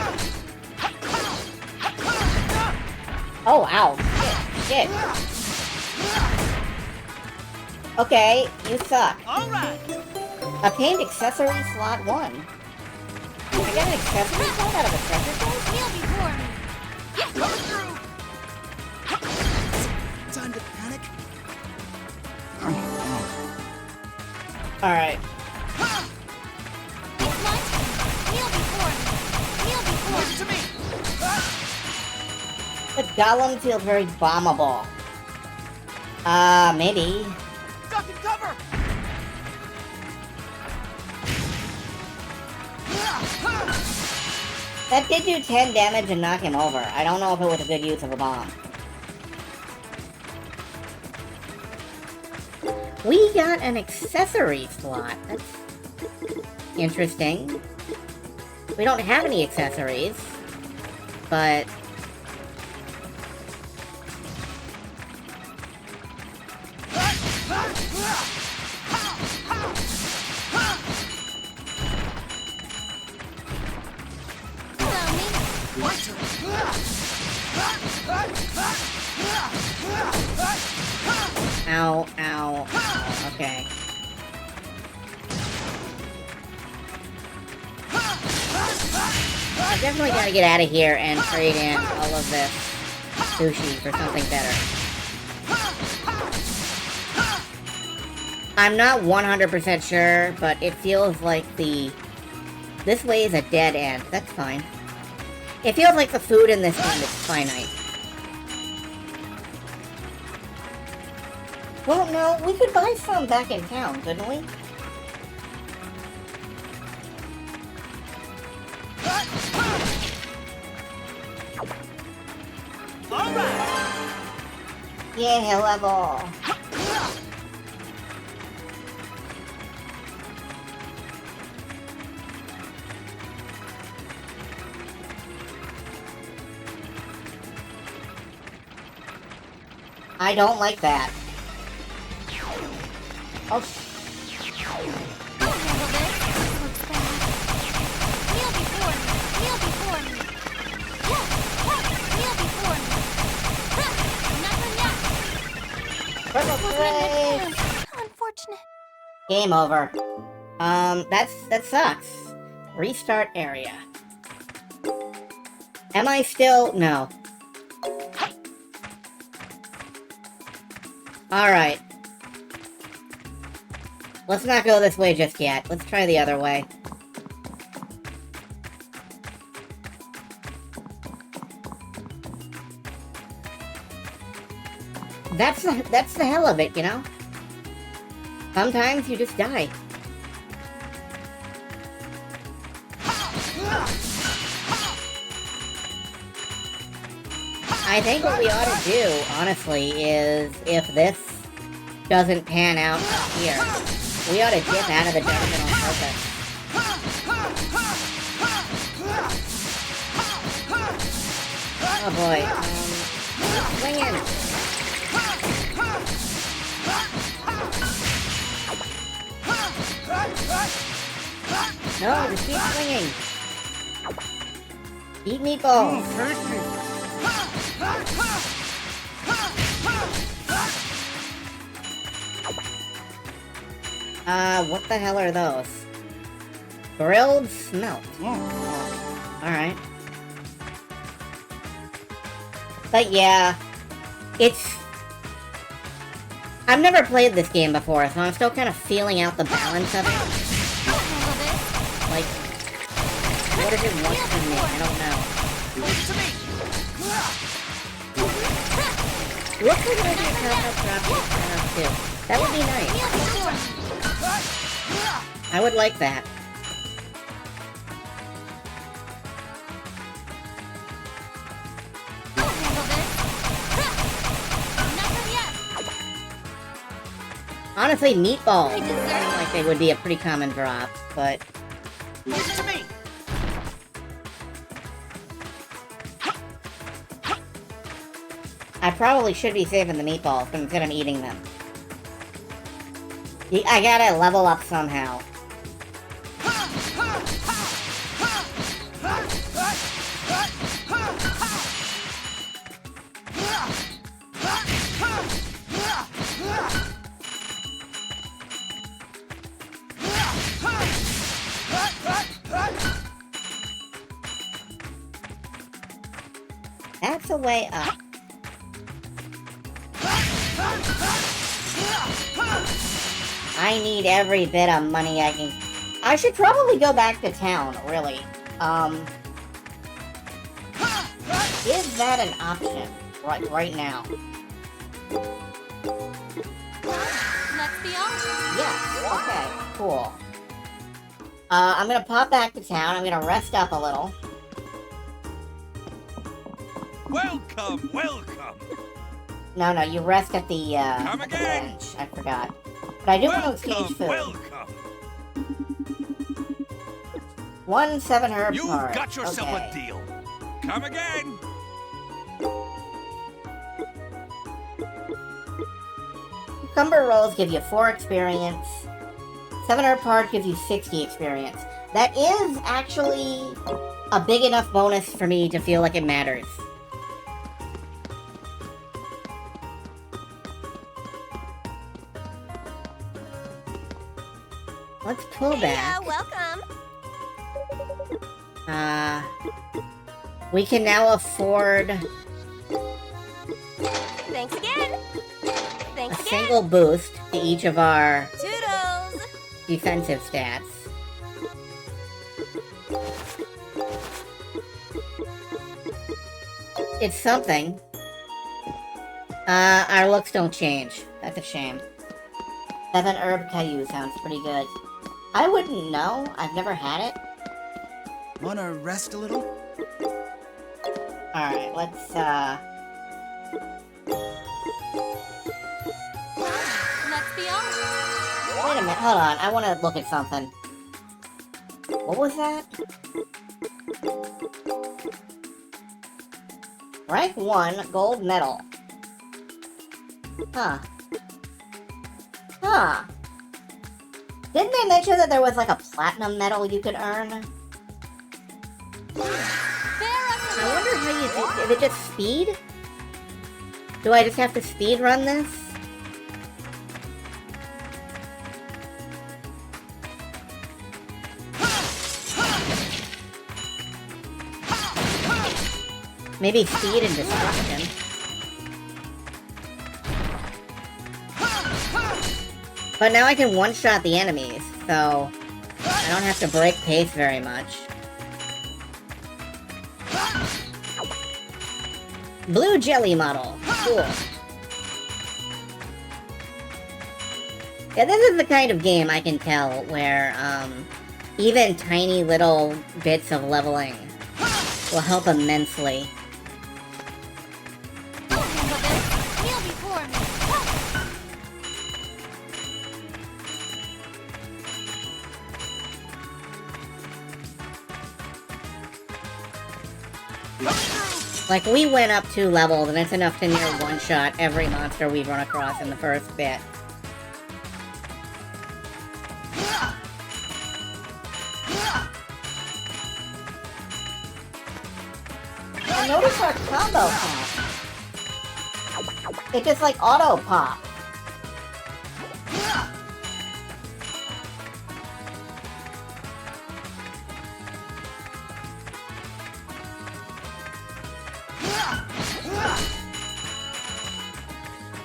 Oh, ow. Shit. Okay, you suck. All right. Obtained accessory slot 1. Did I get an accessory slot out of a treasure chest? Kneel before me. Coming through. Time to panic. Alright. It's my turn. Kneel before me. Kneel before Leave it to me. The golem feels very bombable. Maybe. Duck and cover. That did do 10 damage and knock him over. I don't know if it was a good use of a bomb. We got an accessory slot. That's interesting. We don't have any accessories, but... Allow me. My turn. Ow, ow, ow. Okay. I definitely gotta get out of here and trade in all of this sushi for something better. I'm not 100% sure, but it feels like this way is a dead end. That's fine. It feels like the food in this game is finite. Well, no, we could buy some back in town, couldn't we? Yeah, level. I don't like that. Oh, Don't handle this. This looks bad. Kneel before me. Kneel before me. Yeah. Kneel before me. Nothing yet. purple spray! Unfortunate. Game over. That sucks. Restart area. Am I still? No. Alright. Let's not go this way just yet. Let's try the other way. That's the hell of it, you know? Sometimes you just die. I think what we ought to do, honestly, is if this doesn't pan out here, we ought to dip out of the dungeon on purpose. Oh boy, swinging! No, just keep swinging! Eat meatballs! What the hell are those? Grilled smelt. Alright. But yeah, I've never played this game before, so I'm still kind of feeling out the balance of it. Like, what does it want from me? I don't know. Looks like maybe a combo drop too. That would be nice. I would like that. Honestly, meatballs seem like they would be a pretty common drop, but... To me. I probably should be saving the meatballs, but instead I'm eating them. I gotta level up somehow. That's a way up. I need every bit of money I can... I should probably go back to town, really. Is that an option? Right now. Let's be honest. Yeah, okay, cool. I'm gonna pop back to town, I'm gonna rest up a little. Welcome, welcome. No, you rest at the, Come at the again. bench. I forgot. But I do want to exchange food. Welcome. 1 7 herb You've card. got yourself Okay. a deal. Come again. Cucumber rolls give you 4 experience. 7 herb card gives you 60 experience. That is actually a big enough bonus for me to feel like it matters. pullback. Yeah, welcome. We can now afford Thanks again. a Thanks again. single boost to each of our Toodles. defensive stats. It's something. Our looks don't change. That's a shame. 7 herb caillou sounds pretty good. I wouldn't know. I've never had it. Wanna rest a little? Alright, let's, Let's be off. wait a minute, hold on. I want to look at something. What was that? Rank 1, gold medal. Huh. Huh. Didn't they mention that there was like a platinum medal you could earn? I wonder how you do. Is it just speed? Do I just have to speed run this? Maybe speed and destruction. But now I can one-shot the enemies, so I don't have to break pace very much. Blue jelly model. Cool. Yeah, this is the kind of game I can tell where, even tiny little bits of leveling will help immensely. Kneel before me. Like, we went up 2 levels, and it's enough to near one-shot every monster we run across in the first bit. And notice our combo pop. It just, like, auto-pop.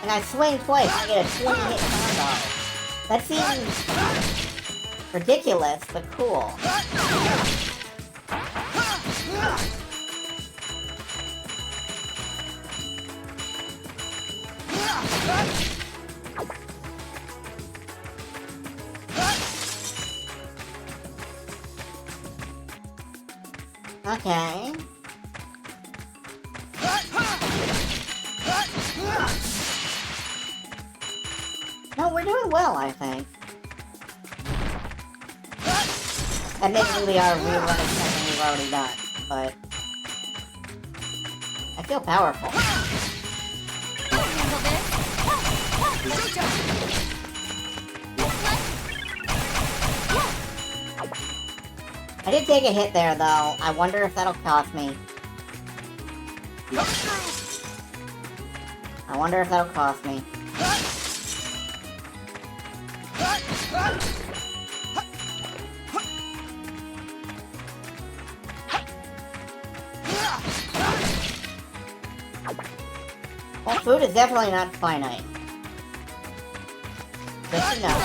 And I swing twice, I get a 20-hit combo. That seems ridiculous, but cool. Okay. No, we're doing well, I think. Admittedly, we are rerunning something we've already done, but I feel powerful. I did take a hit there, though. I wonder if that'll cost me. I wonder if that'll cost me. Well, food is definitely not finite. Good to know.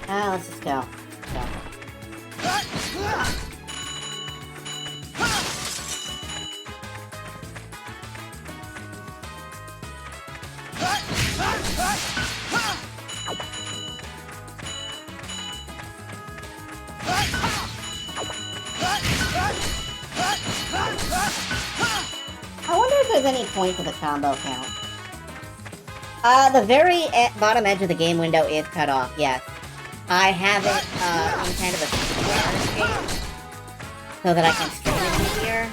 Let's just go. I wonder if there's any point to the combo count. The very bottom edge of the game window is cut off, yes. I have it in kind of a square shape so that I can stream it easier.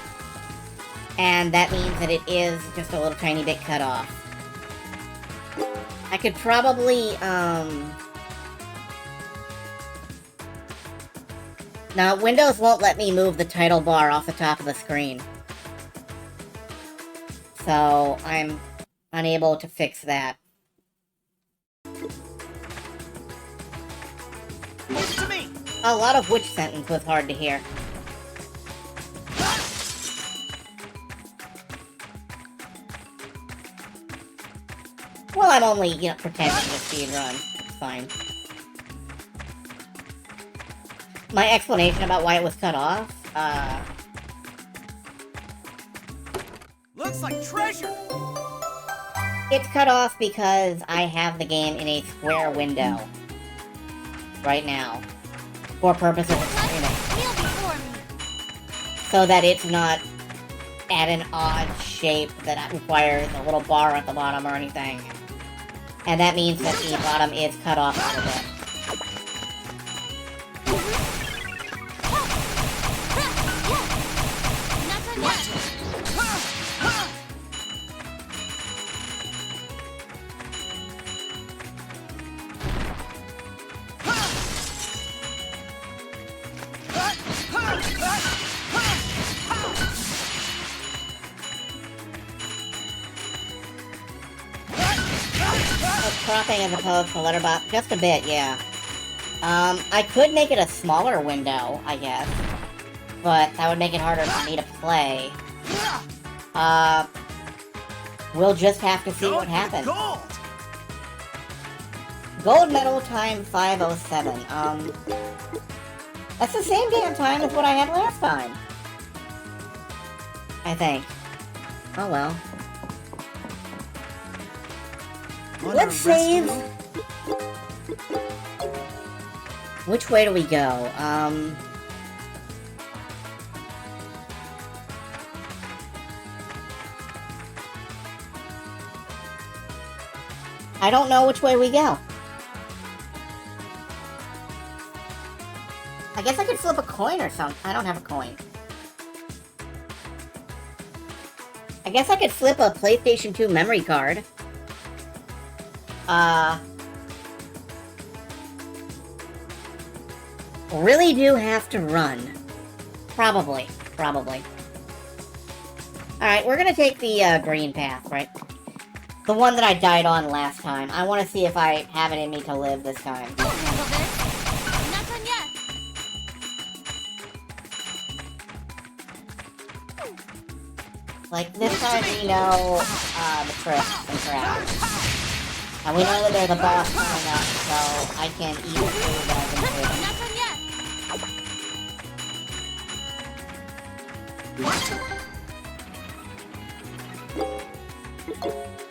And that means that it is just a little tiny bit cut off. I could probably, Now, Windows won't let me move the title bar off the top of the screen. So, I'm unable to fix that. Give it to me! A lot of which sentence was hard to hear. Well, I'm only, you know, pretending to speedrun. It's fine. My explanation about why it was cut off, Looks like treasure! it's cut off because I have the game in a square window. Right now. For purposes of streaming. Kneel before me. So that it's not at an odd shape that requires a little bar at the bottom or anything. And that means that the bottom is cut off a little bit. Not done yet. Cropping as opposed to letterbox, just a bit, yeah. I could make it a smaller window, I guess. But that would make it harder for me to play. We'll just have to see what happens. Gold! Gold medal time 507. That's the same damn time as what I had last time. I think. Oh well. Let's save. Which way do we go? I don't know which way we go. I guess I could flip a coin or something. I don't have a coin. I guess I could flip a PlayStation 2 memory card. Really do have to run. Probably. Alright, we're gonna take the, green path, right? The one that I died on last time. I want to see if I have it in me to live this time. We'll handle this. Not done yet. Like, this time we know, the tricks and traps. And we know that there's a boss coming up, so I can eat the food that I've been saving. Not done yet.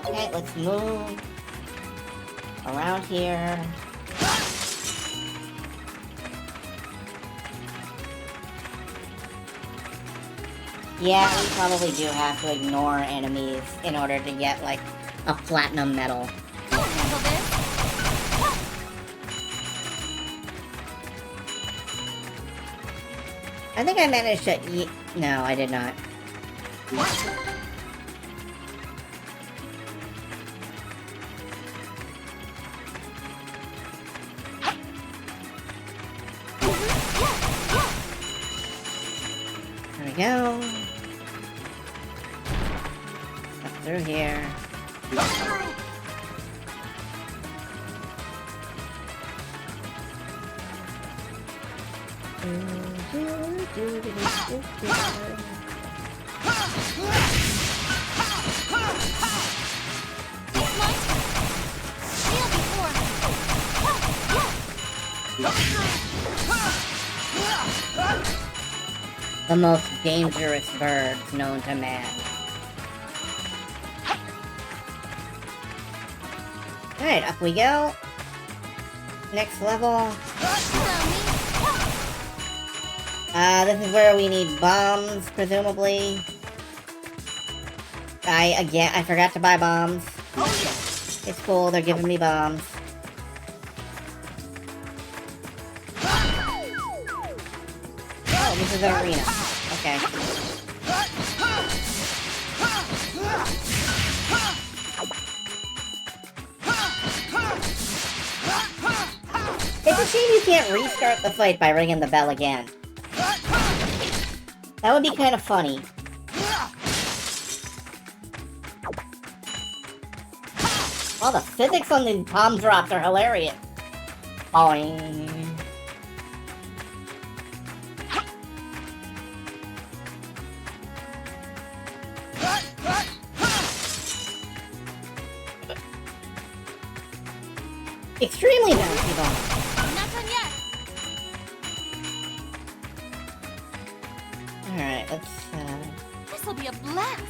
Okay, let's move around here. Yeah, we probably do have to ignore enemies in order to get, like, a platinum medal. We'll handle this. I think I managed to eat... No, I did not. There we go. Up through here. It's my turn. Kneel before me. The most dangerous birds known to man. Alright, up we go. Next level. This is where we need bombs, presumably. I forgot to buy bombs. It's cool, they're giving me bombs. Oh, this is an arena. Okay. It's a shame you can't restart the fight by ringing the bell again. That would be kind of funny. Well, the physics on the palm drops are hilarious. Boing. Extremely bouncy bomb. Not done yet. Alright, let's, This'll be a blast.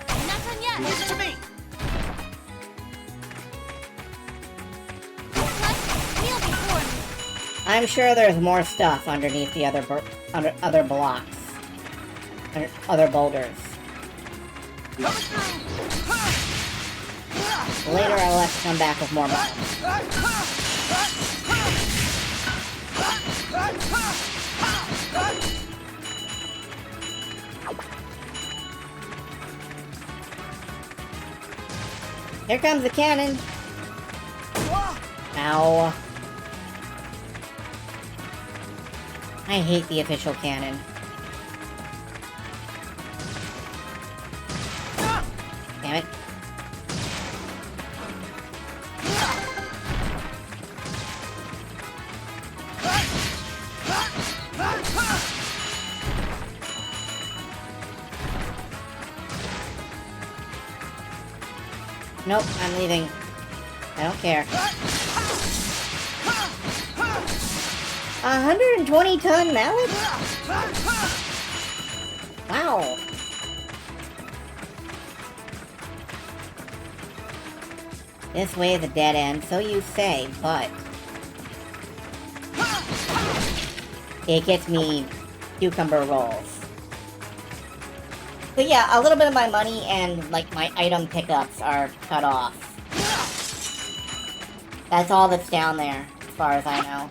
Not done yet. Leave it to me! Kneel before me. I'm sure there's more stuff underneath the other blocks. Other boulders. Later I'll have to come back with more bombs. Here comes the cannon! Ow. I hate the official cannon. Damn it. Nope, I'm leaving. I don't care. 120-ton mallet? Wow. This way is a dead end, so you say, but it gets me cucumber rolls. So yeah, a little bit of my money and, like, my item pickups are cut off. That's all that's down there, as far as I know.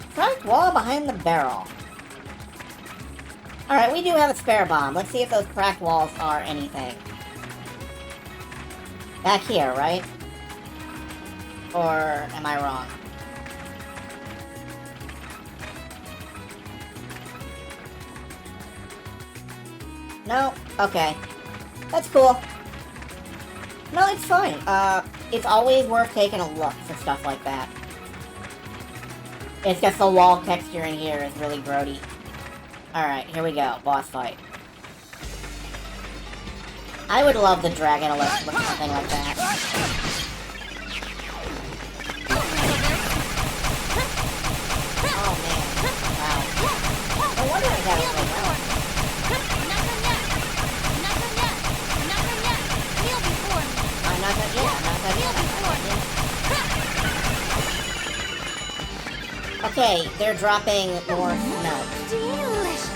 Front wall behind the barrel. Alright, we do have a spare bomb. Let's see if those cracked walls are anything. Back here, right? Or am I wrong? No? Okay. That's cool. No, it's fine. It's always worth taking a look for stuff like that. It's just the wall texture in here is really grody. Alright, here we go. Boss fight. I would love the dragon to look something like that. Oh man. Wow. No wonder I got it so well. I'm not done yet. Okay, they're dropping more snow. Delicious.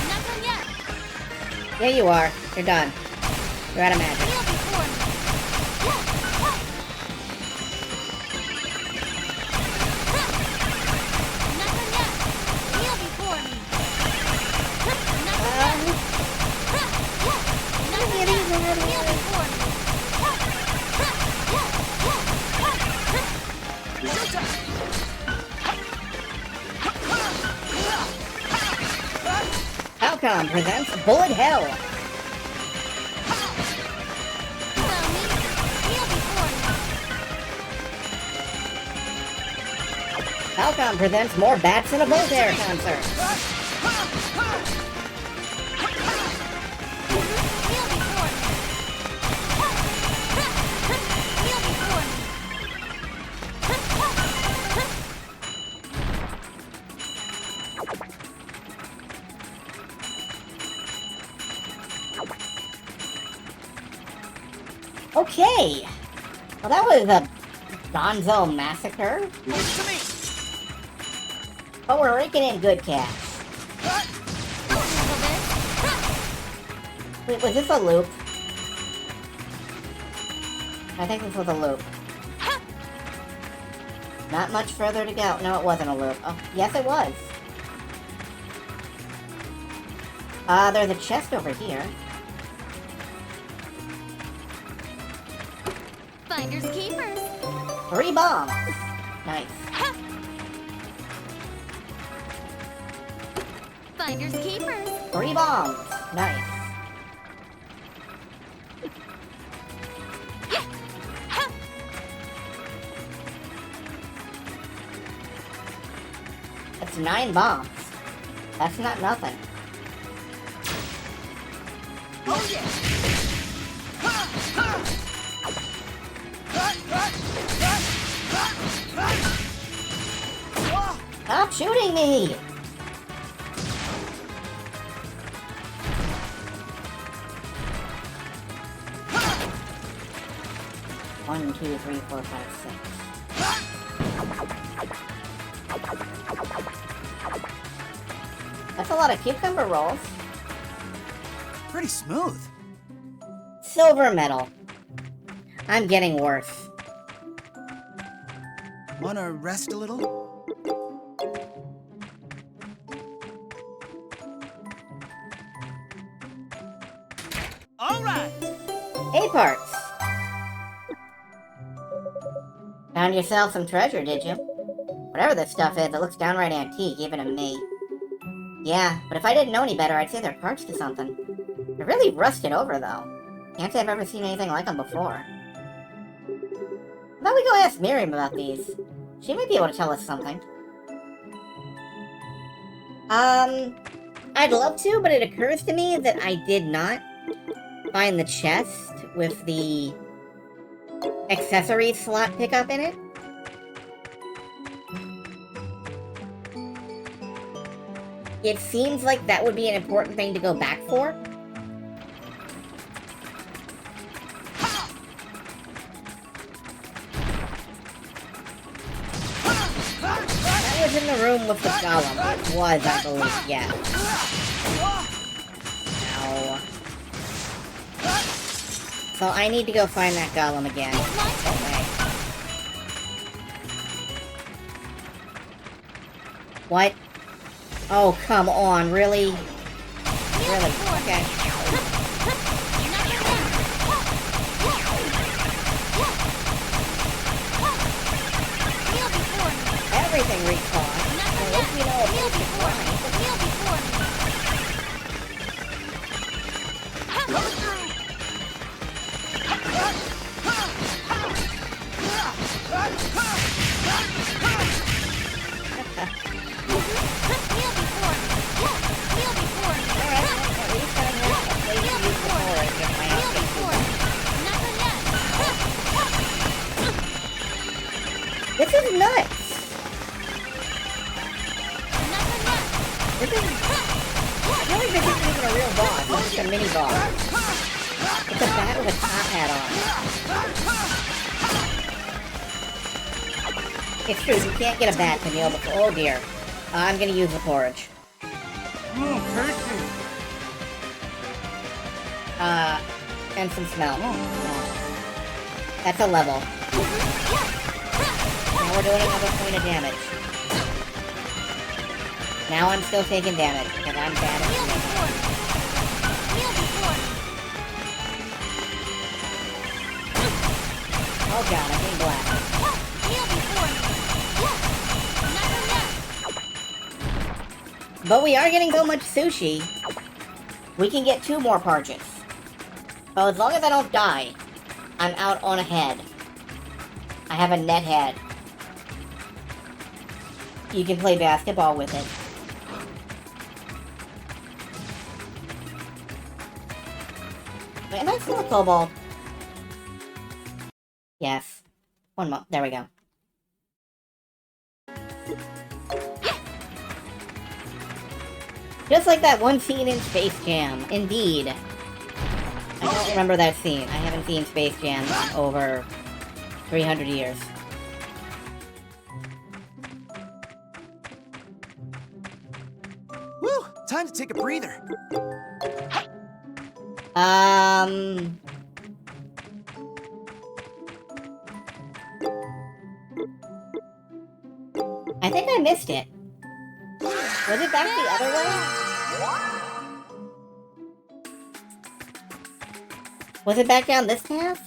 Not done yet. There you are. You're done. You're out of magic. Kneel before me. Not done yet. Kneel before me. Not done yet. Not done yet. Kneel before me. Falcon presents Bullet Hell. Falcon presents more bats in a Voltaire concert. Okay. Well, that was a Gonzo massacre. But we're raking in good cash. Wait, was this a loop? I think this was a loop. Not much further to go. No, it wasn't a loop. Oh, yes, it was. There's a chest over here. Finders keepers. 3 bombs. Nice. Finders keepers. 3 bombs. Nice. That's 9 bombs. That's not nothing. Oh yeah! Stop shooting me! One, two, three, four, five, six. That's a lot of cucumber rolls. Pretty smooth. Silver medal. I'm getting worse. Wanna rest a little? All right. A parts. Found yourself some treasure, did you? Whatever this stuff is, it looks downright antique, even to me. Yeah, but if I didn't know any better, I'd say they're parts to something. They're really rusted over, though. Can't say I've ever seen anything like them before. How about we go ask Miriam about these? She might be able to tell us something. I'd love to, but it occurs to me that I did not find the chest with the accessories slot pickup in it. It seems like that would be an important thing to go back for. That was in the room with the golem. It was, I believe, yeah. Ow. So I need to go find that golem again. Okay. What? Oh, come on, really? Really? Okay. Everything respawns. At least we know it is This is nuts! This is... I feel like this isn't even a real boss. It's just a mini boss. It's a bat with a top hat on. It's true, you can't get a bat to kneel before... Oh dear. I'm gonna use the porridge. And some smell. That's a level. Now we're doing another point of damage. Now I'm still taking damage, because I'm bad at healing. Oh god, I'm being blasted. But we are getting so much sushi, we can get 2 more parches. So as long as I don't die, I'm out on a head. I have a net head. You can play basketball with it. Wait, am I still a kobold? Yes. One more. There we go. Just like that one scene in Space Jam. Indeed. I don't remember that scene. I haven't seen Space Jam in over 300 years. Woo! Time to take a breather. I think I missed it. Was it back the other way? Was it back down this path?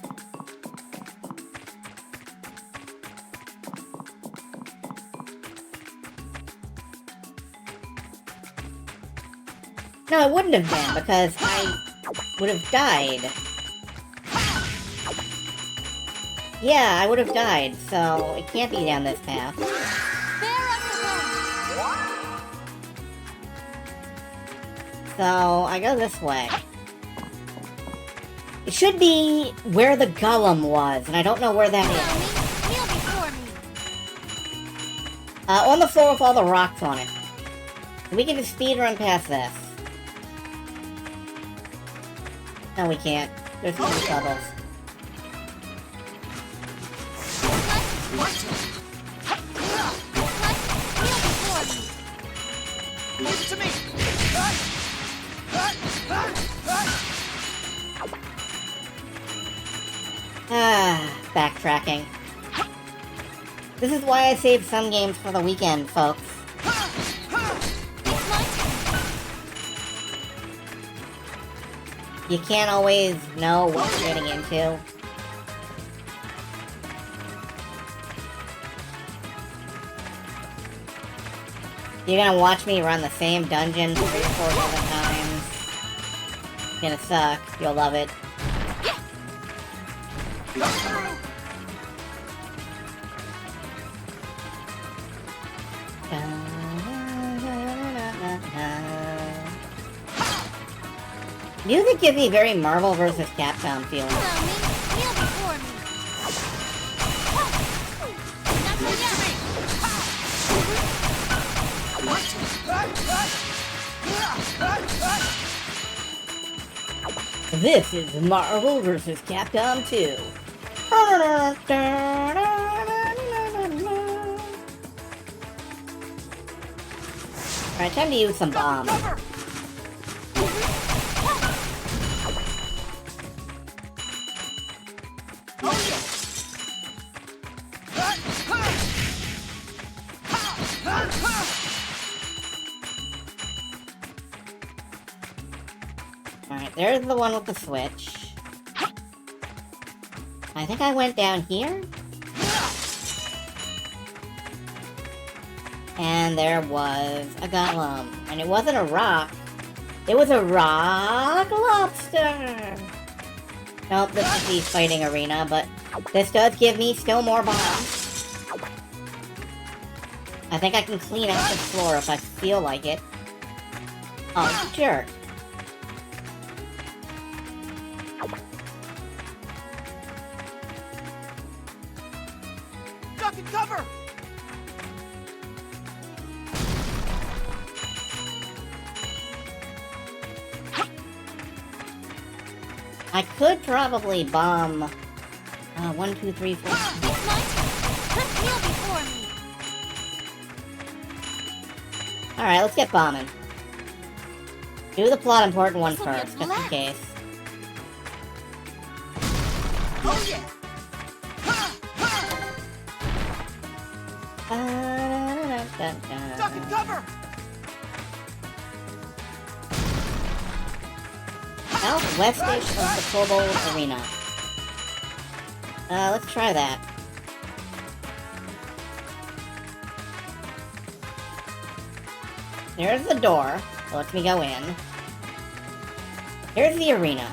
No, it wouldn't have been, because I would have died. Yeah, I would have died, so it can't be down this path. So, I go this way. It should be where the golem was, and I don't know where that is. On the floor with all the rocks on it. We can just speed run past this. No, we can't. There's too many bubbles. Leave it to me! Backtracking. This is why I save some games for the weekend, folks. You can't always know what you're getting into. You're gonna watch me run the same dungeon 3 or 4 different times. It's gonna suck. You'll love it. Music gives me very Marvel vs. Capcom feeling. This is Marvel vs. Capcom 2. Alright, time to use some bombs. Alright, there's the one with the switch. I think I went down here. And there was a golem. And it wasn't a rock. It was a rock lobster! Nope, this is the fighting arena, but this does give me still more bombs. I think I can clean out this floor if I feel like it. Oh, jerk. Duck and cover! I could probably bomb 1, 2, 3, 4. Alright, let's get bombing. Do the plot important one first, just in case. Oh yeah! Duck and cover! Southwestish of the Kobold Arena. Let's try that. There's the door. Lets me go in. Here's the arena.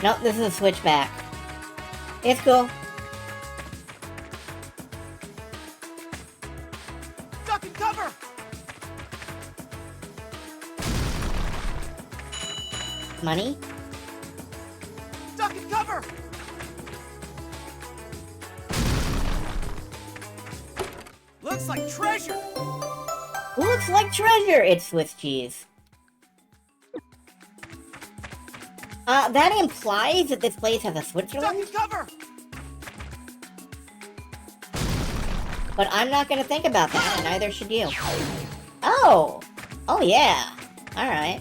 Nope, this is a switchback. It's cool. Duck and cover! Money? Duck and cover! Looks like treasure! Looks like treasure! It's Swiss cheese. That implies that this place has a Duck Switzerland? and cover! But I'm not gonna think about that, and neither should you. Oh! Oh yeah! Alright.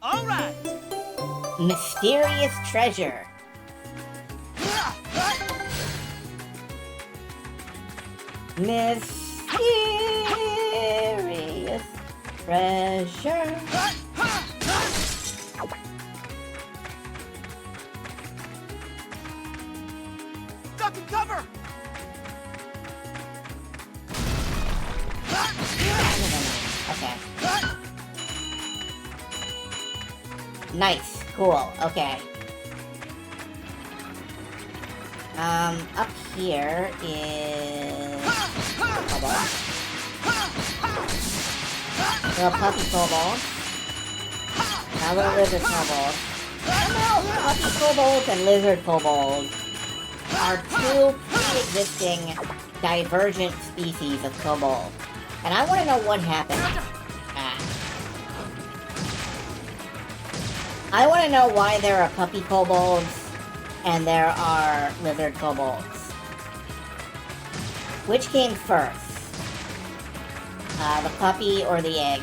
Alright! Mysterious treasure. Mysterious treasure. Blocking cover! Okay. Nice. Cool. Okay. Up here is... Kobold. Little puppy kobold. Now little lizard kobold. Somehow, puppy kobolds and lizard kobolds are two pre-existing divergent species of kobold. And I want to know what happened. I want to know why there are puppy kobolds and there are lizard kobolds. Which came first? The puppy or the egg?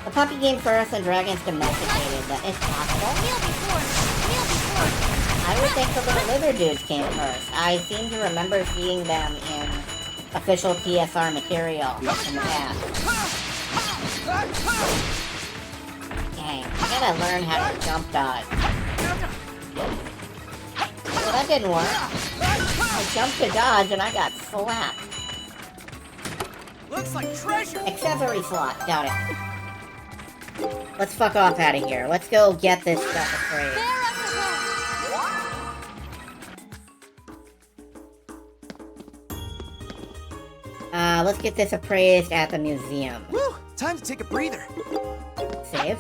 The puppy came first and dragons domesticated. That is possible. I would think the little lizard dudes came first. I seem to remember seeing them in official TSR material in the past. Dang, I gotta learn how to jump dodge. Well, that didn't work. I jumped to dodge and I got slapped. Looks like treasure! Accessory slot, got it. Let's fuck off out of here. Let's go get this stuff appraised. Let's get this appraised at the museum. Woo! Time to take a breather. Save.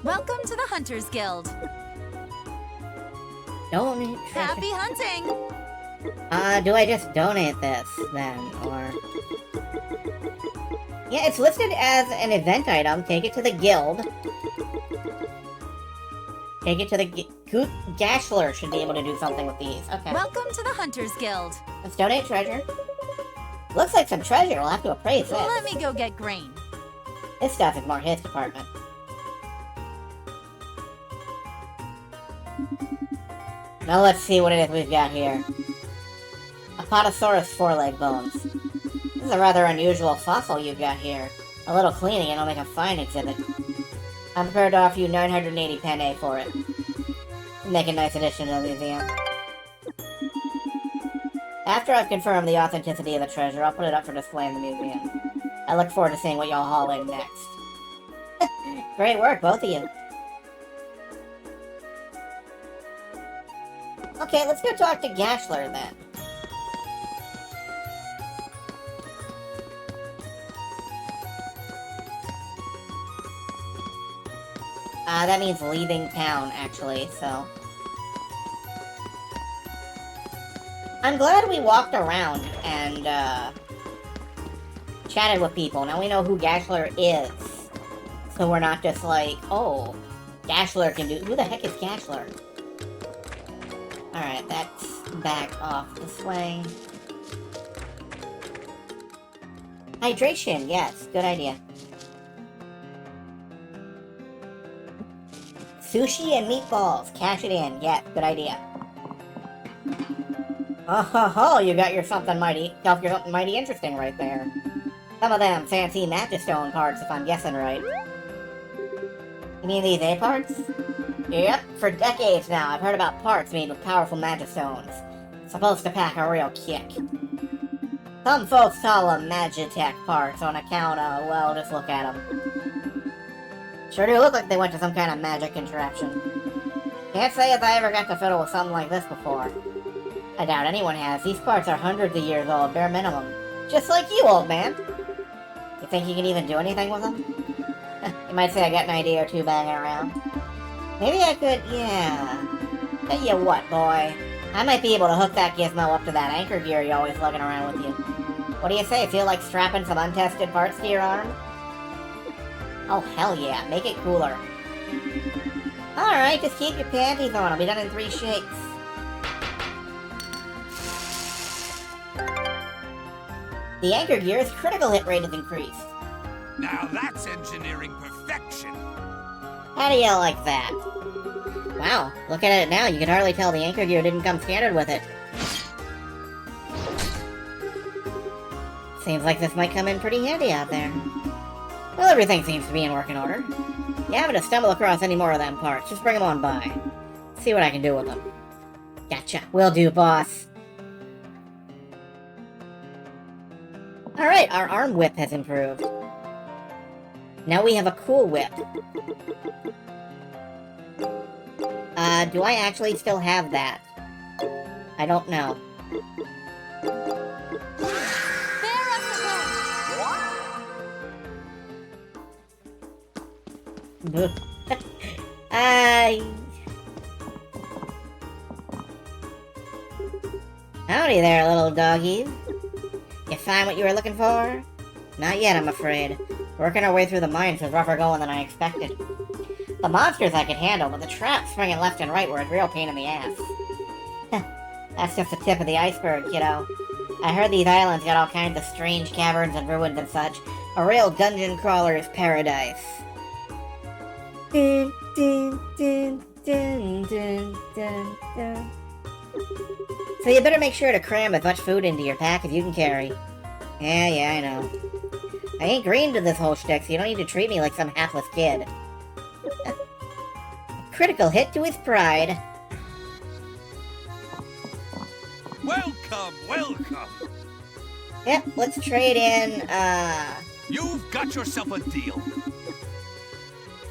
Welcome to the Hunters Guild. Donate. Happy hunting! Do I just donate this, then, or... Yeah, it's listed as an event item. Take it to the guild. Take it to the... Gashler should be able to do something with these. Okay. Welcome to the Hunters Guild. Let's donate treasure. Looks like some treasure. We'll have to appraise this. Let me go get grain. This stuff is more his department. Now let's see what it is we've got here. Apatosaurus foreleg bones. This is a rather unusual fossil you've got here. A little cleaning and it'll make a fine exhibit. I'm prepared to offer you 980 penne for it. Make a nice addition to the museum. After I've confirmed the authenticity of the treasure, I'll put it up for display in the museum. I look forward to seeing what y'all haul in next. Great work, both of you. Okay, let's go talk to Gashler then. That means leaving town, actually, so... I'm glad we walked around and, chatted with people. Now we know who Gashler is. So we're not just like, oh, Gashler can do... Who the heck is Gashler? Alright, that's back off this way. Hydration, yes, good idea. Sushi and meatballs, cash it in, yes, good idea. Oh ho ho, you got your something mighty interesting right there. Some of them fancy Magistone parts, if I'm guessing right. You mean these A parts? Yep, for decades now, I've heard about parts made with powerful Magistones. Supposed to pack a real kick. Some folks call them Magitech parts on account of, well, just look at them. Sure do look like they went to some kind of magic contraption. Can't say if I ever got to fiddle with something like this before. I doubt anyone has. These parts are hundreds of years old, bare minimum. Just like you, old man. You think you can even do anything with them? You might say I got an idea or two banging around. Maybe I could, yeah. Tell you what, boy. I might be able to hook that gizmo up to that anchor gear you're always lugging around with you. What do you say? Feel like strapping some untested parts to your arm? Oh, hell yeah. Make it cooler. Alright, just keep your panties on. I'll be done in 3 shakes. The anchor gear's critical hit rate is increased. Now that's engineering perfection. How do you like that? Wow, looking at it now, you can hardly tell the anchor gear didn't come standard with it. Seems like this might come in pretty handy out there. Well, everything seems to be in working order. You happen to stumble across any more of them parts, just bring them on by. See what I can do with them. Gotcha. Will do, boss. Alright, our arm whip has improved. Now we have a cool whip. Do I actually still have that? I don't know. Howdy there, little doggies. You find what you were looking for? Not yet, I'm afraid. Working our way through the mines was rougher going than I expected. The monsters I could handle, but the traps swinging left and right were a real pain in the ass. That's just the tip of the iceberg, kiddo. I heard these islands got all kinds of strange caverns and ruins and such. A real dungeon crawler's paradise. Dun, dun, dun, dun, dun, dun, dun. So you better make sure to cram as much food into your pack as you can carry. Yeah, I know. I ain't green to this whole shtick, so you don't need to treat me like some hapless kid. Critical hit to his pride. Welcome, welcome. Yep, let's trade in, You've got yourself a deal.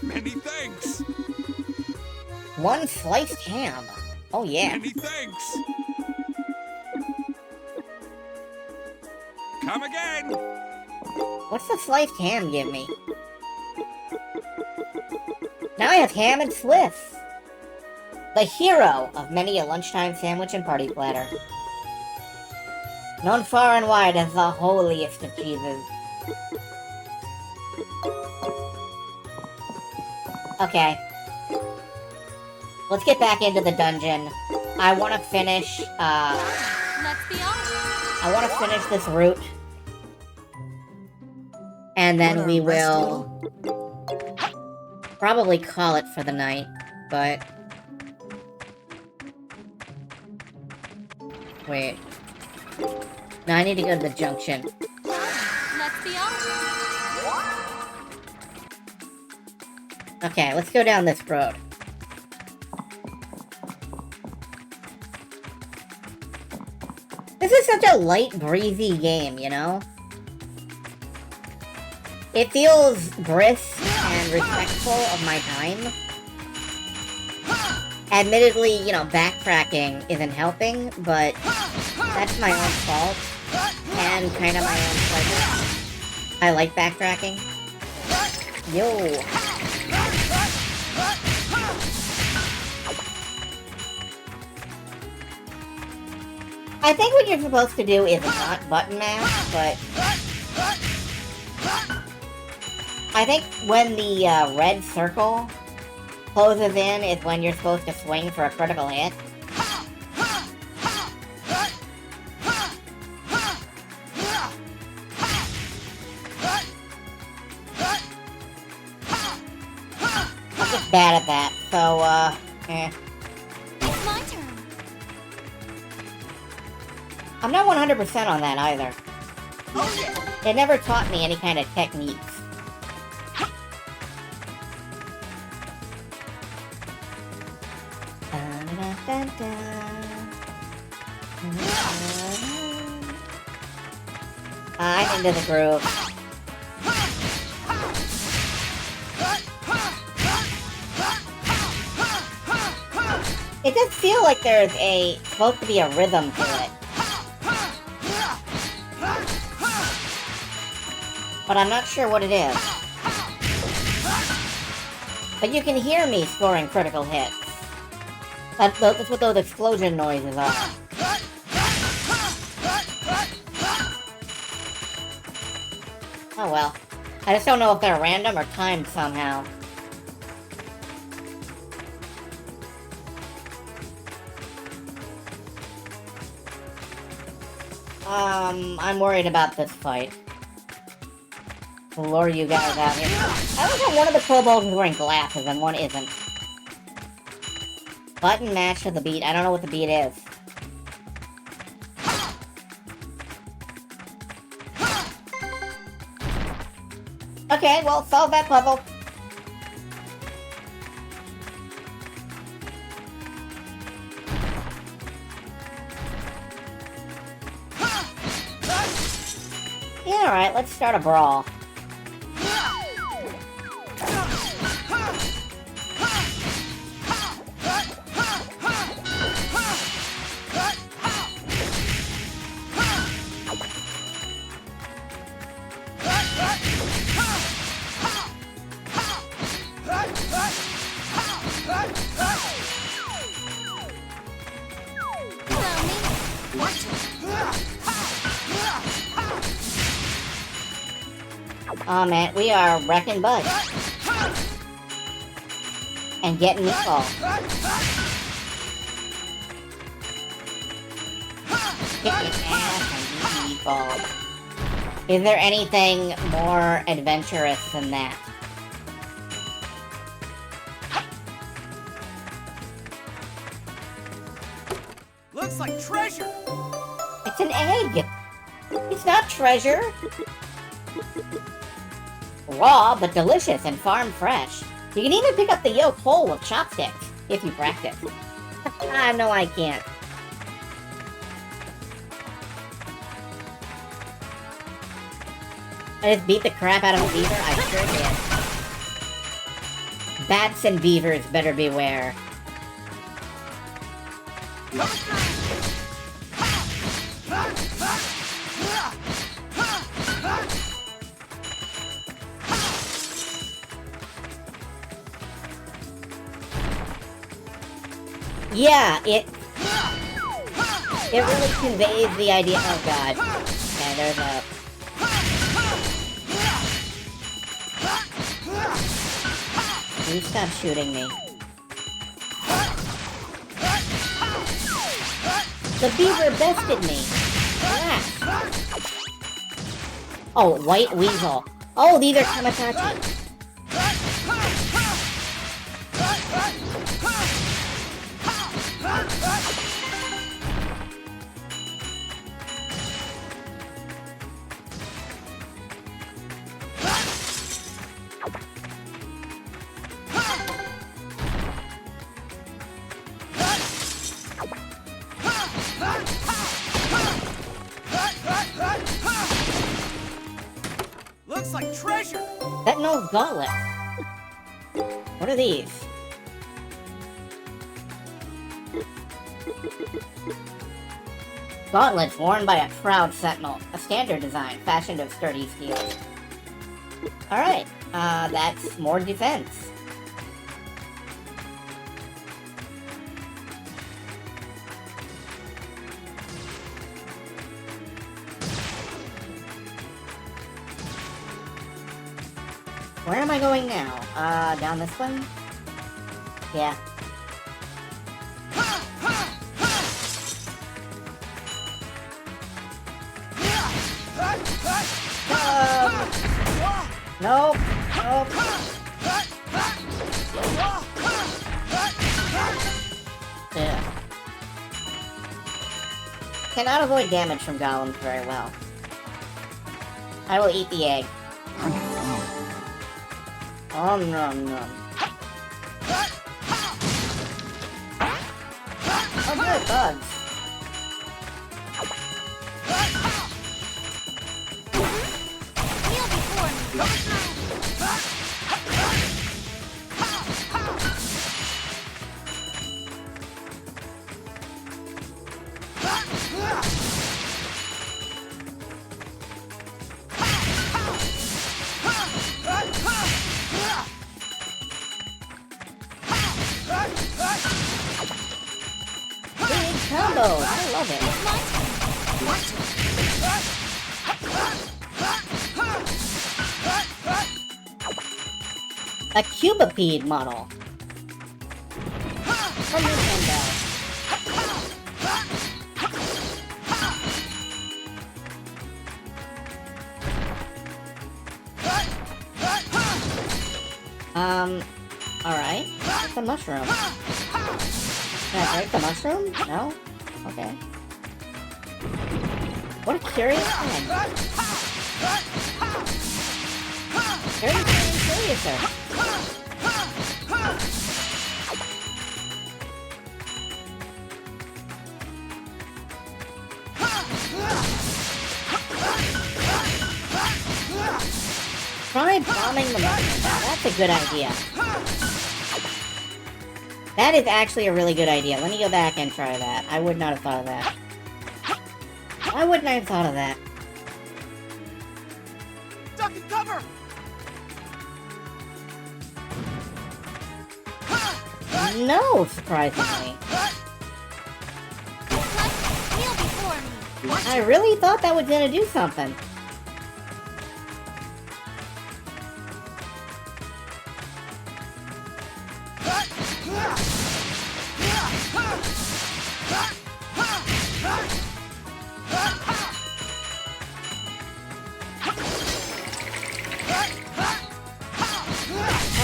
Many thanks. one sliced ham. Oh yeah. Many thanks. Come again. What's the sliced ham give me? Now I have ham and Swiss. The hero of many a lunchtime sandwich and party platter. Known far and wide as the holiest of cheeses. Okay. Let's get back into the dungeon. I want to finish, Let's be honest. I want to finish this route. And then we will probably call it for the night, but... Wait. No, I need to go to the junction. Let's be honest. Okay, let's go down this road. This is such a light, breezy game, you know? It feels brisk and respectful of my time. Admittedly, you know, backtracking isn't helping, but that's my own fault, and kind of my own pleasure. I like backtracking. Yo! I think what you're supposed to do is not button mash, but... I think when the red circle closes in is when you're supposed to swing for a critical hit. I'm just bad at that, so, eh. It's my turn. I'm not 100% on that either. It never taught me any kind of techniques. I'm into the groove. It does feel like there's supposed to be a rhythm to it. But I'm not sure what it is. But you can hear me scoring critical hits. That's what those explosion noises are. Oh well. I just don't know if they're random or timed somehow. I'm worried about this fight. lure you guys out here. I like how one of the kobolds is wearing glasses and one isn't. Button match to the beat. I don't know what the beat is. Okay, well, solve that puzzle. Yeah, alright, let's start a brawl. Oh man, we are wrecking butt. And getting meatball. Kicking ass and eating meatball. Is there anything more adventurous than that? Looks like treasure! It's an egg! It's not treasure! Raw, but delicious and farm fresh. You can even pick up the yolk whole with chopsticks, if you practice. No, I can't. I just beat the crap out of a beaver? I sure did. Bats and beavers better beware. Yeah, it really conveys the idea. Oh god. Okay, there's a... Please stop shooting me. The beaver bested me! Relax. Oh, white weasel. Oh, these are Kamatachi. Looks like treasure! That knows gauntlets. What are these? Gauntlets worn by a proud sentinel. A standard design, fashioned of sturdy steel. Alright, that's more defense. Where am I going now? Down this one? Yeah. Nope. Nope. Yeah. Cannot avoid damage from golems very well. I will eat the egg. Nom nom nom. Oh good, bugs. Kneel before me. Big combo! I love it. A cubipede model. From Nintendo. Alright. It's a mushroom. Can I break the mushroom? No? Okay. What a curious thing. Very curious, sir. Try bombing the mushroom. That's a good idea. That is actually a really good idea. Let me go back and try that. I would not have thought of that. Why wouldn't I have thought of that? Duck and cover! No, surprisingly. Kneel before me. I really thought that was gonna do something.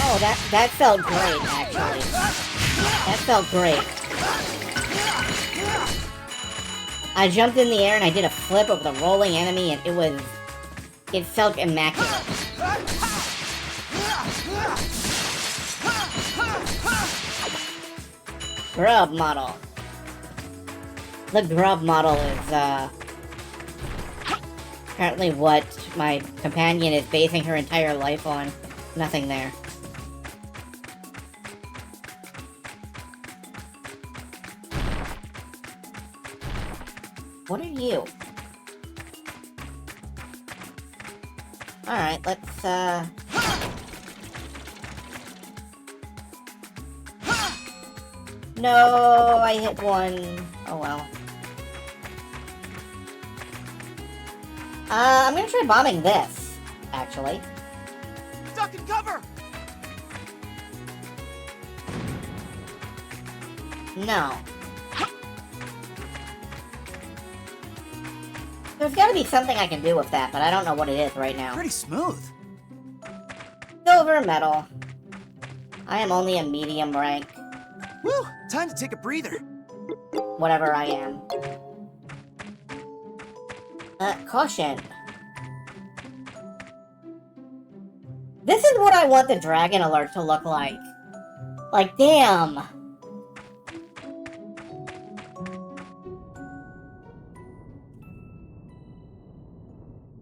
Oh, that felt great, actually. That felt great. I jumped in the air and I did a flip over the rolling enemy and it felt immaculate. Grub model. The grub model is, apparently what my companion is basing her entire life on. Nothing there. What are you? Alright, let's, No, I hit one. Oh well. I'm gonna try bombing this, actually. Duck and cover! No. There's gotta be something I can do with that, but I don't know what it is right now. Pretty smooth. Silver medal. I am only a medium rank. Woo! Time to take a breather. Whatever I am. Caution. This is what I want the dragon alert to look like. Like, damn.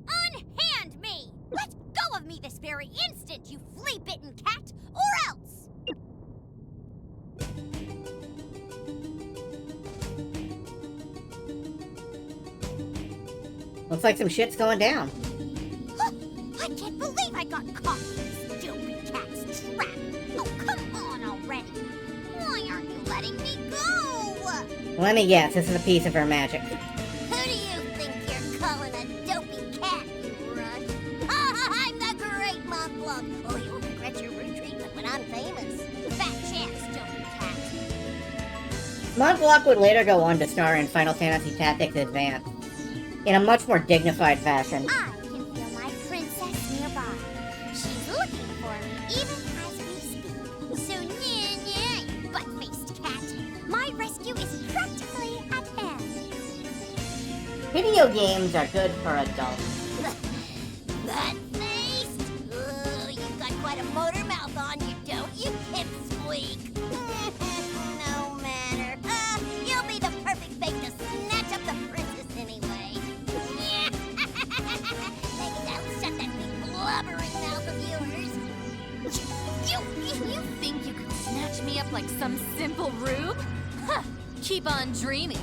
Unhand me! Let go of me this very instant, you flea-bitten cat, or else! Looks like some shit's going down. Huh, I can't believe I got caught in this stupid cat's trap! Oh, come on already! Why aren't you letting me go? Let me guess, this is a piece of her magic. Who do you think you're calling a dopey cat, you runt? I'm the great Montblanc! Oh, you'll regret your rude treatment when I'm famous. Fat chance, dopey cat. Montblanc would later go on to star in Final Fantasy Tactics Advance, in a much more dignified fashion. I can feel my princess nearby. She's looking for me even as we speak. So yeah, you butt-faced cat. My rescue is practically at hand. Video games are good for adults. Butt-faced? Ooh, you've got quite a motor mouth on you, don't you, pipsqueak? No matter. You'll be the perfect bait to snatch up the princess anyway. Maybe that'll shut that big blubbering mouth of yours. You think you could snatch me up like some simple rube? Huh, keep on dreaming.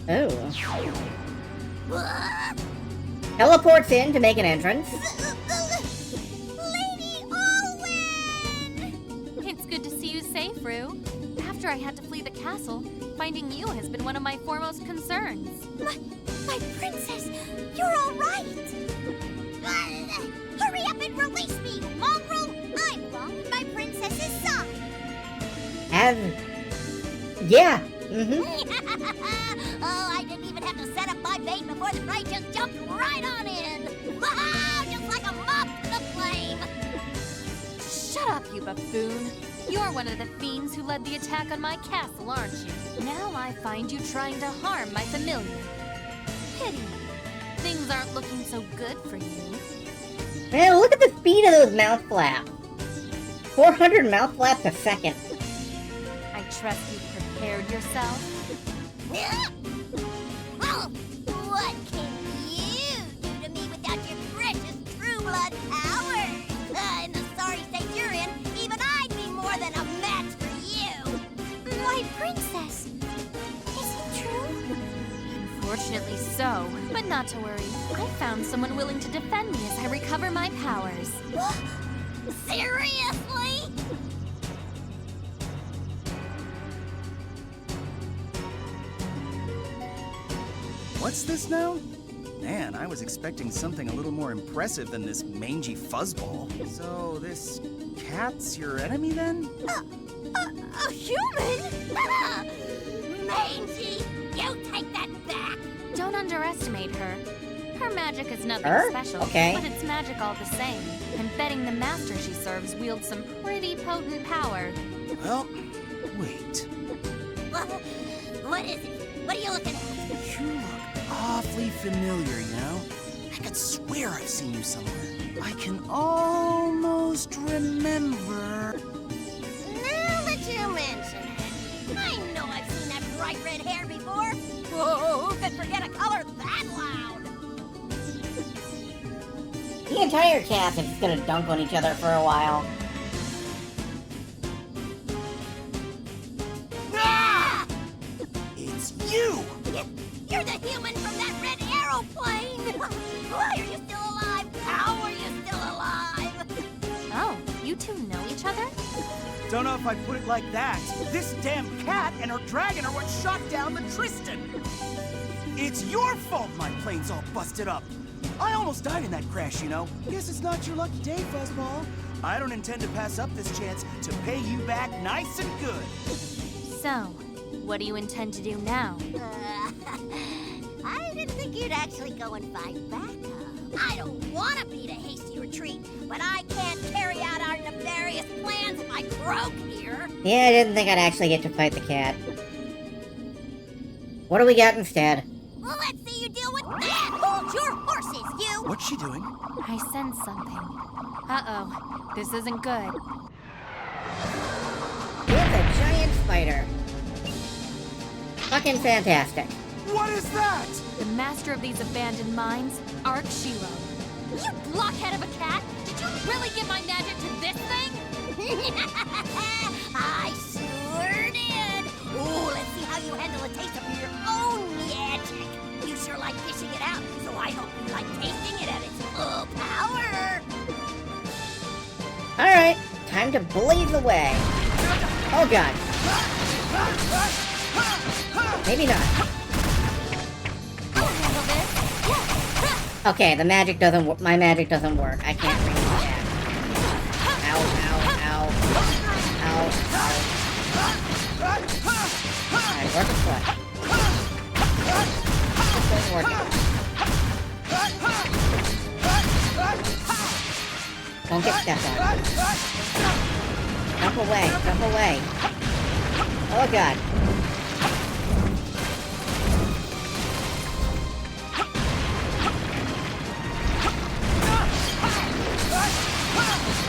Oh. What? Teleports in to make an entrance. Lady Olwen! It's good to see you safe, Rue. After I had to flee the castle, finding you has been one of my foremost concerns. My princess, you're all right. Hurry up and release me, mongrel! I'm wrong, my princess's side. Yeah. Oh, I didn't even have to set up my bait before the prey just jumped right on in. Wow, just like a moth to the flame. Shut you buffoon. You're one of the fiends who led the attack on my castle, aren't you? Now I find you trying to harm my familiar. Pity. Things aren't looking so good for you. Man, look at the speed of those mouth flaps. 400 mouth flaps a second. I trust you've prepared yourself. Well, what can you do to me without your precious true blood powers? In the sorry state you're in, even I'd be more than a match for you. My princess, is it true? Unfortunately so, but not to worry. I found someone willing to defend me as I recover my powers. Seriously? What's this now? Man, I was expecting something a little more impressive than this mangy fuzzball. So, this cat's your enemy then? A human? Mangy! You take that back! Don't underestimate her. Her magic is nothing Her? special, Okay. but it's magic all the same. I'm betting the master she serves wields some pretty potent power. Well, wait. What is it? What are you looking at? You look awfully familiar, you know? I could swear I've seen you somewhere. I can almost remember. Now that you mention it, I know I've seen that bright red hair before. Whoa, who could forget a color that loud? The entire cast is just gonna dunk on each other for a while. Ah! It's you! You're the human from that red aeroplane! Why are you still alive? How are you still alive? Oh, you two know each other? Don't know if I'd put it like that. This damn cat and her dragon are what shot down the Tristan. It's your fault my plane's all busted up. I almost died in that crash, you know. Guess it's not your lucky day, Fuzzball. I don't intend to pass up this chance to pay you back nice and good. So, what do you intend to do now? I didn't think you'd actually go and fight back. I don't want to beat a hasty retreat, but I can't carry out our nefarious plans if I croak here. Yeah, I didn't think I'd actually get to fight the cat. What do we got instead? Well, let's see you deal with that. Hold your horses, you. What's she doing? I sense something. Uh-oh, this isn't good. It's a giant spider. Fucking fantastic. What is that? The master of these abandoned mines, Shilo. You blockhead of a cat! Did you really give my magic to this thing? I sure did! Ooh, let's see how you handle a taste of your own magic. You sure like dishing it out, so I hope you like tasting it at its full power. Alright, time to blaze away. Oh god. Maybe not. I'll handle this. Okay, the magic doesn't work. My magic doesn't work. I can't reach that. Ow, ow, ow. Ow, ow. Alright, work a foot. This doesn't work. Don't get stepped on. Jump away, jump away. Oh god.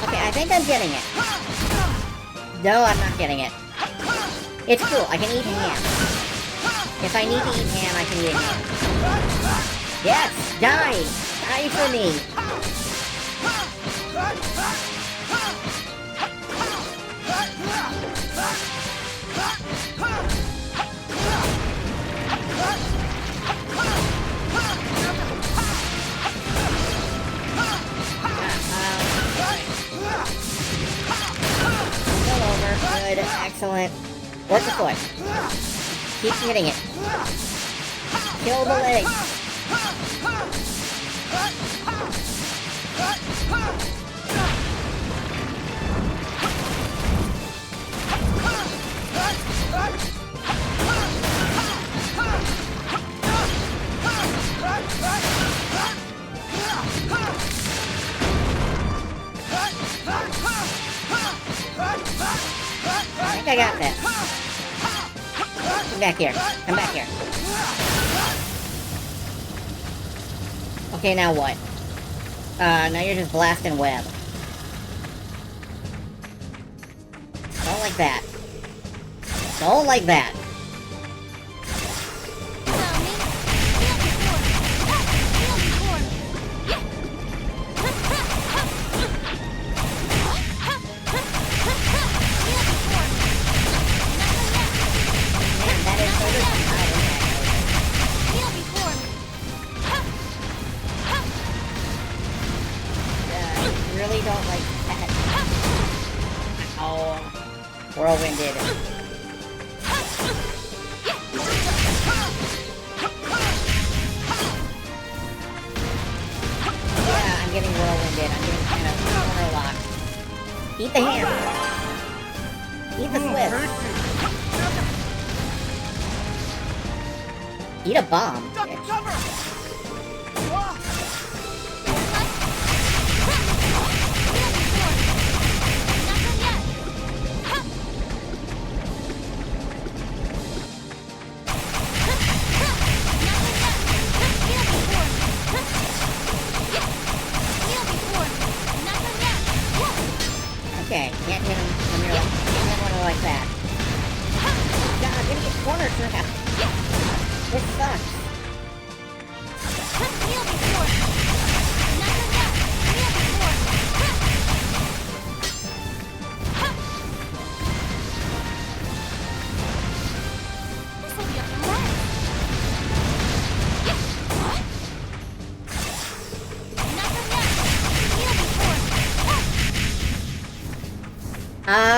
Okay, I think I'm getting it. No, I'm not getting it. It's cool, I can eat ham. If I need to eat ham, I can eat ham. Yes! Die! Die for me! Go over. Good. Excellent. Work the foot. Keep hitting it. Kill the leg. I got this. Come back here. Come back here. Okay, now what? Now you're just blasting web. Don't like that. Don't like that. Really don't like that. Oh, whirlwinded. Yeah, I'm getting whirlwinded. I'm getting kind of corner locked. Eat the ham. Eat the Swiss. Eat a bomb. Bitch. Okay, can't hit him when you're like, can't hit one like that. God, I'm gonna get cornered for that. This sucks.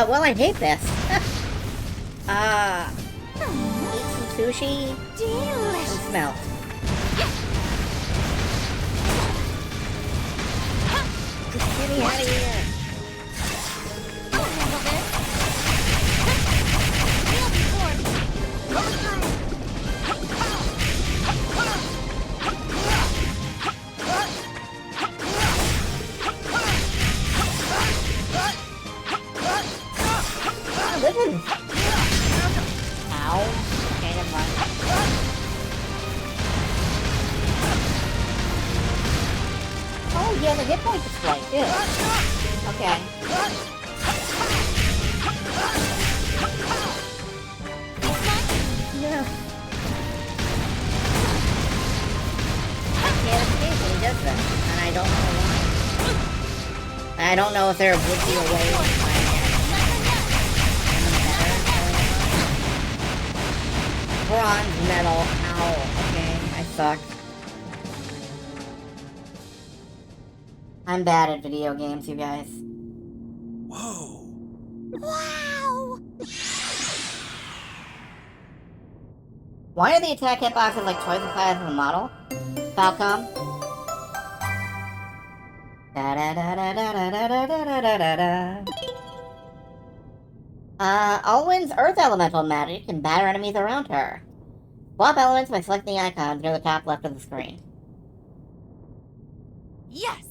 Well, I hate this. Eat some sushi. Delicious. And smelt. Just get me out of here. I'll handle this. Kneel before. Listen. Ow. Okay, never mind. Oh, yeah, the hit point display, too. Okay. Yeah. I can't escape when he does this, and I don't know why. I don't know if there would be a way to find it. Bronze medal. Ow. Okay, I suck. I'm bad at video games, you guys. Whoa. Wow! Why are the attack hitboxes like twice the size of the model? Falcom? Da da da da da da da da da da da da. Alwyn's Earth Elemental magic can batter enemies around her. Swap elements by selecting the icons near the top left of the screen. Yes!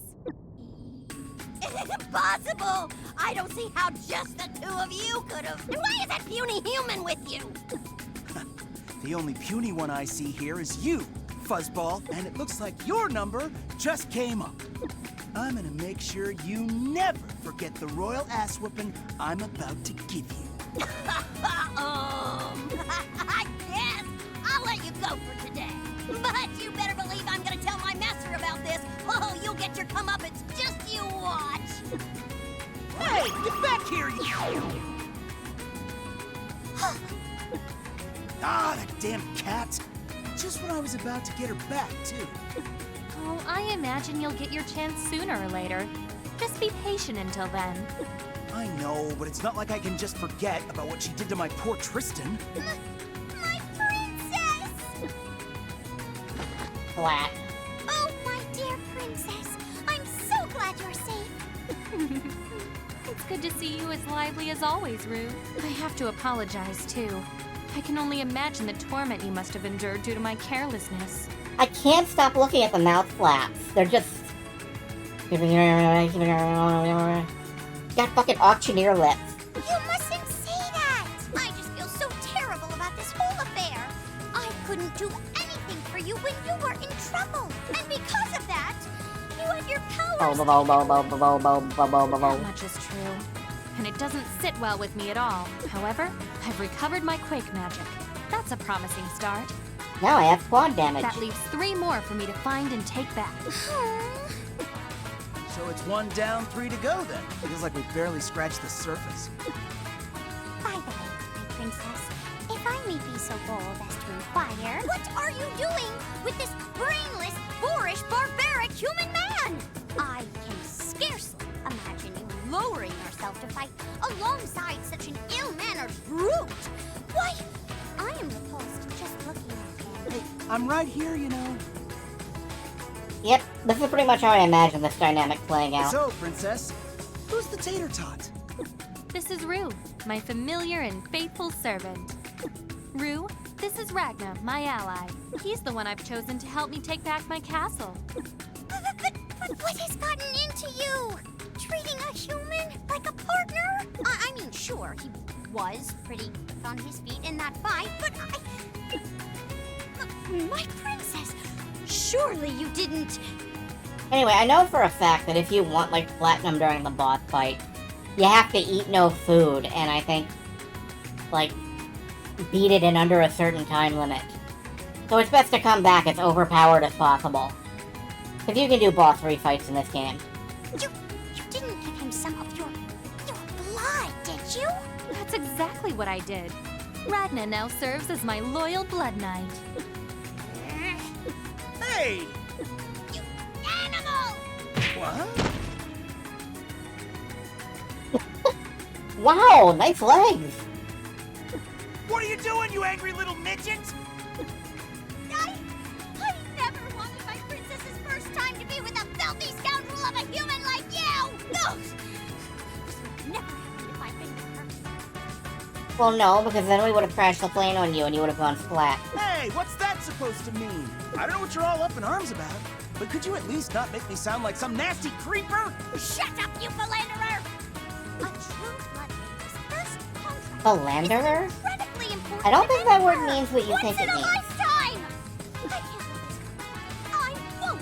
It is impossible! I don't see how just the two of you could have. And why is that puny human with you? The only puny one I see here is you, Fuzzball, and it looks like your number just came up. I'm gonna make sure you never forget the royal ass whooping I'm about to give you. I guess I'll let you go for today. But you better believe I'm gonna tell my master about this. Oh, you'll get your comeuppance, just you watch. Hey, get back here, you! Ah, that damn cat! Just when I was about to get her back, too. Oh, I imagine you'll get your chance sooner or later. Just be patient until then. I know, but it's not like I can just forget about what she did to my poor Tristan. My princess! Flat. Oh, my dear princess. I'm so glad you're safe. It's good to see you as lively as always, Rue. I have to apologize, too. I can only imagine the torment you must have endured due to my carelessness. I can't stop looking at the mouth flaps. They're just... Got fucking auctioneer lips. You mustn't say that. do anything for you when you were in trouble. And because of that, you had your powers. That much is true. And it doesn't sit well with me at all. However, I've recovered my quake magic. That's a promising start. Now I have quad damage. That leaves 3 more for me to find and take back. So it's 1 down, 3 to go then. Feels like we barely scratched the surface. By the way, my princess, if I may be so bold as to inquire, what are you doing with this brainless, boorish, barbaric human man? I can scarcely imagine you lowering yourself to fight alongside such an ill-mannered brute. Why, I am repulsed just looking at him. Hey, I'm right here, you know. Yep, this is pretty much how I imagine this dynamic playing out. So, princess, who's the tater tot? This is Rue, my familiar and faithful servant. Rue, this is Ragnar, my ally. He's the one I've chosen to help me take back my castle. But what has gotten into you? Treating a human like a partner? I mean, sure, he was pretty quick on his feet in that fight, but my princess, surely you didn't... Anyway, I know for a fact that if you want, like, platinum during the boss fight, you have to eat no food, and I think, like, beat it in under a certain time limit. So it's best to come back as overpowered as possible. If you can do boss refights in this game. You didn't give him some of your blood, did you? That's exactly what I did. Ragnar now serves as my loyal blood knight. Hey! You animal! What? Wow, nice legs! What are you doing, you angry little midget? I never wanted my princess's first time to be with a filthy scoundrel of a human like you! No! This would never happen if I'd been with her. Well, no, because then we would have crashed the plane on you and you would have gone splat. Hey, what's that supposed to mean? I don't know what you're all up in arms about, but could you at least not make me sound like some nasty creeper? Shut up, you philanderer! A true bloodliness first contract Philanderer? is incredibly important. I don't think that word Remember, means what you once think in it a means. lifetime! I can't let this go. I won't!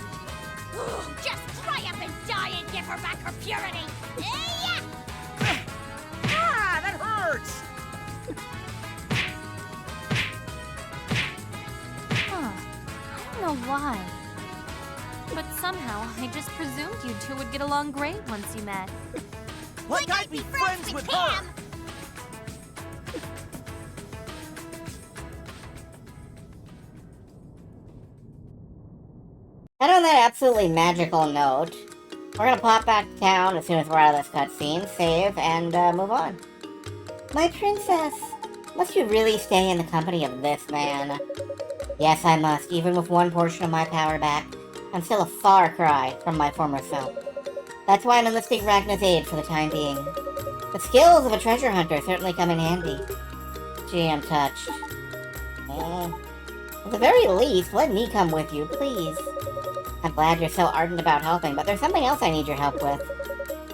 Just dry up and die and give her back her purity! Yeah! Ah, that hurts! Huh. I don't know why. But somehow, I just presumed you two would get along great once you met. Like I'd be friends with her! And on that absolutely magical note, we're gonna pop back to town as soon as we're out of this cutscene, save, and move on. My princess, must you really stay in the company of this man? Yes, I must. Even with one portion of my power back, I'm still a far cry from my former self. That's why I'm enlisting Ragnar's aid for the time being. The skills of a treasure hunter certainly come in handy. Gee, I'm touched. At the very least, let me come with you, please. I'm glad you're so ardent about helping, but there's something else I need your help with.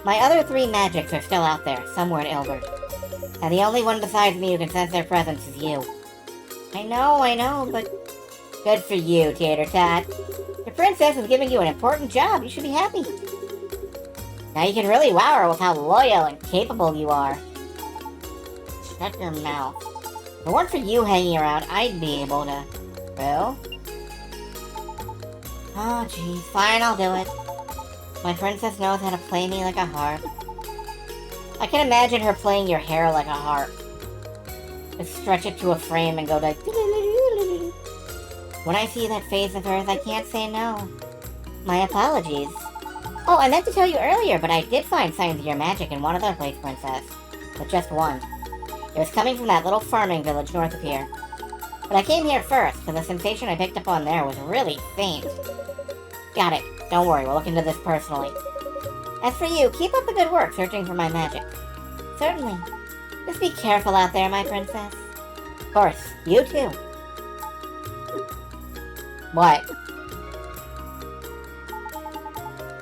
My other 3 magics are still out there, somewhere in Ilvard. And the only one besides me who can sense their presence is you. I know, but... Good for you, Tater Tot. Your princess is giving you an important job. You should be happy. Now you can really wow her with how loyal and capable you are. Shut your mouth. If it weren't for you hanging around, I'd be able to... Well? Oh, geez. Fine, I'll do it. My princess knows how to play me like a harp. I can imagine her playing your hair like a harp. Just stretch it to a frame and go like... When I see that face of hers, I can't say no. My apologies. Oh, I meant to tell you earlier, but I did find signs of your magic in one other place, Princess. But just one. It was coming from that little farming village north of here. But I came here first, because the sensation I picked up on there was really faint. Got it. Don't worry, we'll look into this personally. As for you, keep up the good work searching for my magic. Certainly. Just be careful out there, my princess. Of course, you too. What?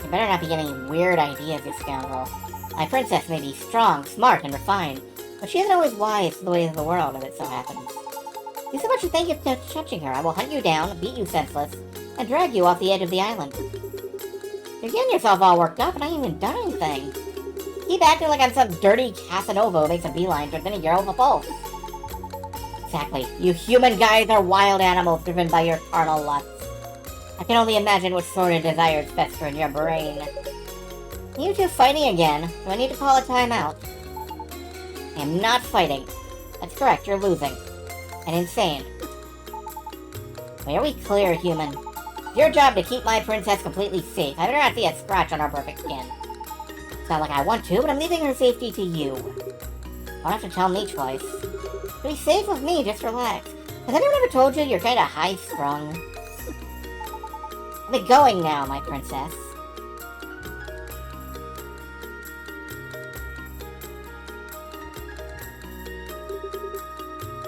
You better not be getting weird ideas, you scoundrel. My princess may be strong, smart, and refined, but she isn't always wise to the ways of the world, as it so happens. This is what you think of touching her. I will hunt you down, beat you senseless, and drag you off the edge of the island. You're getting yourself all worked up, and I ain't even done anything. Keep acting like I'm some dirty Casanova who makes a beeline for thinning your own both. Exactly. You human guys are wild animals driven by your carnal lusts. I can only imagine what sort of desires fester in your brain. You two fighting again. Do I need to call a timeout? I am not fighting. That's correct, you're losing. And insane. Wait, are we clear, human? It's your job to keep my princess completely safe. I better not see a scratch on her perfect skin. It's not like I want to, but I'm leaving her safety to you. You don't have to tell me twice. Be safe with me, just relax. Has anyone ever told you you're kinda high-strung? I'll be going now, my princess.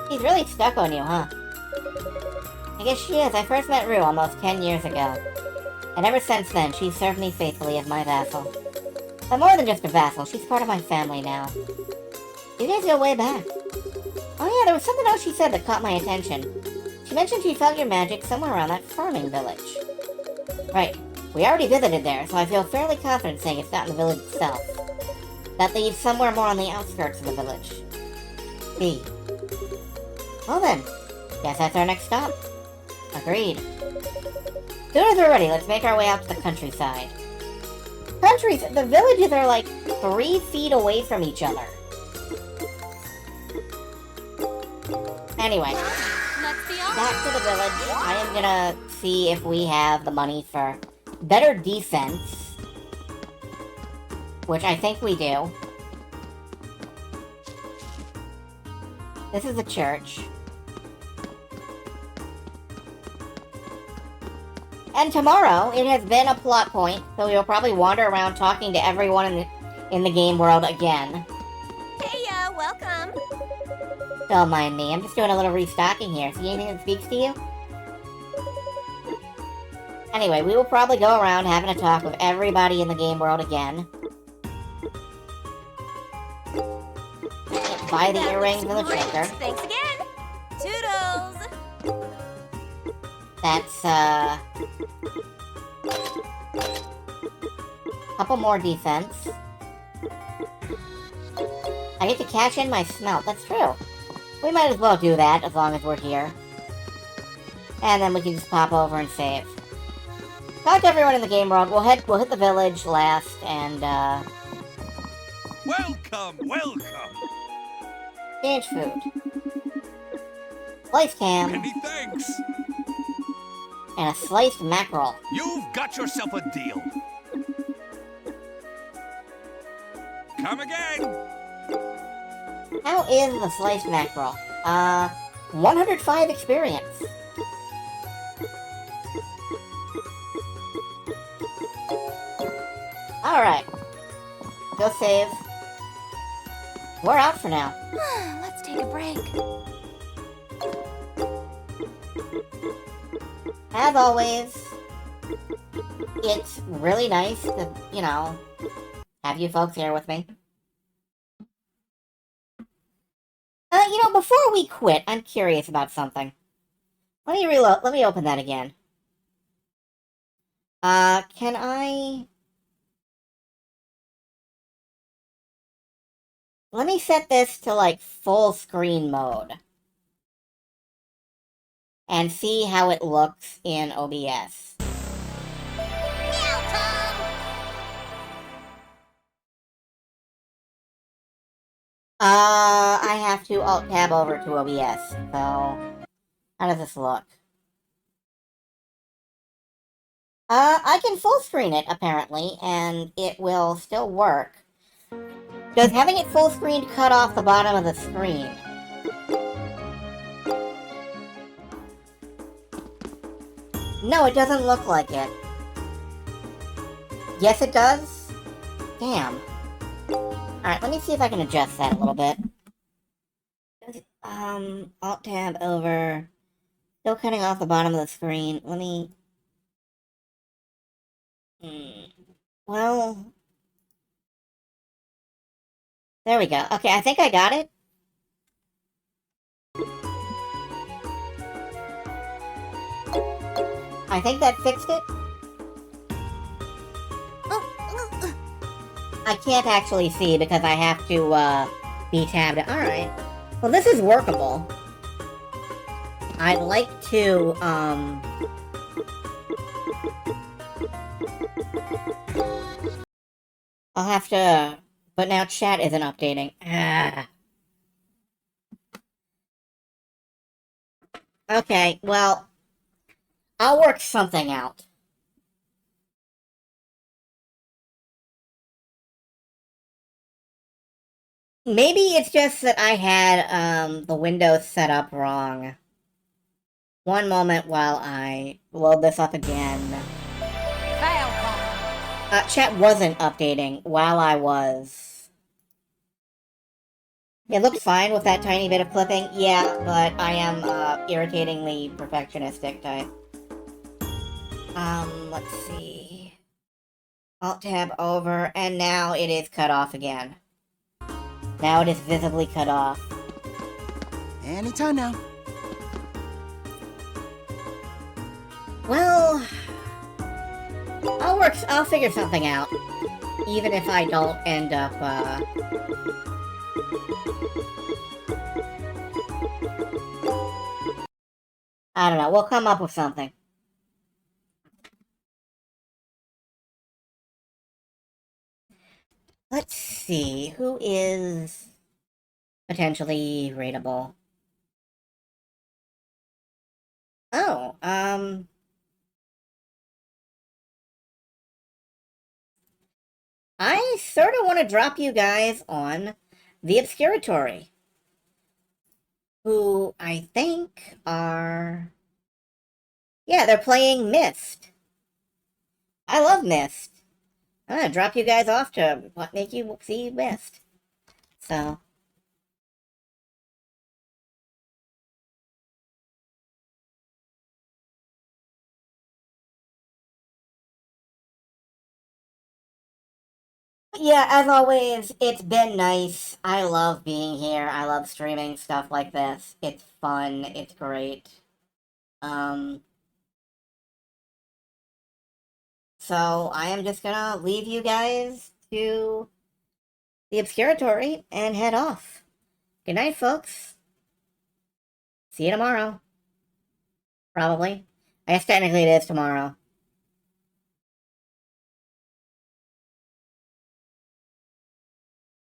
She's really stuck on you, huh? I guess she is. I first met Rue almost 10 years ago. And ever since then, she's served me faithfully as my vassal. But more than just a vassal, she's part of my family now. You guys go way back. Oh yeah, there was something else she said that caught my attention. She mentioned she felt your magic somewhere around that farming village. Right. We already visited there, so I feel fairly confident saying it's not in the village itself. That leaves somewhere more on the outskirts of the village. B. Well then, guess that's our next stop. Agreed. Soon as we're ready, let's make our way out to the countryside. The villages are like 3 feet away from each other. Anyway, back to the village. I am gonna see if we have the money for better defense. Which I think we do. This is a church. And tomorrow, it has been a plot point, so we'll probably wander around talking to everyone in the game world again. Hey, welcome. Don't mind me, I'm just doing a little restocking here. See anything that speaks to you? Anyway, we will probably go around having a talk with everybody in the game world again. Buy the earrings and the choker. Thanks again. Toodles. That's, couple more defense. I get to cash in my smelt, that's true. We might as well do that, as long as we're here. And then we can just pop over and save. Talk to everyone in the game world. We'll hit the village last, and, Welcome, welcome. change food. Sliced ham, Many thanks. and a sliced mackerel. You've got yourself a deal. Come again. How is the sliced mackerel? 105 experience. Alright. Go save. We're out for now. Let's take a break. As always, it's really nice to, have you folks here with me. Before we quit, I'm curious about something. Let me reload. Let me open that again. Can I... Let me set this to, full screen mode. And see how it looks in OBS. I have to Alt-Tab over to OBS, so... How does this look? I can full screen it, apparently, and it will still work. Does having it full screened cut off the bottom of the screen? No, it doesn't look like it. Yes, it does? Damn. Alright, let me see if I can adjust that a little bit. Alt-Tab over. Still cutting off the bottom of the screen. Let me... Well... There we go. Okay, I think I got it. I think that fixed it. I can't actually see because I have to, be tabbed. Alright. Well, this is workable. I'd like to, I'll have to... But now chat isn't updating. Ah. Okay, well... I'll work something out. Maybe it's just that I had, the Windows set up wrong. One moment while I load this up again. Chat wasn't updating while I was. It looked fine with that tiny bit of clipping, yeah, but I am, irritatingly perfectionistic type. Let's see. Alt-tab over, and now it is cut off again. Now it is visibly cut off. Anytime now. Well... I'll figure something out. Even if I don't end up, I don't know, we'll come up with something. Let's see, who is potentially rateable? Oh, I sort of want to drop you guys on the Obscuratory, who I think are... Yeah, they're playing Myst. I love Myst. I'm gonna drop you guys off to make you see Myst. So... Yeah, as always, it's been nice. I love being here. I love streaming stuff like this. It's fun. It's great. So I am just gonna leave you guys to the Obscuratory and head off. Good night, folks. See you tomorrow. Probably. I guess technically it is tomorrow.